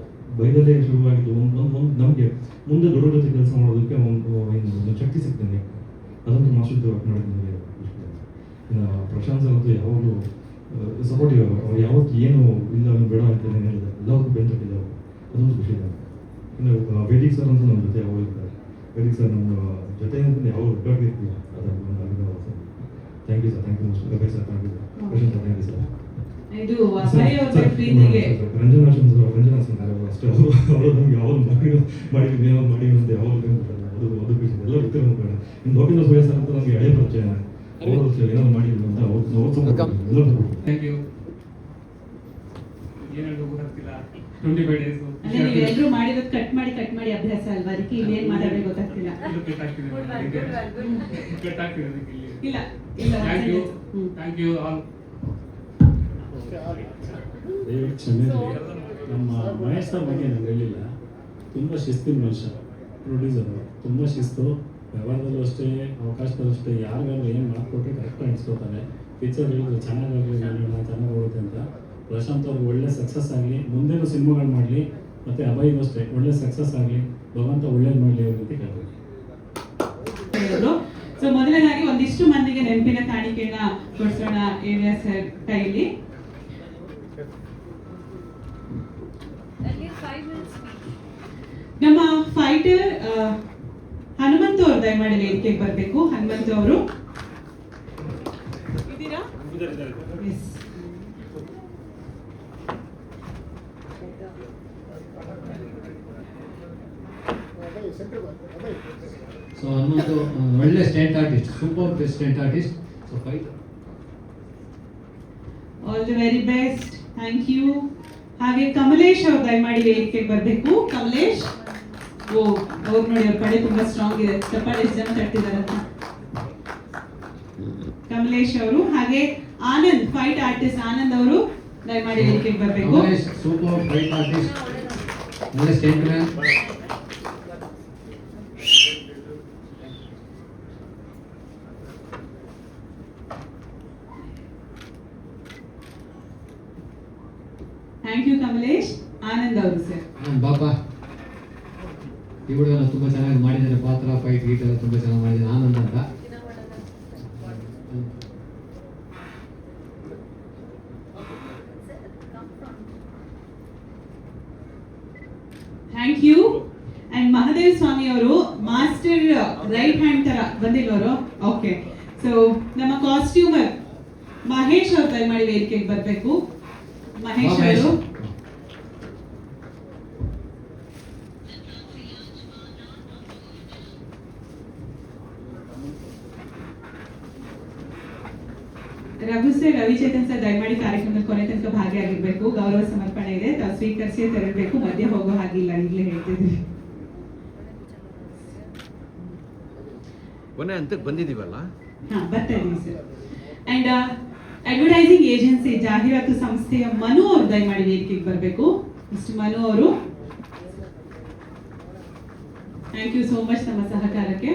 ಭಯದಲ್ಲೇ ಶುರುವಾಗಿದ್ದು. ಒಂದು ನಮಗೆ ಮುಂದೆ ದೊಡ್ಡ ಜೊತೆ ಕೆಲಸ ಮಾಡೋದಕ್ಕೆ ಒಂದು ಶಕ್ತಿ ಸಿಗ್ತದೆ. ಅದಂತೂ ಮಾಸ್ಟರ್ ಜೊತೆ ವರ್ಕ್ ಮಾಡೋದು ನನಗೆ ಖುಷಿ ಇದೆ. ಇನ್ನು ಪ್ರಶಾಂತ್ ಸರ್ ಅಂತೂ ಯಾವಾಗಲೂ ಸಪೋರ್ಟಿವ್. ಅವ್ರು ಯಾವತ್ತು ಏನು ಇಲ್ಲ ಬೇಡ ಅಂತ ಏನು ಹೇಳಿದೆ ಎಲ್ಲವಕ್ಕೂ ಬೆಂತಟ್ಟಿದ್ದಾರೆ. ಅದೊಂದು ಖುಷಿ ಇದೆ. ಇನ್ನು ವೇದಿಕ್ ಸರ್ ಅಂತೂ ನಮ್ಮ ಜೊತೆ ಯಾವಾಗ ಇರ್ತಾರೆ. ವೇದಿಕ್ ಸರ್ ನಮ್ಮ ಜೊತೆ ಯಾವಾಗ ಒಟ್ಟಾಗಿರ್ತೀವಿ. ಅದನ್ನು thank you sir. Thank you most Abhay sir. Thank you sir. Prashant thank you sir. ಇದು ಅಭಯ್ ಅವರ ಪ್ರೀತಿಗೆ ರಂಜನಾ ಸಿಂಗ್ ಅಷ್ಟೇ ಅವರು ನಮ್ಗೆ ಯಾವಾಗ ಮಾಡಿದ್ವಿ ಏನೋ ಮಾಡಿ ಅಂತ ಯಾವಾಗ ಅದು ಖುಷಿ ಎಲ್ಲ ಗೊತ್ತಿರೋ ಕಡೆ. ಇನ್ನು ಲೋಕೇಂದ್ರ ಸೂರ್ಯ ಸರ್ ಅಂತ ನಮಗೆ ಹಳೆ ಪರಿಚಯ. ಅವರು ಏನಾದ್ರು ಮಾಡಿದ್ರು ಅಂತ ಎಲ್ಲರೂ ಥ್ಯಾಂಕ್ ಯು. ಏನಾದ್ರು ಗೊತ್ತಾಗ್ತಿಲ್ಲ. 25 ಡೇಸ್ ಅಂದ್ರೆ ನೀವೆಲ್ಲರೂ ಮಾಡಿರೋದು ಕಟ್ ಮಾಡಿ ಅಭ್ಯಾಸ ಅಲ್ವಾ, ಅದಕ್ಕೆ ಇಲ್ಲಿ ಏನ್ ಮಾತಾಡಬೇಕು ಗೊತ್ತಾಗ್ತಿಲ್ಲ. ಇಲ್ಲ ಇಲ್ಲ. Thank you all. ದಯವಿಟ್ಟು ಕ್ಷಮೆ ಇರಲಿ. ನಮ್ಮ ಮಹೇಶ್ ಸರ್ ಬಗ್ಗೆ ನಾನು ಹೇಳಿಲ್ಲ. ತುಂಬ ಶಿಸ್ತಿನ ಮನುಷ್ಯ, ಪ್ರೊಡ್ಯೂಸರು. ತುಂಬ ಶಿಸ್ತು, ವ್ಯವಹಾರದಲ್ಲೂ ಅಷ್ಟೇ, ಅವಕಾಶದಲ್ಲೂ ಅಷ್ಟೇ. ಯಾರಿಗಾದ್ರೂ ಏನು ಮಾಡಿಕೊಟ್ರೆ ಕರೆಕ್ಟಾಗಿ ಇಡ್ಸ್ಕೊತಾರೆ. ಪಿಕ್ಚರ್ ಹೇಳಿದ್ರು ಚೆನ್ನಾಗಾಗಲಿ, ಚೆನ್ನಾಗಿ ಹೋಗುತ್ತೆ ಅಂತ. ಪ್ರಶಾಂತ್ ಅವ್ರಿಗೆ ಒಳ್ಳೆ ಸಕ್ಸಸ್ ಆಗಲಿ, ಮುಂದೆನೂ ಸಿನಿಮಾಗಳು ಮಾಡಲಿ. ಮತ್ತು ಅಭಯ್ಗೂ ಅಷ್ಟೇ ಒಳ್ಳೆ ಸಕ್ಸಸ್ ಆಗಲಿ, ಭಗವಂತ ಒಳ್ಳೇದು ಮಾಡಲಿ ಅವ್ರ ಅಂತ ಕೇಳ್ಬೋದು. ಸೊ ಮೊದಲನೇದಾಗಿ ಒಂದಿಷ್ಟು ಮಂದಿಗೆ ನೆನಪಿನ ಕಾಣಿಕೆಯನ್ನ ಕೊಡಿಸೋಣ ಏರಿಯಾ ಸರ್ ಕೈಲಿ. ನಮ್ಮ ಫೈಟರ್ ಹನುಮಂತು ಅವರು ದಯಮಾಡಿ ವೇದಿಕೆಗೆ ಬರಬೇಕು. ಹನುಮಂತು ಅವರು ಇದ್ದೀರಾ? ಎಸ್. ಸೊ ಹನುಮಂತು ಒಳ್ಳೆ stunt artist, super stunt artist. So fight all the very best. Thank you. ಹಾಗೆ ಕಮಲೇಶ್ ಅವರು ದಯಮಾಡಿ ವೇದಿಕೆಗೆ ಬರಬೇಕು. ಕಮಲೇಶ್. ಓ ಅವ್ರು ನೋಡಿ, ಅವ್ರ ಕಡೆ ತುಂಬಾ ಸ್ಟ್ರಾಂಗ್ ಇದೆ. ಚಪ್ಪಾಳೆ ಎಷ್ಟು ಜನ ತಟ್ಟಿದಾರಂತ. ಕಮಲೇಶ್ ಅವರು. ಹಾಗೆ ಆನಂದ್, ಫೈಟ್ ಆರ್ಟಿಸ್ಟ್ ಆನಂದ್ ಅವರು ದಯಮಾಡಿ ವೇದಿಕೆಗೆ ಬರಬೇಕು. ಸೂಪರ್ ಫೈಟ್ ಆರ್ಟಿಸ್ಟ್, ಒಳ್ಳೆ stunt man. Thank you Kamalesh. Anand ಅವರು ಸರ್. ಬಾಬಾ ಈ ಹುಡುಗನ ತುಂಬ ಚೆನ್ನಾಗಿ ಮಾಡಿದ್ದಾರೆ. ಪಾತ್ರ, ಫೈಟ್ ಗೀಟ್ ಎಲ್ಲ ತುಂಬ ಚೆನ್ನಾಗಿ ಮಾಡಿದ್ದಾರೆ. ಆನಂದ್ ಅಂತ. Thank you. And Mahadev Swamy ಅವರು ಮಾಸ್ಟರ್ ರೈಟ್ ಹ್ಯಾಂಡ್ ತರ ಬಂದಿರೋರು. ಓಕೆ. ಸೊ ನಮ್ಮ ಕಾಸ್ಟ್ಯೂಮರ್ ಮಹೇಶ್ ಅವ್ರು ದಯಮಾಡಿ ವೇದಿಕೆಗೆ ಬರಬೇಕು. ಮಹೇಶ್ ಮಹೇಶ್. ಅವರು ರವಿಚೇತನ್ ಸರ್ ದಯಮಾಡಿ ಕಾರ್ಯಕ್ರಮದ ಕೊನೆ ತನಕ ಭಾಗಿಯಾಗಿರ್ಬೇಕು. ಗೌರವ ಸಮರ್ಪಣೆ ಇದೆ, ತಾವು ಸ್ವೀಕರಿಸಿ ತೆರಳಬೇಕು, ಮಧ್ಯೆ ಹೋಗೋ ಹಾಗಿಲ್ಲ, ಈಗಲೇ ಹೇಳ್ತಿದ್ವಿ. ಕೊನೆ ಹಂತಕ್ಕೆ ಬಂದಿದ್ದೀವಲ್ಲ. ಬರ್ತಾ ಇದೀವಿ ಸರ್. ಅಂಡ್ ಅಡ್ವರ್ಟೈಸಿಂಗ್ ಏಜೆನ್ಸಿ ಜಾಹೀರಾತು ಸಂಸ್ಥೆಯ ಮನು ಅವರು ದಯಮಾಡಿ ವೇದಿಕೆಗೆ ಬರಬೇಕು. ಮಿಸ್ಟರ್ ಮನು ಅವರು, ಥ್ಯಾಂಕ್ ಯು ಸೋ ಮಚ್ ನಮ್ಮ ಸಹಕಾರಕ್ಕೆ.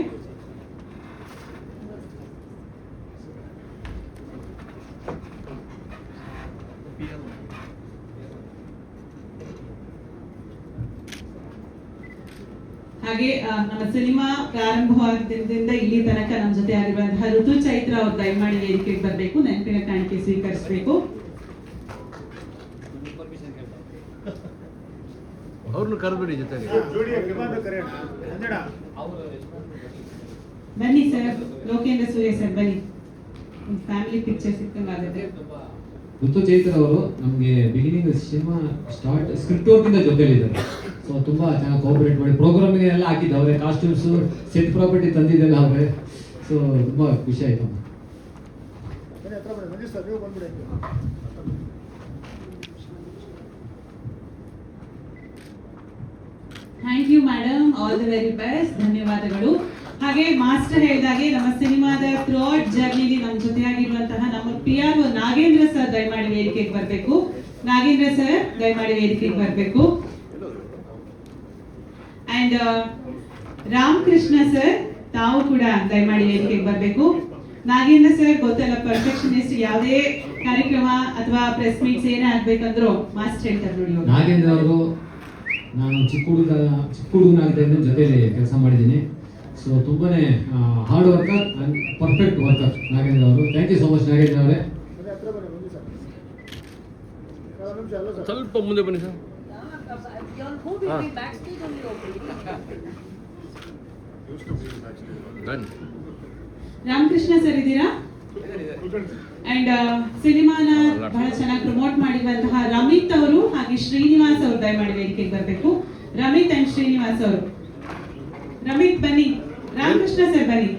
ಹಾಗೆ ನಮ್ಮ ಸಿನಿಮಾ ಪ್ರಾರಂಭವಾದ್ದರಿಂದ ಇಲ್ಲಿ ತನಕ ನಮ್ಮ ಜೊತೆ ಆಗಿರುವಂತಹ ಋತು ಚೈತ್ರ ಅವ್ರು ದಯಮಾಡಿ ವೇದಿಕೆಗೆ ಬರಬೇಕು, ನೆನಪಿನ ಕಾಣಿಕೆ ಸ್ವೀಕರಿಸಬೇಕು. ಅವ್ರನ್ನ ಕರೆದ್ಬಿಡಿ ಜೊತೆಗೆ. ಬನ್ನಿ ಸರ್, ಲೋಕೇಂದ್ರ ಸೂರ್ಯ ಸರ್ ಬನ್ನಿ, ಫ್ಯಾಮಿಲಿ ಪಿಕ್ಚರ್ ಸಿಕ್ಕಂಗಾಗುತ್ತೆ. ಋತು ಚೈತ್ರ ಅವರು ನಮಗೆ ಬಿಗಿನಿಂಗ್ ಸಿನಿಮಾ ಸ್ಟಾರ್ಟ್ ಸ್ಕ್ರಿಪ್ಟ್ ವರ್ಕಿಂದ ಜೊತೆಲಿದ್ದಾರೆ. ಸೊ ತುಂಬಾ ಚೆನ್ನಾಗಿ ಕೋಆಪರೇಟ್ ಮಾಡಿ ಪ್ರೋಗ್ರಾಮಿಗೆ ಎಲ್ಲ ಹಾಕಿದ್ದವ್ರೆ, ಕಾಸ್ಟ್ಯೂಮ್ಸ್ ಸೆಟ್ ಪ್ರಾಪರ್ಟಿ ತಂದಿದ್ದೆಲ್ಲ ಅವ್ರೆ. ಸೊ ತುಂಬಾ ಖುಷಿ ಆಯ್ತು. Thank you madam, all the very best, ಧನ್ಯವಾದಗಳು. ಹಾಗೆ ಮಾಸ್ಟರ್ ಹೇಳಿದಾಗೆ ನಮ್ಮ ಸಿನಿಮಾದ ಥ್ರೂಔಟ್ ಜರ್ನಿಲಿ ನಮ್ಮ ಜೊತೆಯಾಗಿರುವಂತಹ ನಮ್ಮ PR ನಾಗೇಂದ್ರ ಸರ್ ದಯಮಾಡಿ ವೇದಿಕೆಗೆ ಬರಬೇಕು. ನಾಗೇಂದ್ರ ಸರ್ ದಯಮಾಡಿ ವೇದಿಕೆಗೆ ಬರಬೇಕು. ಅಂಡ್ ರಾಮಕೃಷ್ಣ ಸರ್ ತಾವು ಕೂಡ ದಯಮಾಡಿ ವೇದಿಕೆಗೆ ಬರಬೇಕು. ನಾಗೇಂದ್ರ ಸರ್ ಗೊತ್ತಲ್ಲ, ಪರ್ಫೆಕ್ಷನಿಸ್ಟ್, ಯಾವುದೇ ಕಾರ್ಯಕ್ರಮ ಅಥವಾ ಪ್ರೆಸ್ ಮೀಟ್ಸ್ ಏನೇ ಆಗ್ಬೇಕಂದ್ರು ಮಾಸ್ಟರ್ ಹೇಳ್ತಾರೆ ನೋಡಿ. ನಾಗೇಂದ್ರ ಅವರು ನಾನು ಚಿಕ್ಕ ಹುಡುಗನಾಗಿದ್ದ ಜೊತೆಲಿ ಕೆಲಸ ಮಾಡಿದ್ದೀನಿ. ಸೊ ತುಂಬಾನೇ hard worker and perfect worker Nagendra ಅವರು. Thank you so much Nagendra ಅವರೇ. ಸ್ವಲ್ಪ ಮುಂದೆ ಬನ್ನಿ ಸರ್. ರಾಮಕೃಷ್ಣ ಸರ್ ಇದ್ದೀರಾ? ಅಂಡ್ ಸಿನಿಮಾನ ಬಹಳ ಚೆನ್ನಾಗಿ ಪ್ರಮೋಟ್ ಮಾಡಿರುವಂತಹ ರಮಿತ್ ಅವರು ಹಾಗೆ ಶ್ರೀನಿವಾಸ್ ಅವರು ದಯಮಾಡಿ ವೇದಿಕೆಗೆ ಬರಬೇಕು. ರಮಿತ್ ಅಂಡ್ ಶ್ರೀನಿವಾಸ್ ಅವರು. ರಮಿತ್ ಬನ್ನಿ, ರಾಮಕೃಷ್ಣ ಸರ್ ಬನ್ನಿ.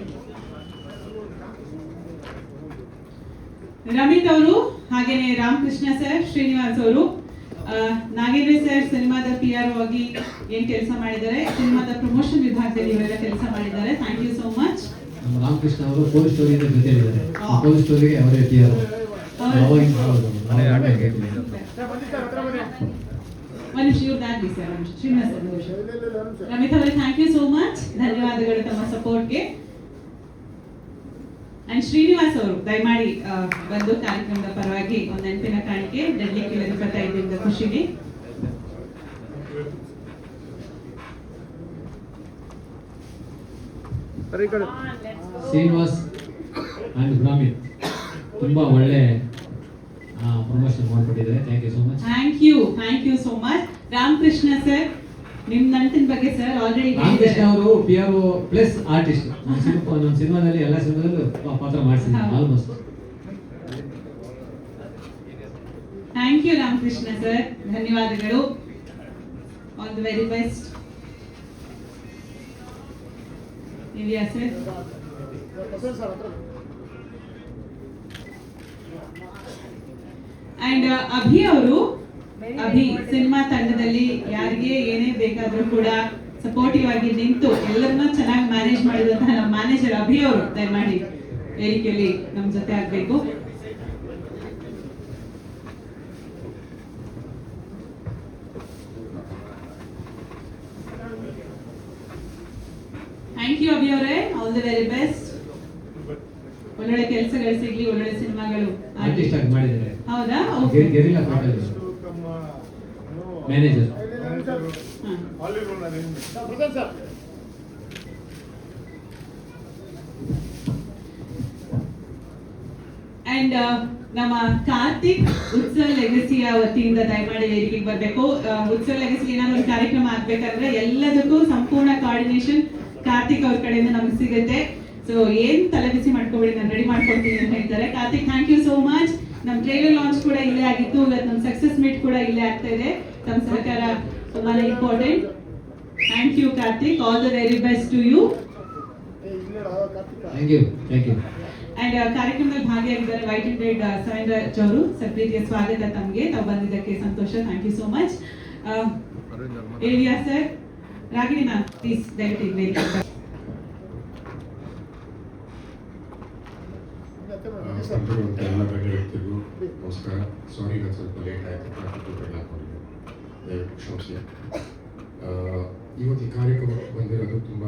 ರಮಿತ್ ಅವರು ಹಾಗೇನೆ ರಾಮಕೃಷ್ಣ ಸರ್, ಶ್ರೀನಿವಾಸ್ ಅವರು. ನಾಗೇಂದ್ರ ಸರ್ ಸಿನಿಮಾದ PR ಆಗಿ ಏನ್ ಕೆಲಸ ಮಾಡಿದ್ದಾರೆ, ಸಿನಿಮಾದ ಪ್ರಮೋಷನ್ ವಿಭಾಗದಲ್ಲಿ ಇವರೆಲ್ಲ ಕೆಲಸ ಮಾಡಿದ್ದಾರೆ. Thank you so much. Ramakrishna ಅವರು ಪೊಲೀಸ್ ಸ್ಟೋರಿಯಿಂದ ಜೊತೆಲಿದ್ದಾರೆ. ಪೊಲೀಸ್ ಸ್ಟೋರಿಗೆ ಅವರೇ PR. ಒಂದು ನಿಮಿಷ ಇವ್ರದ್ದಾಗಲಿ ಸರ್, ಶ್ರೀನಿವಾಸ್ ಸರ್. ರಮಿತ್ ಅವರೇ ಥ್ಯಾಂಕ್ ಯು ಸೋ ಮಚ್, ಧನ್ಯವಾದಗಳು ತಮ್ಮ ಸಪೋರ್ಟ್ಗೆ. ಅಂಡ್ ಶ್ರೀನಿವಾಸ್ ಅವರು ದಯಮಾಡಿ ಬಂದು ಕಾರ್ಯಕ್ರಮದ ಪರವಾಗಿ ಒಂದು ನೆನಪಿನ ಕಾಣಿಕೆ, ಡೆಲ್ಲಿ 25ರಿಂದ ಖುಷಿಗೆ. ಶ್ರೀನಿವಾಸ್ ಅಂಡ್ ಬ್ರಾಹ್ಮಿತ್ ತುಂಬಾ ಒಳ್ಳೆ ಪ್ರಮೋಷನ್ ಮಾಡ್ಕೊಟ್ಟಿದ್ದಾರೆ. Thank you so much. Thank you so much. Ramakrishna sir, ನಿಮ್ ನಂಟಿನ ಬಗ್ಗೆ ಸರ್ ಆಲ್ರೆಡಿ ರಾಮಕೃಷ್ಣ ಅವರು PR ಪ್ಲಸ್ ಆರ್ಟಿಸ್ಟ್. ನಮ್ಮ ಸಿನಿಮಾದಲ್ಲಿ ಎಲ್ಲ ಸಿನಿಮಾದಲ್ಲೂ ಪಾತ್ರ ಮಾಡಿಸಿದ್ದಾರೆ almost. Thank you Ramakrishna sir, ಧನ್ಯವಾದಗಳು. All the very best. ಇದೆಯಾ ಸರ್? ಅಂಡ್ ಅಭಿ ಸಿನಿಮಾ ತಂಡದಲ್ಲಿ ಯಾರಿಗೆ ಏನೇ ಬೇಕಾದ್ರೂ ಕೂಡ ಸಪೋರ್ಟಿವ್ ಆಗಿ ನಿಂತು ಎಲ್ಲರನ್ನ ಚೆನ್ನಾಗಿ ಮ್ಯಾನೇಜ್ ಮಾಡಿದಂತಹ ನಮ್ಮ ಮ್ಯಾನೇಜರ್ ಅಭಿ ಅವರು ದಯಮಾಡಿ ವೇದಿಕೆಯಲ್ಲಿ ನಮ್ಮ ಜೊತೆ ಆಗ್ಬೇಕು. ಥ್ಯಾಂಕ್ ಯು ಅಭಿ ಅವರೇ, ಆಲ್ ದಿ ವೆರಿ ಬೆಸ್ಟ್. ಒಳ್ಳೊಳ್ಳೆ ಕೆಲಸಗಳು ಸಿಗ್ಲಿ, ಒಳ್ಳೊಳ್ಳೆ ಸಿನಿಮಾಗಳು ಆರ್ಟಿಸ್ಟ್ ಆಗಿ ಮಾಡಿದ್ದಾರೆ. ಹೌದಾ? Guerrilla Patil manager. ಅಂಡ್ ನಮ್ಮ ಕಾರ್ತಿಕ್ ಉತ್ಸವ್ ಲೆಗಸಿಯ ವತಿಯಿಂದ ದಯಮಾಡಿ ವೇದಿಕೆಗೆ ಬರಬೇಕು. ಉತ್ಸವ್ ಲೆಗಸಿ ಏನಾದ್ರು ಒಂದು ಕಾರ್ಯಕ್ರಮ ಆಗ್ಬೇಕಂದ್ರೆ ಎಲ್ಲದಕ್ಕೂ ಸಂಪೂರ್ಣ ಕೋಆರ್ಡಿನೇಷನ್ ಕಾರ್ತಿಕ್ ಅವ್ರ ಕಡೆಯಿಂದ ನಮ್ಗೆ ಸಿಗುತ್ತೆ. ಸೊ ಏನ್ ತಲೆ ಬಿಸಿ ಮಾಡ್ಕೊಬೇಡಿ, ನಾನು ರೆಡಿ ಮಾಡ್ಕೊಳ್ತೀನಿ ಅಂತ ಹೇಳ್ತಾರೆ. Karthik, thank you so much. ನಮ್ಮ ಟ್ರೈಲರ್ ಲಾಂಚ್ ಕೂಡ ಇಲ್ಲೇ ಆಗಿತ್ತು, ಇವತ್ತು ನಮ್ಮ ಸಕ್ಸಸ್ ಮೀಟ್ ಕೂಡ ಇಲ್ಲೇ ಆಗ್ತಾ ಇದೆ. ತಮ್ಮ ಸಹಕಾರ ತುಂಬಾನೇ important. Thank you Karthik, all the very best to you. Thank you. And ಕಾರ್ಯಕ್ರಮದಲ್ಲಿ ಭಾಗಿಯಾಗಿದ್ದಾರೆ ವೈಟ್ ಅಂಡ್ ರೆಡ್ ಸೈನ್ರಾಜ್ ಅವರು. ಸರ್, ಪ್ರೀತಿಯ ಸ್ವಾಗತ ತಮಗೆ, ತಾವು ಬಂದಿದ್ದಕ್ಕೆ ಸಂತೋಷ. Thank you so much. ಏವಿಯಾ ಸರ್, ರಾಗಿಣಿ ಮ್ಯಾಮ್, ಪ್ಲೀಸ್ ದಯವಿಟ್ಟು ವೇದಿಕೆ. ಬಂದಿರುವಂಥ ಎಲ್ಲ ಗೆಳತಿಯರಿಗೂ ನಮಸ್ಕಾರ. ಸಾರಿ, ನಾನು ಸ್ವಲ್ಪ ಲೇಟ್ ಆಯಿತು, ಟ್ರಾಫಿಕ್ ಎಲ್ಲ ಹಾಕೊಂಡಿದ್ದೆ, ದಯವಿಟ್ಟು ಕ್ಷಮಿಸಿ. ಇವತ್ತು ಈ ಕಾರ್ಯಕ್ರಮಕ್ಕೆ ಬಂದಿರೋದು ತುಂಬ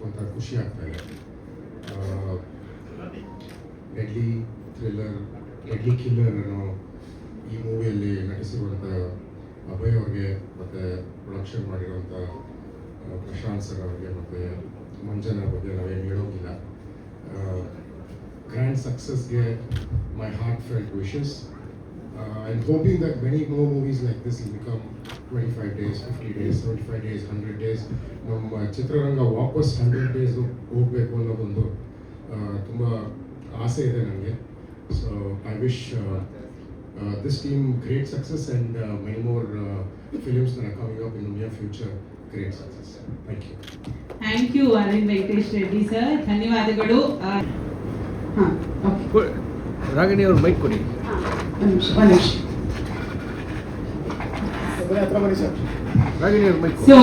ಒಂಥರ ಖುಷಿ ಆಗ್ತಾ ಇದೆ. ಡೆಡ್ಲಿ ಥ್ರಿಲ್ಲರ್, ಡೆಡ್ಲಿ ಕಿಲ್ಲರ್ ಅನ್ನೋ ಈ ಮೂವಿಯಲ್ಲಿ ನಟಿಸಿರುವಂಥ ಅಭಯ್ ಅವ್ರಿಗೆ ಮತ್ತು ಪ್ರೊಡಕ್ಷನ್ ಮಾಡಿರುವಂಥ ಪ್ರಶಾಂತ್ ಸರ್ ಅವ್ರಿಗೆ ಮತ್ತು ಮಂಜನ ಬಗ್ಗೆ ನಾವೇನು ಹೇಳೋಗಿಲ್ಲ. grand success get my heartfelt wishes and hoping that many more movies like this will become 25 days, 50 days, 75 days, 100 days. ನಮ್ಮ ಚಿತ್ರರಂಗ ವಾಪಸ್ 100 days ಹೋಗಬೇಕು ಅನ್ನೋ ಒಂದು ತುಂಬ ಆಸೆ ಇದೆ ನನಗೆ. So I wish this team great success and many more films that are coming up in the near future. Great success. Thank you. Thank you Aravind Venkatesh Reddy sir, ಧನ್ಯವಾದಗಳು. ಹಾಂ, ಓಕೆ. ರಾಗಿಣಿ ಅವ್ರ ಮೈಕ್ ಕೊಡಿ. ಒಂದು ನಿಮಿಷ. ರಾಗಿಣಿ ಅವ್ರ ಮೈಕ್. ಸೊ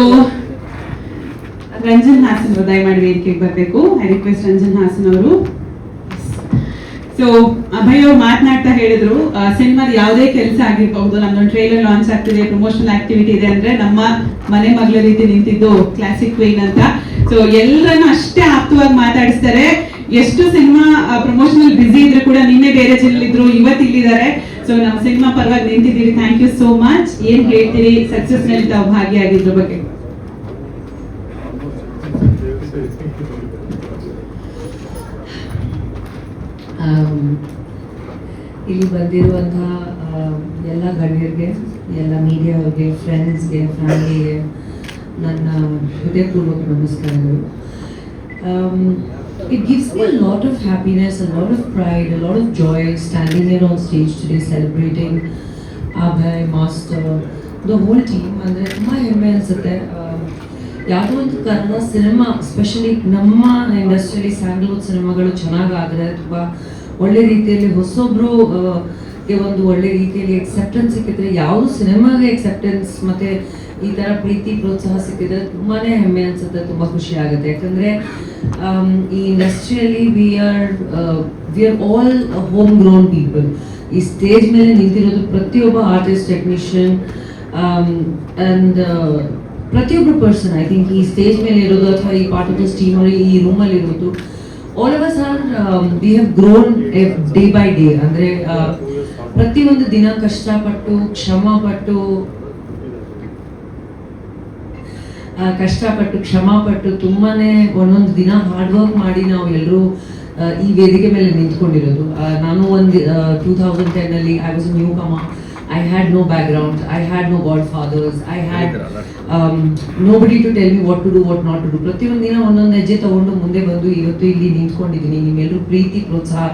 ರಂಜನ್ ಹಾಸನ್ ಅವರು ದಯಮಾಡಿ ವೇದಿಕೆಗೆ ಬರಬೇಕು. ಐ ರಿಕ್ವೆಸ್ಟ್ ರಂಜನ್ ಹಾಸನ್ ಅವರು. ಸೊ ಅಭಯ್ ಅವ್ರು ಮಾತನಾಡ್ತಾ ಹೇಳಿದ್ರು, ಸಿನಿಮಾದ ಯಾವುದೇ ಕೆಲಸ ಆಗಿರಬಹುದು, ನಮ್ದೊಂದು ಟ್ರೈಲರ್ ಲಾಂಚ್ ಆಗ್ತಿದೆ, ಪ್ರಮೋಷನಲ್ ಆಕ್ಟಿವಿಟಿ ಇದೆ ಅಂದ್ರೆ ನಮ್ಮ ಮನೆ ಮಗಳ ರೀತಿ ನಿಂತಿದ್ದು ಕ್ಲಾಸಿಕ್ ಕ್ವೀನ್ ಅಂತ. ಸೊ ಎಲ್ಲರನ್ನು ಅಷ್ಟೇ ಆಪ್ತವಾಗಿ ಮಾತಾಡಿಸ್ತಾರೆ. ಎಷ್ಟು ಸಿನಿಮಾ ಪ್ರಮೋಷನಲ್ ಬಿಸಿ ಇದ್ರು ಕೂಡ ನಿನ್ನೆ ಬೇರೆ ಜಿಲ್ಲೆಲಿದ್ರು, ಇವತ್ತು ಇಲ್ಲಿದ್ದಾರೆ. ಸೊ ನಮ್ಮ ಸಿನಿಮಾ ಪರವಾಗಿ ನಿಂತಿದ್ದೀರಿ. Thank you so much. ಏನ್ ಹೇಳ್ತೀರಿ ಸಕ್ಸಸ್ ನಲ್ಲಿ ತಾವು ಭಾಗಿಯಾಗಿದ್ರ ಬಗ್ಗೆ? ಇಲ್ಲಿ ಬಂದಿರುವಂತಹ ಎಲ್ಲ ಗಣ್ಯರಿಗೆ, ಎಲ್ಲ ಮೀಡಿಯಾವ್ರಿಗೆ, ಫ್ರೆಂಡ್ಸ್ಗೆ, ಫ್ಯಾಮಿಲಿಗೆ ನನ್ನ ಹೃದಯಪೂರ್ವಕ ನಮಸ್ಕಾರಗಳು. It gives me a lot of happiness, a lot of pride, a lot of joy standing here on stage today celebrating Abhay, Master, the whole team. ಅಂದರೆ ತುಂಬ ಹೆಮ್ಮೆ ಅನಿಸುತ್ತೆ. ಯಾವುದೋ ಒಂದು ಕನ್ನಡ ಸಿನಿಮಾ, ಸ್ಪೆಷಲಿ ನಮ್ಮ ಇಂಡಸ್ಟ್ರಿಯಲ್ಲಿ ಸ್ಯಾಂಡಲ್ವುಡ್ ಸಿನಿಮಾಗಳು ಚೆನ್ನಾಗಾದರೆ, ತುಂಬ ಒಳ್ಳೆ ರೀತಿಯಲ್ಲಿ ಹೊಸೊಬ್ರು ಒಂದು ಒಳ್ಳೆ ರೀತಿಯಲ್ಲಿ ಎಕ್ಸೆಪ್ಟೆನ್ಸ್ ಸಿಕ್ಕಿದ್ರೆ, ಯಾವುದು ಸಿನಿಮಾಗೆ ಎಕ್ಸೆಪ್ಟೆನ್ಸ್ ಮತ್ತು ಈ ಥರ ಪ್ರೀತಿ ಪ್ರೋತ್ಸಾಹ ಸಿಕ್ಕಿದ್ರೆ ತುಂಬಾ ಹೆಮ್ಮೆ ಅನಿಸುತ್ತೆ, ತುಂಬ ಖುಷಿ ಆಗುತ್ತೆ. ಯಾಕಂದರೆ ಈ ಇಂಡಸ್ಟ್ರಿಯಲ್ಲಿ we are all home grown people. ಈ ಸ್ಟೇಜ್ ಮೇಲೆ ನಿಂತಿರೋದು ಪ್ರತಿಯೊಬ್ಬ ಆರ್ಟಿಸ್ಟ್, ಟೆಕ್ನಿಷಿಯನ್ ಆ್ಯಂಡ್ ಪ್ರತಿಯೊಬ್ಬರು ಪರ್ಸನ್. ಐ ಥಿಂಕ್ ಈ ಸ್ಟೇಜ್ ಮೇಲೆ ಇರೋದು ಅಥವಾ ಈ ಪಾರ್ಟ್ ಆಫ್ ದ ಟೀಮ್ ಅವರು ಈ ರೂಮಲ್ಲಿ ಇರೋದು, all of us are we have grown day by day. ಅಂದರೆ ಪ್ರತಿಯೊಂದು ದಿನ ಕಷ್ಟಪಟ್ಟು ಕ್ಷಮಪಟ್ಟು ತುಂಬಾನೇ ಒಂದೊಂದು ದಿನ ಹಾರ್ಡ್ ವರ್ಕ್ ಮಾಡಿ ನಾವು ಎಲ್ಲರೂ ಈ ವೇದಿಕೆ ಮೇಲೆ ನಿಂತ್ಕೊಂಡಿರೋದು. ನಾನು ಒಂದು 2010 I was new Qamar. I had no background, I had no godfathers, I had nobody to tell me what to do, what not to do. ಪ್ರತಿಯೊಂದು ದಿನ ಒಂದೊಂದು ಹೆಜ್ಜೆ ತಗೊಂಡು ಮುಂದೆ ಬಂದು ಇವತ್ತು ಇಲ್ಲಿ ನಿಂತ್ಕೊಂಡಿದ್ದೀನಿ ನಿಮ್ಮೆಲ್ಲರೂ ಪ್ರೀತಿ ಪ್ರೋತ್ಸಾಹ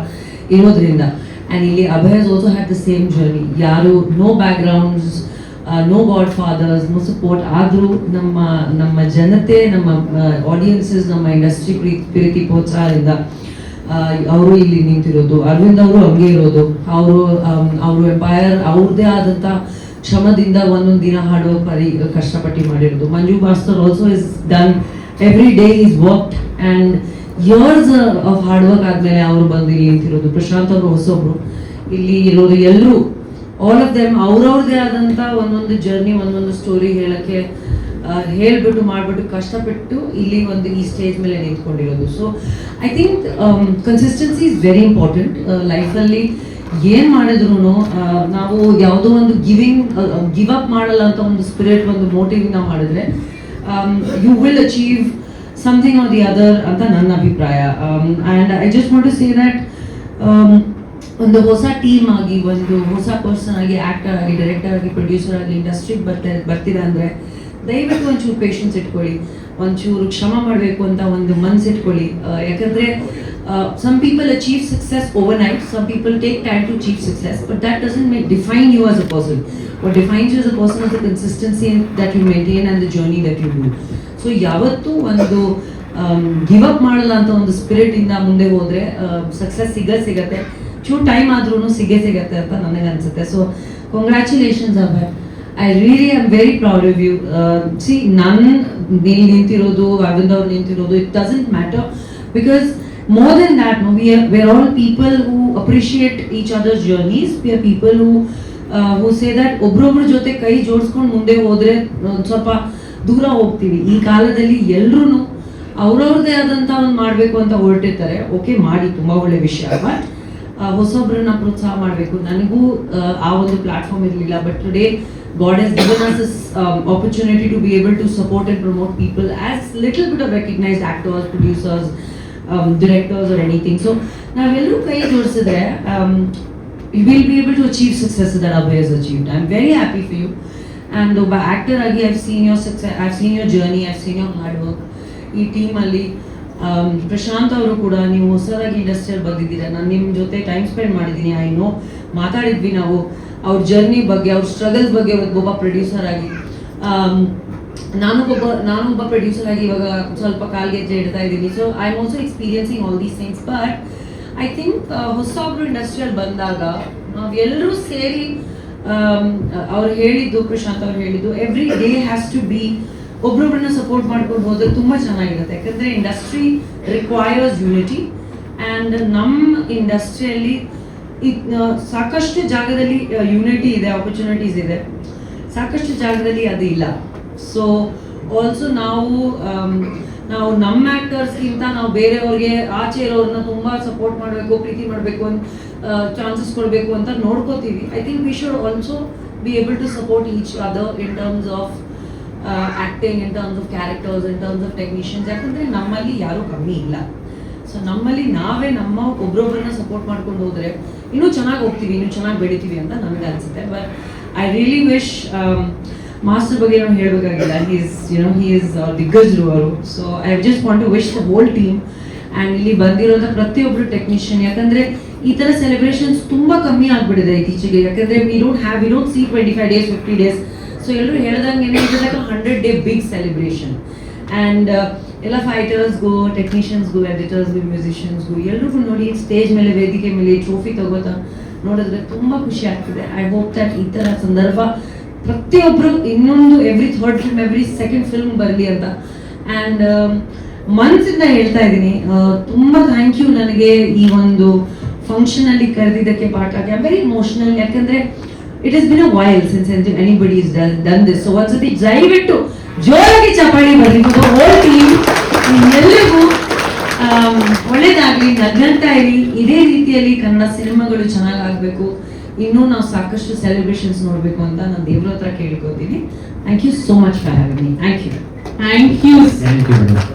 ಇರೋದ್ರಿಂದ. ಆ್ಯಂಡ್ ಇಲ್ಲಿ Abhay has also had the same journey. ಯಾರು no backgrounds, no godfathers, no support, ಆದರೂ ನಮ್ಮ ಜನತೆ, ನಮ್ಮ ಆಡಿಯನ್ಸಸ್, ನಮ್ಮ ಇಂಡಸ್ಟ್ರಿ ಪ್ರೀತಿ ಪ್ರೋತ್ಸಾಹದಿಂದ ಅವರು ಇಲ್ಲಿ ನಿಂತಿರೋದು. ಅರವಿಂದ್ ಅವರು ಹಂಗೆ ಇರೋದು. ಅವರು ಎಂಪೈರ್ ಅವ್ರದ್ದೇ ಆದಂಥ ಶ್ರಮದಿಂದ ಒಂದೊಂದು ದಿನ ಹಾಡೋ ಕಷ್ಟಪಟ್ಟು ಮಾಡಿರೋದು. Manju master also is done every day is worked and years of hard work ಆದಮೇಲೆ ಅವರು ಬಂದು ಇಲ್ಲಿ ನಿಂತಿರೋದು. ಪ್ರಶಾಂತ್ ಅವರು ಹೊಸೊಬ್ರು ಇಲ್ಲಿ ಇರೋದು. ಎಲ್ಲರೂ ಆಲ್ ಆಫ್ ದೆಮ್ ಅವ್ರವ್ರದ್ದೇ ಆದಂಥ ಒಂದೊಂದು ಜರ್ನಿ, ಒಂದೊಂದು ಸ್ಟೋರಿ ಹೇಳಕ್ಕೆ ಹೇಳ್ಬಿಟ್ಟು ಮಾಡಿಬಿಟ್ಟು ಕಷ್ಟಪಟ್ಟು ಇಲ್ಲಿ ಒಂದು ಈ ಸ್ಟೇಜ್ ಮೇಲೆ ನಿಂತ್ಕೊಂಡಿರೋದು. So I think consistency is very important ಲೈಫಲ್ಲಿ. ಏನು ಮಾಡಿದ್ರು ನಾವು ಯಾವುದೋ ಒಂದು ಗಿವ್ ಅಪ್ ಮಾಡಲ್ಲ ಅಂತ ಒಂದು ಸ್ಪಿರಿಟ್, ಒಂದು ಮೋಟಿವ್ ನಾವು ಮಾಡಿದ್ರೆ you will achieve something or the other ಅಂತ ನನ್ನ ಅಭಿಪ್ರಾಯ. And I just want to say that ಒಂದು ಹೊಸ ಟೀಮ್ ಆಗಿ, ಒಂದು ಹೊಸ ಪರ್ಸನ್ ಆಗಿ, ಆ್ಯಕ್ಟರ್ ಆಗಿ, ಡೈರೆಕ್ಟರ್ ಆಗಿ, ಪ್ರೊಡ್ಯೂಸರ್ ಆಗಿ ಇಂಡಸ್ಟ್ರಿಗೆ ಬರ್ತಿದೆ ಅಂದರೆ ದಯವಿಟ್ಟು ಒಂಚೂರು ಪೇಷನ್ಸ್ ಇಟ್ಕೊಳ್ಳಿ, ಒಂಚೂರು ಕ್ಷಮ ಮಾಡಬೇಕು ಅಂತ ಒಂದು ಮನ್ಸು ಇಟ್ಕೊಳ್ಳಿ. ಯಾಕಂದ್ರೆ some people achieve success overnight, some people take time to achieve success, but that doesn't define you as a person. What defines you as a person is the consistency that you maintain and the journey that you do. So ಯಾವತ್ತೂ ಒಂದು give up ಮಾಡಲ್ಲ ಅಂತ ಒಂದು spirit ಇಂದ ಮುಂದೆ ಹೋದ್ರೆ success ಸಿಗತ್ತೆ. ಚೂರು ಟೈಮ್ ಆದ್ರೂ ಸಿಗತ್ತೆ ಅಂತ ನನಗೆ ಅನ್ಸುತ್ತೆ. So congratulations Abhay, I really am very proud of you. See ನೀನು ನಿಂತಿರೋದು, ಅರವಿಂದ್ ಅವ್ರು ನಿಂತಿರೋದು, it doesn't matter, because more than that, no, we're all people who appreciate each other's journeys. We are people who say that ಒಬ್ರೊಬ್ರ ಜೊತೆ ಕೈ ಜೋಡಿಸ್ಕೊಂಡು ಮುಂದೆ ಹೋದ್ರೆ ಸ್ವಲ್ಪ ದೂರ ಹೋಗ್ತೀವಿ. ಈ ಕಾಲದಲ್ಲಿ ಎಲ್ರೂ ಅವ್ರವ್ರದೇ ಆದಂತ ಒಂದು ಮಾಡಬೇಕು ಅಂತ ಹೊರಟಿರ್ತಾರೆ. ಓಕೆ, ಮಾಡಿ, ತುಂಬಾ ಒಳ್ಳೆ ವಿಷಯ, ಬಟ್ ಹೊಸೊಬ್ರನ್ನ ಪ್ರೋತ್ಸಾಹ ಮಾಡಬೇಕು. ನನಗೂ ಆ ಒಂದು ಪ್ಲಾಟ್ಫಾರ್ಮ್ ಇರಲಿಲ್ಲ, but today God has given us this opportunity to be able to support and promote people as little bit of recognized actors, producers, directors or anything. So ನಾವೆಲ್ಲರೂ ಕೈ ಜೋಡಿಸಿದ್ರೆ you will be able to achieve success that Abhay has achieved. I'm very happy for you, and ಒಬ್ಬ actor ಆಗಿ I've seen your success, I've seen your journey, I've seen your hard work. ಈ team ಅಲ್ಲಿ ಪ್ರಶಾಂತ್ ಅವರು ಕೂಡ, ನೀವು ಹೊಸದಾಗಿ ಇಂಡಸ್ಟ್ರಿಯಲ್ಲಿ ಬಂದಿದ್ದೀರಾ, ನಾನು ನಿಮ್ಮ ಜೊತೆ ಟೈಮ್ ಸ್ಪೆಂಡ್ ಮಾಡಿದ್ದೀನಿ. ಐ ನೋ, ಮಾತಾಡಿದ್ವಿ ನಾವು ಅವ್ರ ಜರ್ನಿ ಬಗ್ಗೆ, ಅವ್ರ ಸ್ಟ್ರಗಲ್ಸ್ ಬಗ್ಗೆ. ಒಬ್ಬ ಪ್ರೊಡ್ಯೂಸರ್ ಆಗಿ ನಾನೊಬ್ಬ ಪ್ರೊಡ್ಯೂಸರ್ ಆಗಿ ಇವಾಗ ಸ್ವಲ್ಪ ಕಾಲ್ಗೆಜ್ಜೆ ಇಡ್ತಾ ಇದ್ದೀನಿ. So I am also experiencing all these things. But I think ಹೊಸೊಬ್ರು ಇಂಡಸ್ಟ್ರಿಯಲ್ಲಿ ಬಂದಾಗ ನಾವೆಲ್ಲರೂ ಸೇರಿ ಅವ್ರು ಹೇಳಿದ್ದು, ಪ್ರಶಾಂತ್ ಅವ್ರು ಹೇಳಿದ್ದು, every day has to be ಒಬ್ರೊಬ್ರನ್ನ ಸಪೋರ್ಟ್ ಮಾಡ್ಕೊಂಡು ಹೋದ್ರೆ ತುಂಬಾ ಚೆನ್ನಾಗಿರುತ್ತೆ. ಯಾಕಂದ್ರೆ ಇಂಡಸ್ಟ್ರಿ ರಿಕ್ವೈರ್ಸ್ ಯೂನಿಟಿ, ಆ್ಯಂಡ್ ನಮ್ಮ ಇಂಡಸ್ಟ್ರಿಯಲ್ಲಿ ಸಾಕಷ್ಟು ಜಾಗದಲ್ಲಿ ಯೂನಿಟಿ ಇದೆ, ಆಪರ್ಚುನಿಟೀಸ್ ಇದೆ, ಸಾಕಷ್ಟು ಜಾಗದಲ್ಲಿ ಅದು ಇಲ್ಲ. ಸೊ ಆಲ್ಸೋ ನಾವು ನಮ್ಮ ಆಕ್ಟರ್ಸ್ಗಿಂತ ನಾವು ಬೇರೆಯವ್ರಿಗೆ, ಆಚೆ ಇರೋರನ್ನ ತುಂಬಾ ಸಪೋರ್ಟ್ ಮಾಡಬೇಕು, ಪ್ರೀತಿ ಮಾಡಬೇಕು, ಚಾನ್ಸಸ್ ಕೊಡಬೇಕು ಅಂತ ನೋಡ್ಕೋತೀವಿ. I think we should also be able to support each other in terms of acting, in terms of characters, in terms of technicians. ಯಾಕಂದ್ರೆ ನಮ್ಮಲ್ಲಿ ಯಾರೂ ಕಮ್ಮಿ ಇಲ್ಲ. ಸೊ ನಮ್ಮಲ್ಲಿ ನಾವೇ ನಮ್ಮ ಒಬ್ರೊಬ್ರನ್ನ ಸಪೋರ್ಟ್ ಮಾಡ್ಕೊಂಡು ಹೋದ್ರೆ ಇನ್ನೂ ಚೆನ್ನಾಗಿ ಹೋಗ್ತೀವಿ, ಇನ್ನೂ ಚೆನ್ನಾಗಿ ಬೆಳಿತೀವಿ ಅಂತ ನನಗೆ ಅನ್ಸುತ್ತೆ. But I really wish, master ಬಗ್ಗೆ ನಾವು ಹೇಳಬೇಕಾಗಿಲ್ಲ, ಹಿ ಈಸ್ ದಿಗ್ಗಜರು ಅವರು. So I just want to wish the whole team and ಇಲ್ಲಿ ಬಂದಿರೋಂಥ ಪ್ರತಿಯೊಬ್ಬರು ಟೆಕ್ನಿಷಿಯನ್. ಯಾಕಂದ್ರೆ ಈ ಥರ ಸೆಲೆಬ್ರೇಷನ್ಸ್ ತುಂಬಾ ಕಮ್ಮಿ ಆಗ್ಬಿಟ್ಟಿದೆ ಇತ್ತೀಚೆಗೆ. ಯಾಕಂದ್ರೆ we don't see 25 days, 50 days. So ಎಲ್ಲರೂ ಹೇಳ್ದಂಗೆ it is like 100-day big celebration. And ಎಲ್ಲ ಫೈಟರ್ಸ್ಗೂ, ಟೆಕ್ನಿಷಿಯನ್ಸ್ಗೂ, ಎಡಿಟರ್ಸ್ಗೂ, ಮ್ಯೂಸಿಷಿಯನ್ಸ್ಗೂ ಎಲ್ರಿಗೂ ನೋಡಿ ಸ್ಟೇಜ್ ಮೇಲೆ, ವೇದಿಕೆ ಮೇಲೆ ಟ್ರೋಫಿ ತಗೋತಾ ನೋಡಿದ್ರೆ ತುಂಬಾ ಖುಷಿ ಆಗ್ತಿದೆ. ಐ ಹೋಪ್ ದಟ್ ಈ ಥರ ಸಂದರ್ಭ ಪ್ರತಿಯೊಬ್ಬರು ಇನ್ನೊಂದು every third film, every second film ಬರಲಿ ಅಂತ. ಆ್ಯಂಡ್ ಮನಸ್ಸಿಂದ ಹೇಳ್ತಾ ಇದ್ದೀನಿ, ತುಂಬ ಥ್ಯಾಂಕ್ ಯು ನನಗೆ ಈ ಒಂದು ಫಂಕ್ಷನ್ ಅಲ್ಲಿ ಕರೆದಿದ್ದಕ್ಕೆ. ಪಾರ್ಟ್ ಆಗಿ ಐ ಆಮ್ ವೆರಿ ಇಮೋಷನಲ್. ಯಾಕಂದ್ರೆ it is been a while since anybody is done this. So ಒಂದ್ಸತಿ ದಯವಿಟ್ಟು ಜೋರಾಗಿ ಚಪ್ಪಾಳಿ ಬರಲಿ ಹೋಲ್ ಟೀಮ್. ಎಲ್ಲರಿಗೂ ಒಳ್ಳೇದಾಗ್ಲಿ, ನಗ್ನಂತ ಇರಿ, ಇದೇ ರೀತಿಯಲ್ಲಿ ಕನ್ನಡ ಸಿನಿಮಾಗಳು ಚೆನ್ನಾಗಾಗಬೇಕು, ಇನ್ನೂ ನಾವು ಸಾಕಷ್ಟು ಸೆಲೆಬ್ರೇಷನ್ಸ್ ನೋಡಬೇಕು ಅಂತ ನಾನು ದೇವ್ರ ಹತ್ರ ಕೇಳ್ಕೊತೀನಿ. Thank you so much for having me. Thank you. Thank you.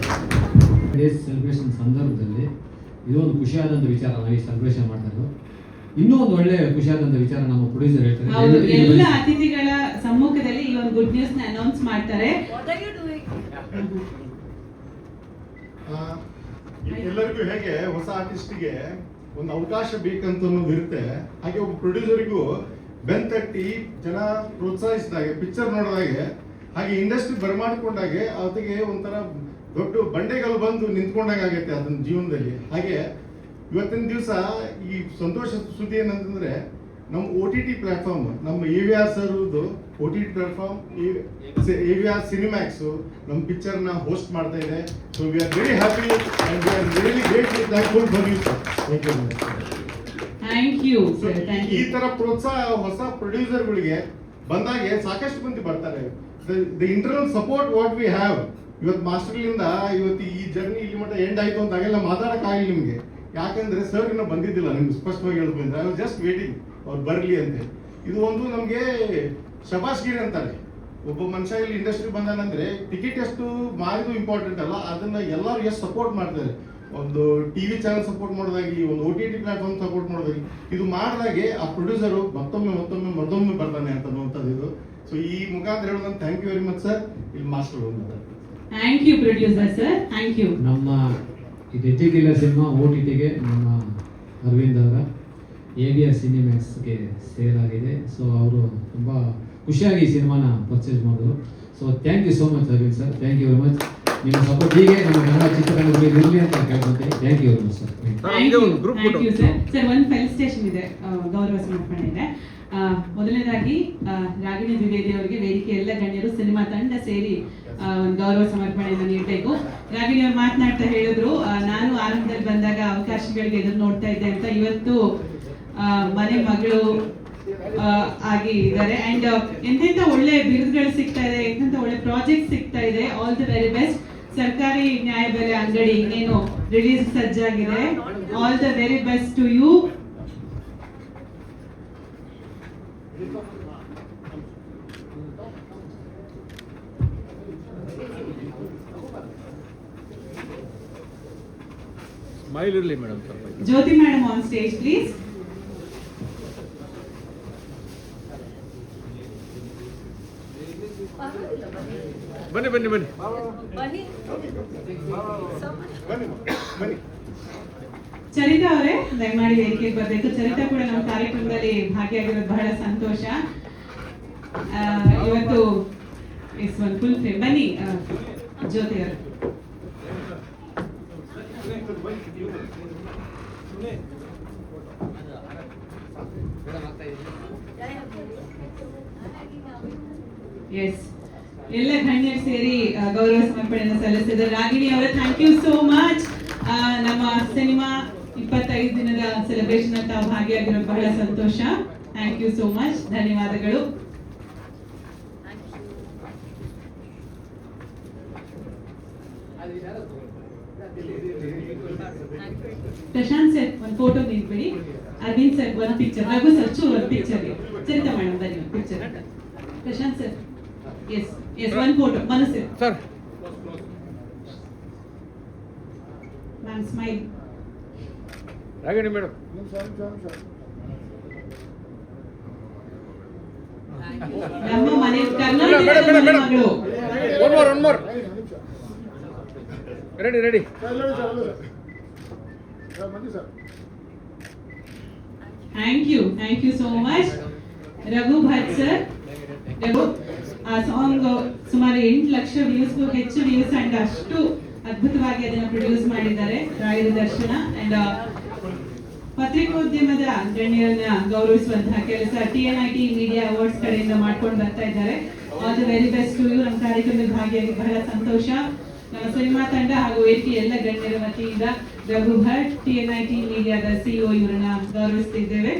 Days celebration ಸಂದರ್ಭದಲ್ಲಿ ಇದೊಂದು ಖುಷಿಯಾದಂಥ ವಿಚಾರ. ನಾವು ಈ ಸೆಲೆಬ್ರೇಷನ್ ಮಾಡ್ತಾ ಇರೋದು ಇನ್ನೂ ಒಂದು ಒಳ್ಳೆ ಖುಷಿಯಾದಂಥ ವಿಚಾರ ನಮ್ಮ ಪ್ರೊಡ್ಯೂಸರ್ ಹೇಳ್ತಾರೆ. ಹೌದು, ಎಲ್ಲ ಅತಿಥಿಗಳ ಸಮ್ಮುಖದಲ್ಲಿ ಈ ಒಂದು ಗುಡ್ ನ್ಯೂಸ್ ನ ಅನೌನ್ಸ್ ಮಾಡ್ತಾರೆ. ಎಲ್ಲರಿಗೂ ಹೇಗೆ ಹೊಸ ಆರ್ಟಿಸ್ಟ್ಗೆ ಒಂದು ಅವಕಾಶ ಬೇಕಂತ ಅನ್ನೋದು ಇರುತ್ತೆ, ಹಾಗೆ ಒಬ್ಬ ಪ್ರೊಡ್ಯೂಸರಿಗೂ ಬೆಂತಟ್ಟಿ ಜನ ಪ್ರೋತ್ಸಾಹಿಸಿದಾಗೆ, ಪಿಕ್ಚರ್ ನೋಡಿದಾಗೆ, ಹಾಗೆ ಇಂಡಸ್ಟ್ರಿ ಬರಮಾಡ್ಕೊಂಡಾಗೆ ಅದಕ್ಕೆ ಒಂಥರ ದೊಡ್ಡ ಬಂಡೆಗಳು ಬಂದು ನಿಂತ್ಕೊಂಡಾಗ ಆಗತ್ತೆ ಅದನ್ನ ಜೀವನದಲ್ಲಿ. ಹಾಗೆ ಇವತ್ತಿನ ದಿವಸ ಈ ಸಂತೋಷ ಸುದ್ದಿ ಏನಂತಂದ್ರೆ, ನಮ್ಮ OTT ಪ್ಲಾಟ್ಫಾರ್ಮ್, ನಮ್ಮ AVR ಸರ್ದು OTT ಪ್ಲಾಟ್ಫಾರ್ಮ್ AVR ಸಿನಿಮ್ಯಾಕ್ಸ್ ನಮ್ಮ ಪಿಕ್ಚರ್ನ ಹೋಸ್ಟ್ ಮಾಡ್ತಾ ಇದೆ. So we are very happy and we are really greatly thankful for you sir. Thank you. ಈ ತರ ಪ್ರೋತ್ಸಾಹ ಹೊಸ ಪ್ರೊಡ್ಯೂಸರ್ಗಳಿಗೆ ಬಂದಾಗೆ ಸಾಕಷ್ಟು ಮಂದಿ ಬರ್ತಾರೆ. The internal support what we have, ಇವತ್ತು ಮಾಸ್ಟರ್ಲಿಂದ ಇವತ್ತು ಈ ಜರ್ನಿ ಇಲ್ಲಿ ಮಟ್ಟ ಎಂಡ್ ಆಯ್ತು ಅಂತ ಹಾಗೆಲ್ಲ ಮಾತಾಡಕ್ಕಾಗಿಲ್ಲ ನಿಮಗೆ. ಯಾಕಂದ್ರೆ ಸರ್ ಇನ್ನೂ ಬಂದಿದ್ದಿಲ್ಲ, ನಿಮ್ಗೆ ಸ್ಪಷ್ಟವಾಗಿ ಹೇಳ್ಬೋದು. ಐ ವಾಸ್ ಜಸ್ಟ್ ವೇಟಿಂಗ್ ಅವ್ರು ಬರಲಿ ಅಂತ. ಇದು ಒಂದು ನಮಗೆ ಶಬಾಷ್ಗಿರಿ ಅಂತಾರೆ. ಒಬ್ಬ ಮನುಷ್ಯ ಇಲ್ಲಿ ಇಂಡಸ್ಟ್ರಿ ಬಂದಾನಂದ್ರೆ ಟಿಕೆಟ್ ಎಷ್ಟು ಮಾರಿದು ಇಂಪಾರ್ಟೆಂಟ್ ಅಲ್ಲ, ಅದನ್ನ ಎಲ್ಲರೂ ಎಷ್ಟು ಸಪೋರ್ಟ್ ಮಾಡ್ತಾರೆ. ಒಂದು TV ಚಾನಲ್ ಸಪೋರ್ಟ್ ಮಾಡೋದಾಗಿ, ಒಂದು OTT ಪ್ಲಾಟ್ಫಾರ್ಮ್ ಸಪೋರ್ಟ್ ಮಾಡೋದಾಗಿ, ಇದು ಮಾಡಿದಾಗೆ ಆ ಪ್ರೊಡ್ಯೂಸರು ಮತ್ತೊಮ್ಮೆ ಬರ್ತಾನೆ ಅಂತ ಅನ್ನುವಂಥದ್ದು ಇದು. ಸೊ ಈ ಮುಖಾಂತರ ಹೇಳೋದಂತ thank you very much sir. ಇಲ್ಲಿ master thank you producer sir, thank you. ನಮ್ಮ ಈ ಡೆತ್ತಿಗಿಲ್ಲ ಸಿನಿಮಾ OTTಗೆ ನಮ್ಮ ಅರವಿಂದ್ ಅವರ ABS ಸಿನಿಮ್ಯಾಕ್ಸ್ಗೆ ಸೇಲ್ ಆಗಿದೆ. ಸೊ ಅವರು ತುಂಬ ಖುಷಿಯಾಗಿ ಈ ಸಿನಿಮಾನ ಪರ್ಚೇಸ್ ಮಾಡಿದ್ರು. So thank you so much Aravind sir, thank you very much. ನಿಮ್ಮ ಸಪೋರ್ಟ್ ಹೀಗೆ ನಮ್ಮ ಕನ್ನಡ ಚಿತ್ರರಂಗದಲ್ಲಿ ಇರಲಿ ಅಂತ ಕೇಳ್ಕೊಂತೀನಿ. Thank you very much sir. Thank you sir. Sir ಒಂದು ಫೆಲಿಸಿಟೇಷನ್ ಇದೆ, ಗೌರವ ಸಮರ್ಪಣೆ ಇದೆ. ಮೊದಲನೇದಾಗಿ ರಾಗಿಣಿ ದ್ವಿವೇದಿ ಅವರಿಗೆ ವೇದಿಕೆ ಎಲ್ಲ ಗಣ್ಯರು ಸಿನಿಮಾ ತಂಡ ಸೇರಿ ಒಂದು ಗೌರವ ಸಮರ್ಪಣೆಯನ್ನು ನೀಡಬೇಕು. ರಾಗಿಣಿ ಅವರು ಮಾತನಾಡ್ತಾ ಹೇಳಿದ್ರು, ನಾನು ಆರಂಭದಲ್ಲಿ ಬಂದಾಗ ಅವಕಾಶಗಳಿಗೆ ಎದುರು ನೋಡ್ತಾ ಇದ್ದೆ ಅಂತ. ಇವತ್ತು ಮನೆ ಮಗಳು ಆಗಿ ಇದ್ದಾರೆ. ಅಂಡ್ ಎಂತೆಂತ ಒಳ್ಳೆ ಬಿರುದುಗಳು ಸಿಗ್ತಾ ಇದೆ, ಎಂತೆಂತ ಒಳ್ಳೆ ಪ್ರಾಜೆಕ್ಟ್ ಸಿಗ್ತಾ ಇದೆ. All the very best. ಸರ್ಕಾರಿ ನ್ಯಾಯಬೆಲೆ ಅಂಗಡಿ ಇನ್ನೇನು ರಿಲೀಸ್ ಸಜ್ಜಾಗಿದೆ. All the very best to you. Smile ಇರಲಿ ಮೇಡಮ್ ಸ್ವಲ್ಪ. Jyothi madam on stage please. ಬನ್ನಿ ಬನ್ನಿ ಬನ್ನಿ. ಚರಿತಾ ಅವರೇ ದಯಮಾಡಿ ವೇದಿಕೆಗೆ ಬರಬೇಕು. ಚರಿತಾ ಕೂಡ ನಮ್ಮ ಕಾರ್ಯಕ್ರಮದಲ್ಲಿ ಭಾಗಿಯಾಗಿರೋದು ಬಹಳ ಸಂತೋಷ. ಇವತ್ತು ಇಟ್ಸ್ ಒನ್ ಫುಲ್ ಫೇಮ್. ಬನ್ನಿ ಜ್ಯೋತಿ ಅವರು. ಎಸ್, ಎಲ್ಲ ಗಣ್ಯರು ಸೇರಿ ಗೌರವ ಸಮರ್ಪಣೆಯನ್ನು ಸಲ್ಲಿಸಿದ್ದಾರೆ. ರಾಗಿಣಿ ಅವರೇ ಥ್ಯಾಂಕ್ ಯು ಸೋ ಮಚ್. ನಮ್ಮ ಸಿನಿಮಾ 25 ದಿನದ ಸೆಲೆಬ್ರೇಷನ್ ಅಂತ ಭಾಗಿಯಾಗಿರೋದು ಬಹಳ ಸಂತೋಷ. ಥ್ಯಾಂಕ್ ಯು ಸೋ ಮಚ್, ಧನ್ಯವಾದಗಳು. ಪ್ರಶಾಂತ್ ಸರ್ ಒಂದು ಫೋಟೋ ನಿಂತ್ಬಿಡಿ. ಅರವಿಂದ್ ಸರ್ ಒಂದು ಪಿಕ್ಚರ್, ರಘು ಸರ್ ಚೂರು ಒಂದು ಪಿಕ್ಚರ್, ಚರಿತಾ ಮೇಡಮ್ ಬನ್ನಿ ಒಂದು picture. Prashanth sir yes yes ಒಂದು ಫೋಟೋ. ಮನಸ್ಸು sir ma'am smile. Ragini madam. ನಮ್ಮ ಮನೆ ಕರ್ನಾಟಕದ ಮಗಳು. One more. Ready. Thank you so much Raghu Bhat sir. Raghu ಆ ಸಾಂಗ್ ಸುಮಾರು 8 ಲಕ್ಷ ವ್ಯೂಸ್ಗೂ ಹೆಚ್ಚು ವ್ಯೂಸ್ ಅಂಡ್ ಅಷ್ಟು ಅದ್ಭುತವಾಗಿ ಅದನ್ನು ಪ್ರೊಡ್ಯೂಸ್ ಮಾಡಿದ್ದಾರೆ ರಾಯರ ದರ್ಶನ. ಅಂಡ್ ಪತ್ರಿಕೋದ್ಯಮದ ಗಣ್ಯರನ್ನ ಗೌರವಿಸುವಂತಹ ಕೆಲಸ TNIT ಮೀಡಿಯಾ ಅವಾರ್ಡ್ಸ್ ಕಡೆಯಿಂದ ಮಾಡ್ಕೊಂಡು ಬರ್ತಾ ಇದ್ದಾರೆ. All the very best to you. ನಮ್ಮ ಕಾರ್ಯಕ್ರಮದಲ್ಲಿ ಭಾಗಿಯಾಗಿ ಬಹಳ ಸಂತೋಷ. ನಮ್ಮ ಸಿನಿಮಾ ತಂಡ ಹಾಗೂ ವೇದಿಕೆ ಎಲ್ಲ ಗಣ್ಯರ ವತಿಯಿಂದ ರಘು ಭಟ್ TNIT ಮೀಡಿಯಾದ CEO ಇವರನ್ನ ಗೌರವಿಸುತ್ತಿದ್ದೇವೆ.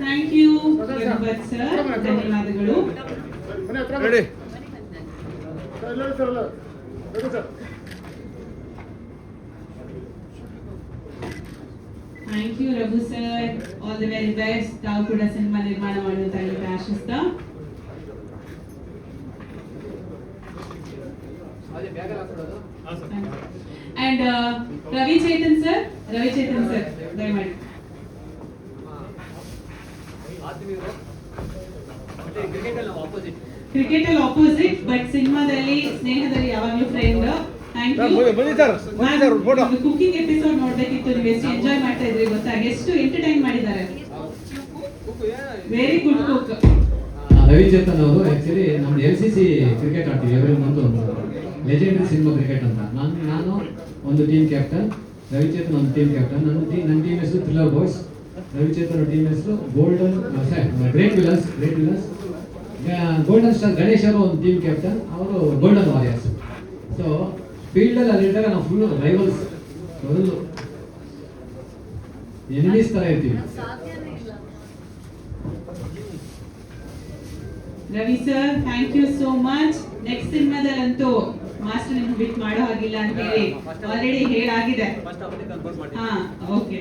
ಥ್ಯಾಂಕ್ ಯು ಭಟ್ ಸರ್, ಧನ್ಯವಾದಗಳು. Ready. Thank you Raghu sir, all the very best. ತಾವು ಕೂಡ ಸಿನಿಮಾ ನಿರ್ಮಾಣ ಮಾಡುವಂತ ಆಶಿಸ್ತಾ. ಅಂಡ್ ರವಿಚೇತನ್ ಸರ್ ದಯಮಾಡಿ. ಕ್ರಿಕೆಟ್ ಅಲ್ಲಿ ಆಪೋಸಿಟ್ ಬಟ್ ಸಿನಿಮಾದಲ್ಲಿ ಸ್ನೇಹದಲ್ಲಿ ಯಾವಾಗಲೂ friend. Thank you. Cooking episode ನೋಡ್ಬೇಕಿತ್ತು, ನೀವು ಎಷ್ಟು ಎಂಜಾಯ್ ಮಾಡ್ತಾ ಇದ್ರಿ ಗೊತ್ತಾ, ಎಷ್ಟು ಎಂಟರ್ಟೈನ್ ಮಾಡಿದ್ದಾರೆ. Very good cook. ರವಿಚೇತನ್ ಅವರು ಆಕ್ಚುಲಿ ನಮ್ದು LCC ಕ್ರಿಕೆಟ್ ಆಡ್ತೀವಿ ಎವ್ರಿ ಮಂತ್, ಒಂದು ಲೆಜೆಂಡರಿ ಸಿನಿಮಾ ಕ್ರಿಕೆಟ್ ಅಂತ. ನಾನು ಒಂದು ಟೀಮ್ ಕ್ಯಾಪ್ಟನ್, ರವಿಚೇತನ್ ಒಂದು ಟೀಮ್ ಕ್ಯಾಪ್ಟನ್. ನನ್ನ ಟೀಮ್ ಹೆಸರು ಥ್ರಿಲ್ಲರ್ ಬಾಯ್ಸ್, ರವಿಚೇತನ್ ಟೀಮ್ ಹೆಸರು great villains. Golden star Ganesh ಅವರು ಒಂದು ಟೀಮ್ ಕ್ಯಾಪ್ಟನ್, ಅವರು ಗೋಲ್ಡನ್ ವಾರಿಯರ್ಸ್. ಸೊ ಫೀಲ್ಡಲ್ಲಿ ಅಲ್ಲಿದ್ದಾಗ ನಾವು ಫುಲ್ ರೈವಲ್ಸ್, ಮೊದಲು ಎನಿಮೀಸ್ ಥರ ಇರ್ತೀವಿ. Ravi sir thank you so much. Next ಸಿನಿಮಾದಲ್ಲಂತೂ ಮಾಸ್ಟರ್ ನಿಮ್ಗೆ ಬಿಟ್ ಮಾಡೋ ಹಾಗಿಲ್ಲ ಅಂತ ಹೇಳಿ ಆಲ್ರೆಡಿ ಹೇಳಾಗಿದೆ. ಹಾ okay,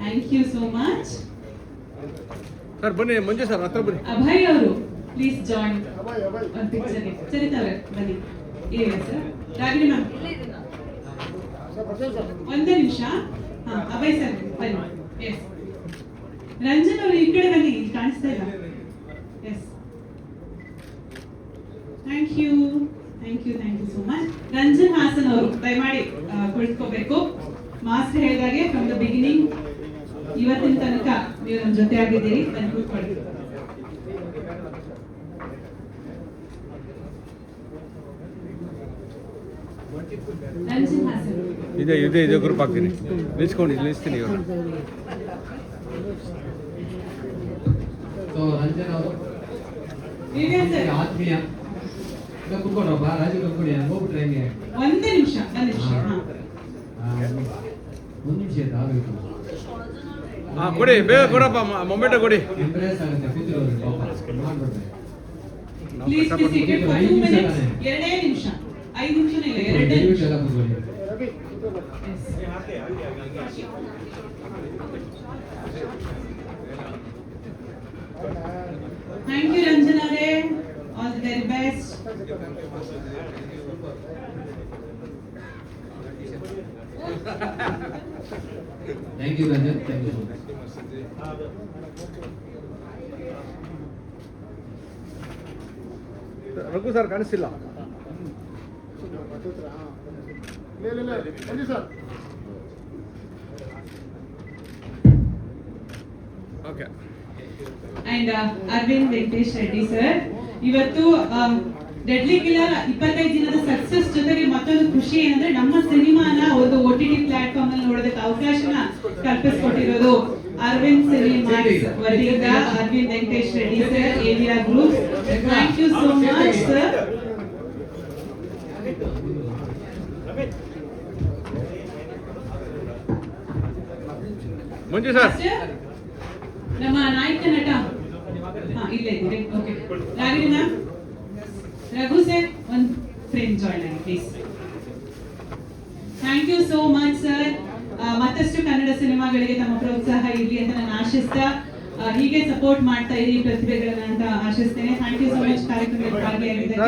thank you so much. Sir ಬನ್ನಿ, ಮಂಜು ಸರ್ ಹತ್ರ ಬನ್ನಿ. ಅಭಯ್ ಅವರು ಪ್ಲೀಸ್ ಜಾಯಿನ್ ಒಂದು ಪಿಕ್ಚರ್ಗೆ. ಚರಿತಾ ಅವರೇ ಬನ್ನಿ. ಇಲ್ಲ ಸರ್. ರಾಗಿಣಿ ಮ್ಯಾಮ್ ಒಂದೇ ನಿಮಿಷ. ಹಾ, ಅಭಯ್ ಸರ್ ಬನ್ನಿ. ಎಸ್, ರಂಜನ್ ಅವರು ಈ ಕಡೆ ಬನ್ನಿ, ಇಲ್ಲಿ ಕಾಣಿಸ್ತಾ ಇಲ್ಲ. Yes, thank you so much. Ranjan Hassan ಅವರು ದಯಮಾಡಿ ಕುಳಿತುಕೋಬೇಕು. ಮಾಸ್ಟರ್ ಹೇಳಿದಾಗೆ ಫ್ರಮ್ ದ ಬಿಗಿನಿಂಗ್ ಇವತ್ತಿನ ತನಕ ನೀವು ನಮ್ಮ ಜೊತೆ ಆಗಿದ್ದೀರಿ. ಬನ್ನಿ ಕೂತ್ಕೊಳ್ಳಿ. ರಂಜನ್ ಹಾಸನ್ ಇದೆ ಗ್ರೂಪ್ ಹಾಕ್ತೀನಿ, ನಿಲ್ಲಿಸ್ತೀನಿ ಇವರು. ಸೊ ರಂಜನ್ ಅವರು ವಿವೇಕ್ ಸರ್ ಆತ್ಮೀಯ ಕುತ್ಕೊಂಡ್ರಪ್ಪ, ರಾಜು ಕರ್ಕೊಂಡು ಹೋಗ್ಬಿಟ್ರೆ ಹೆಂಗೆ? ಒಂದೇ ನಿಮಿಷ. ಒಂದು ನಿಮಿಷ ಆಗಬೇಕು. ಕೊಡಿ, ಬೇಗ ಕೊಡಪ್ಪ, ಮೊಮೆಂಟೋ ಕೊಡಿ. ಇಂಪ್ರೆಸ್ ಆಗುತ್ತೆ ಕೂತಿರೋದು ಪಾಪ ಮಾಡ್ಬಿಡ್ತಾರೆ. Please be seated for 2 minutes. 2 ನಿಮಿಷ, 5 ನಿಮಿಷನೇ ಇಲ್ಲ, 2 ನಿಮಿಷ. ಎಲ್ಲ ಕೂತ್ಕೊಳ್ಳಿ. ಥ್ಯಾಂಕ್ ಯು ರಂಜನ್ ಅವರೇ, all the very best. Thank you Ranjan, thank you. Raghu sir ಕಾಣಿಸ್ತಿಲ್ಲ. Okay. And Arvind Venkatesh Reddy sir, ಇವತ್ತು ಡೆಡ್ಲಿ ಕಿಲ್ಲರ್ 25 ದಿನದ ಸಕ್ಸಸ್ ಜೊತೆಗೆ ಮತ್ತೊಂದು ಖುಷಿ ಏನಂದ್ರೆ ನಮ್ಮ ಸಿನಿಮಾನ ಒಂದು OTT ಪ್ಲಾಟ್ಫಾರ್ಮ್ ಅಲ್ಲಿ ನೋಡೋದಕ್ಕೆ ಅವಕಾಶನ ಕಲ್ಪಿಸಿಕೊಟ್ಟಿರೋದು ಅರವಿಂದ್ ಸಿನಿಮಾಸ್ ವತಿಯಿಂದ Arvind Venkatesh Reddy sir, Avia group. Thank you so much sir. Manju sir, ನಮ್ಮ ನಾಯಕ ನಟ ಇಲ್ಲೇ ಇದ್ದೀರಿ. Okay, Ragini ma'am, Raghu sir ಒಂದು ಫ್ರೇಮ್ ಜಾಯ್ನ್ ಆಗಿ please. Thank you so much sir. ಮತ್ತಷ್ಟು ಕನ್ನಡ ಸಿನಿಮಾಗಳಿಗೆ ತಮ್ಮ ಪ್ರೋತ್ಸಾಹ ಇರಲಿ ಅಂತ ನಾನು ಆಶಿಸ್ತಾ, ಹೀಗೆ ಸಪೋರ್ಟ್ ಮಾಡ್ತಾ ಇರಿ ಪ್ರತಿಭೆಗಳನ್ನ ಅಂತ ಆಶಿಸ್ತೇನೆ. ಥ್ಯಾಂಕ್ ಯು ಸೋ ಮಚ್ ಕಾರ್ಯಕ್ರಮದಲ್ಲಿ ಭಾಗಿಯಾಗಿದ್ದಕ್ಕೆ.